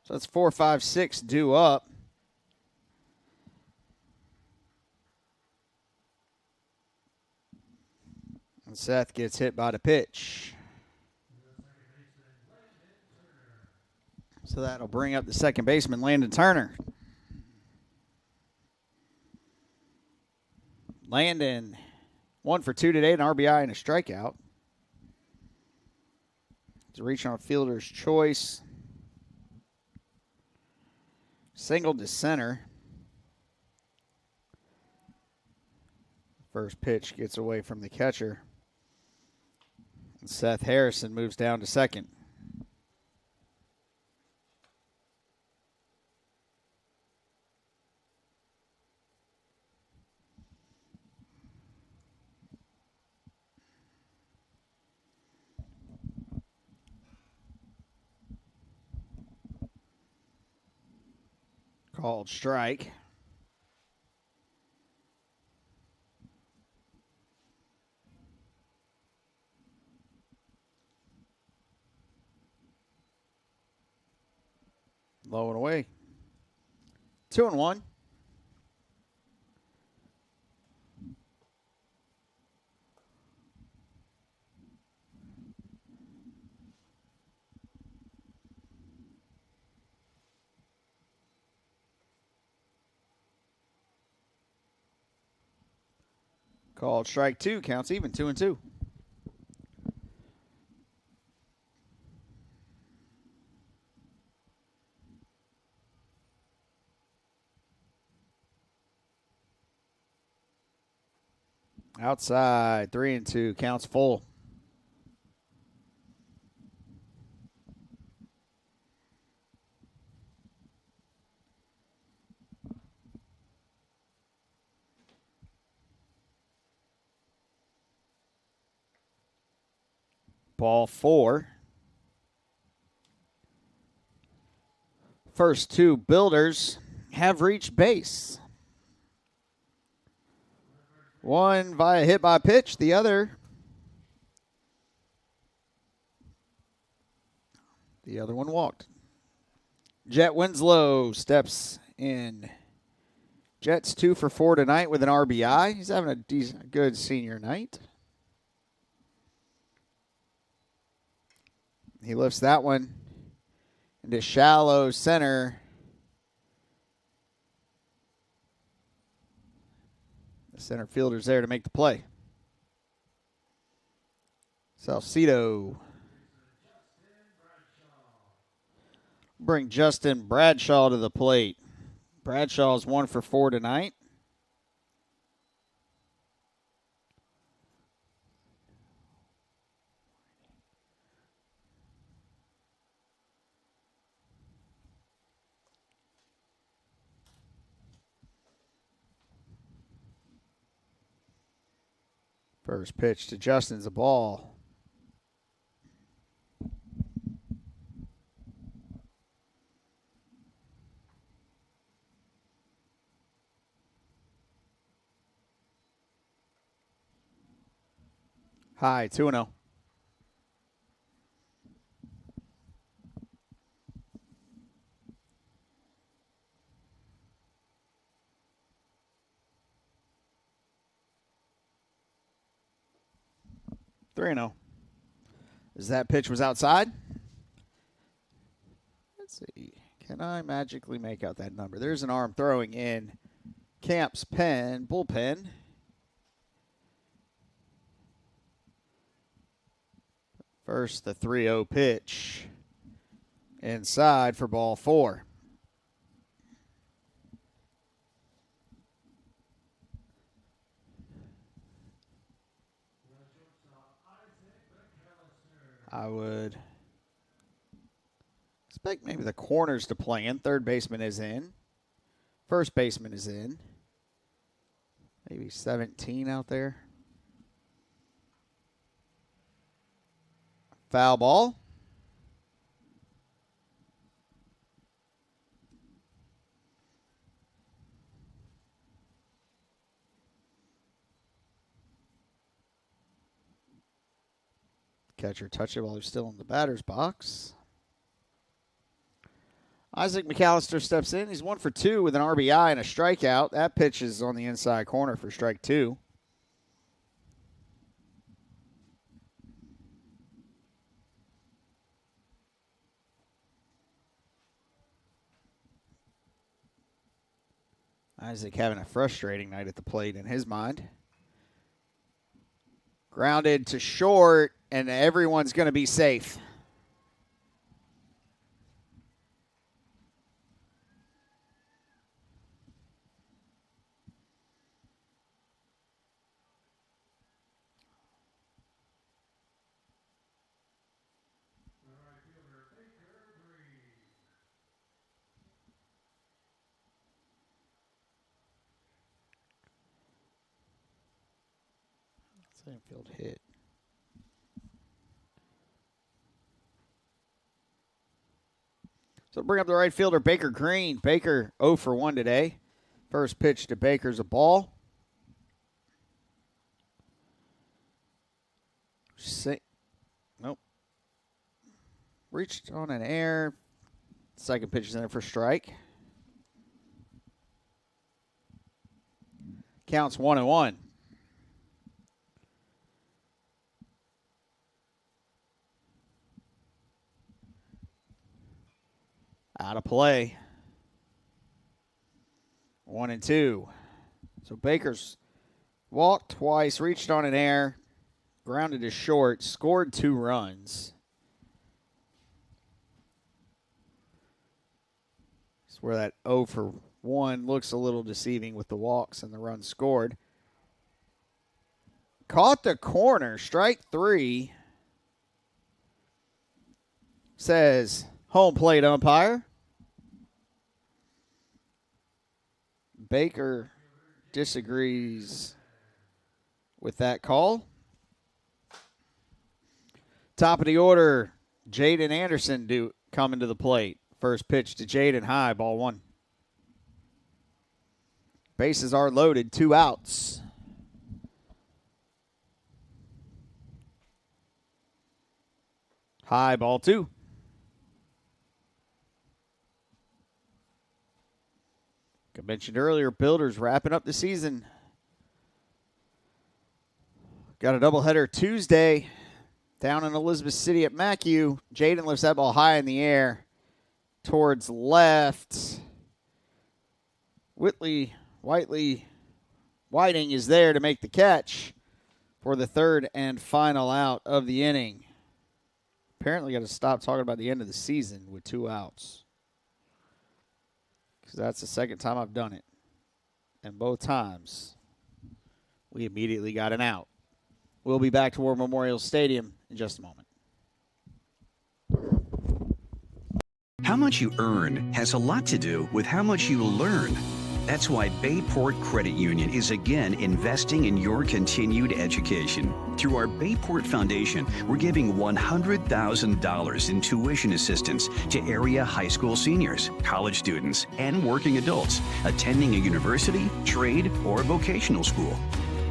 S1: So that's 4, 5, 6 due up. And Seth gets hit by the pitch. So that'll bring up the second baseman, Landon Turner. Landon, 1 for 2 today, an RBI and a strikeout. He's reaching on fielder's choice. Single to center. First pitch gets away from the catcher. And Seth Harrison moves down to second. Called strike. Low and away. 2-1. Called strike 2. Counts even. 2-2. Outside, 3-2, counts full. Ball 4. First two builders have reached base. One via hit by pitch, the other one walked. Jet Winslow steps in. Jet's 2 for 4 tonight with an RBI. He's having a decent, good senior night. He lifts that one into shallow center. The center fielder's there to make the play. Salcedo. Bring Justin Bradshaw to the plate. Bradshaw's 1 for 4 tonight. First pitch to Justin's a ball. High, 2-0. As that pitch was outside. Let's see. Can I magically make out that number? There's an arm throwing in Camp's bullpen. First, the 3-0 pitch. Inside for ball 4. I would expect maybe the corners to play in. Third baseman is in. First baseman is in. Maybe 17 out there. Foul ball. Catcher touched it while he's still in the batter's box. Isaac McAllister steps in. He's 1 for 2 with an RBI and a strikeout. That pitch is on the inside corner for strike 2. Isaac having a frustrating night at the plate in his mind. Grounded to short, and everyone's going to be safe. Same field hit. So bring up the right fielder, Baker Green. Baker 0 for 1 today. First pitch to Baker's a ball. Nope. Reached on an air. Second pitch is in there for strike. Counts 1-1. Out of play. 1-2. So Baker's walked twice, reached on an air, grounded to short, scored 2 runs. It's where that 0 for 1 looks a little deceiving with the walks and the runs scored. Caught the corner, strike 3. Says home plate umpire. Baker disagrees with that call. Top of the order, Jaden Anderson coming to the plate. First pitch to Jaden, high, ball 1. Bases are loaded, 2 outs. High, ball 2. I mentioned earlier, Builders wrapping up the season. Got a doubleheader Tuesday down in Elizabeth City at MacU. Jaden lifts that ball high in the air towards left. Whiting is there to make the catch for the third and final out of the inning. Apparently got to stop talking about the end of the season with 2 outs. Because that's the second time I've done it. And both times, we immediately got an out. We'll be back to War Memorial Stadium in just a moment.
S2: How much you earn has a lot to do with how much you learn. That's why Bayport Credit Union is again investing in your continued education. Through our Bayport Foundation, we're giving $100,000 in tuition assistance to area high school seniors, college students, and working adults attending a university, trade, or vocational school.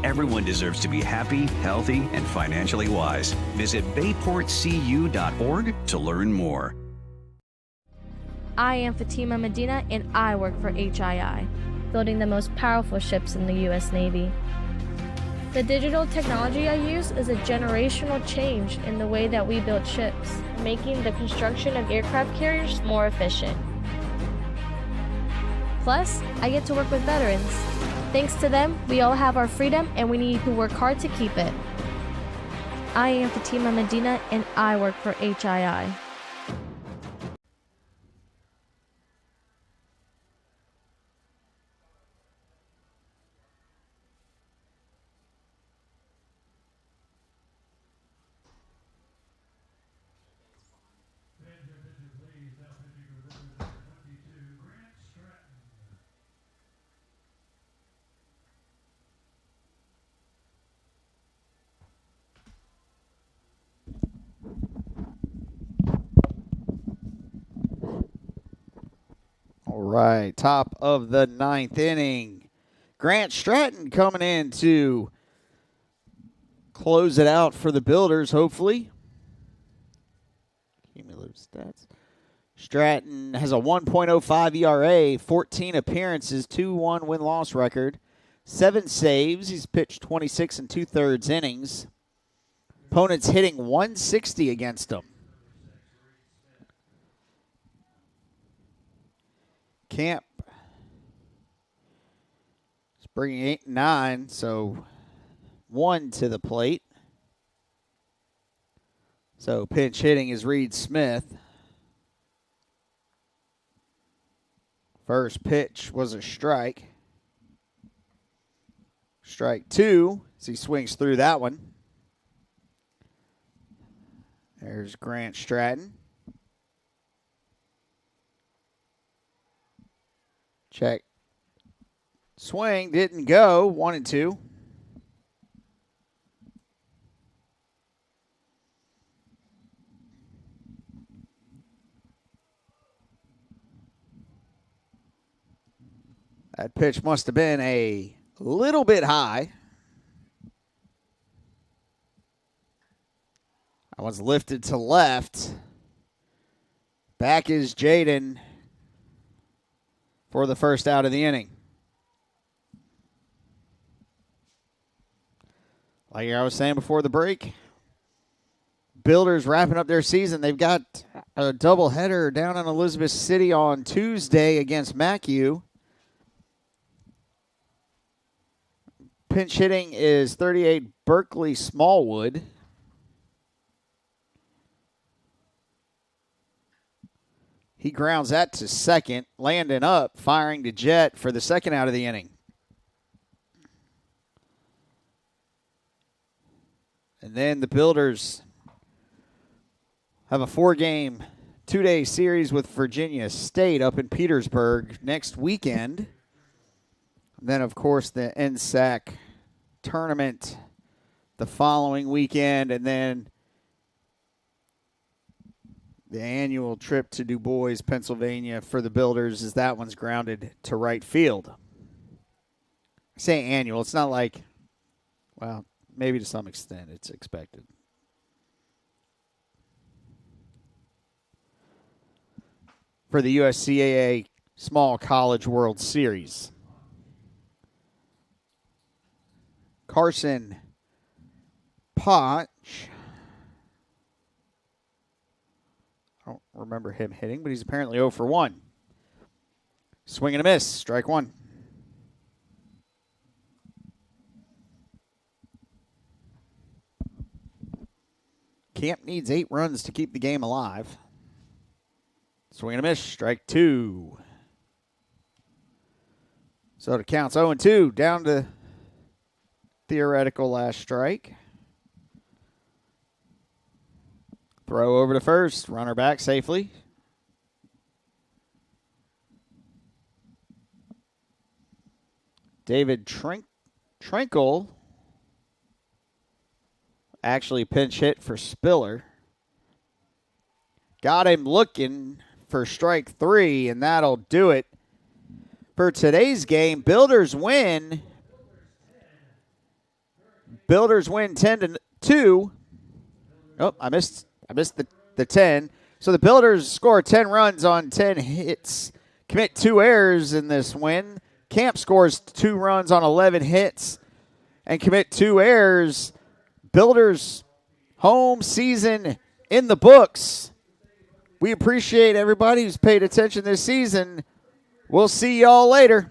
S2: Everyone deserves to be happy, healthy, and financially wise. Visit bayportcu.org to learn more.
S3: I am Fatima Medina, and I work for HII, building the most powerful ships in the U.S. Navy. The digital technology I use is a generational change in the way that we build ships, making the construction of aircraft carriers more efficient. Plus, I get to work with veterans. Thanks to them, we all have our freedom, and we need to work hard to keep it. I am Fatima Medina, and I work for HII.
S1: All right, top of the 9th inning. Grant Stratton coming in to close it out for the Builders, hopefully. Cumulative stats. Stratton has a 1.05 ERA, 14 appearances, 2-1 win-loss record, 7 saves. He's pitched 26 2/3 innings. Opponents hitting 160 against him. Camp is bringing 8-9, so 1 to the plate. So pinch hitting is Reed Smith. First pitch was a strike. Strike 2 as he swings through that one. There's Grant Stratton. Check. Swing didn't go. 1-2. That pitch must have been a little bit high. That one's lifted to left. Back is Jaden for the first out of the inning. Like I was saying before the break, Builders wrapping up their season. They've got a doubleheader down in Elizabeth City on Tuesday against MacU. Pinch hitting is 38 Berkeley Smallwood. He grounds that to second. Landon up, firing to Jet for the second out of the inning. And then the Builders have a 4-game, 2-day series with Virginia State up in Petersburg next weekend. And then, of course, the NSAC tournament the following weekend, and then the annual trip to Du Bois, Pennsylvania for the Builders, as that one's grounded to right field. I say annual. It's not like, well, maybe to some extent it's expected. For the USCAA Small College World Series. Carson Potch. I don't remember him hitting, but he's apparently 0 for 1. Swing and a miss. Strike one. Camp needs 8 runs to keep the game alive. Swing and a miss. Strike two. So it counts 0-2, down to theoretical last strike. Throw over to first. Runner back safely. David Trinkle actually pinch hit for Spiller. Got him looking for strike 3, and that'll do it for today's game. Builders win. Builders win 10-2. Oh, I missed the 10. So the Builders score 10 runs on 10 hits, commit 2 errors in this win. Camp scores 2 runs on 11 hits and commit 2 errors. Builders home season in the books. We appreciate everybody who's paid attention this season. We'll see y'all later.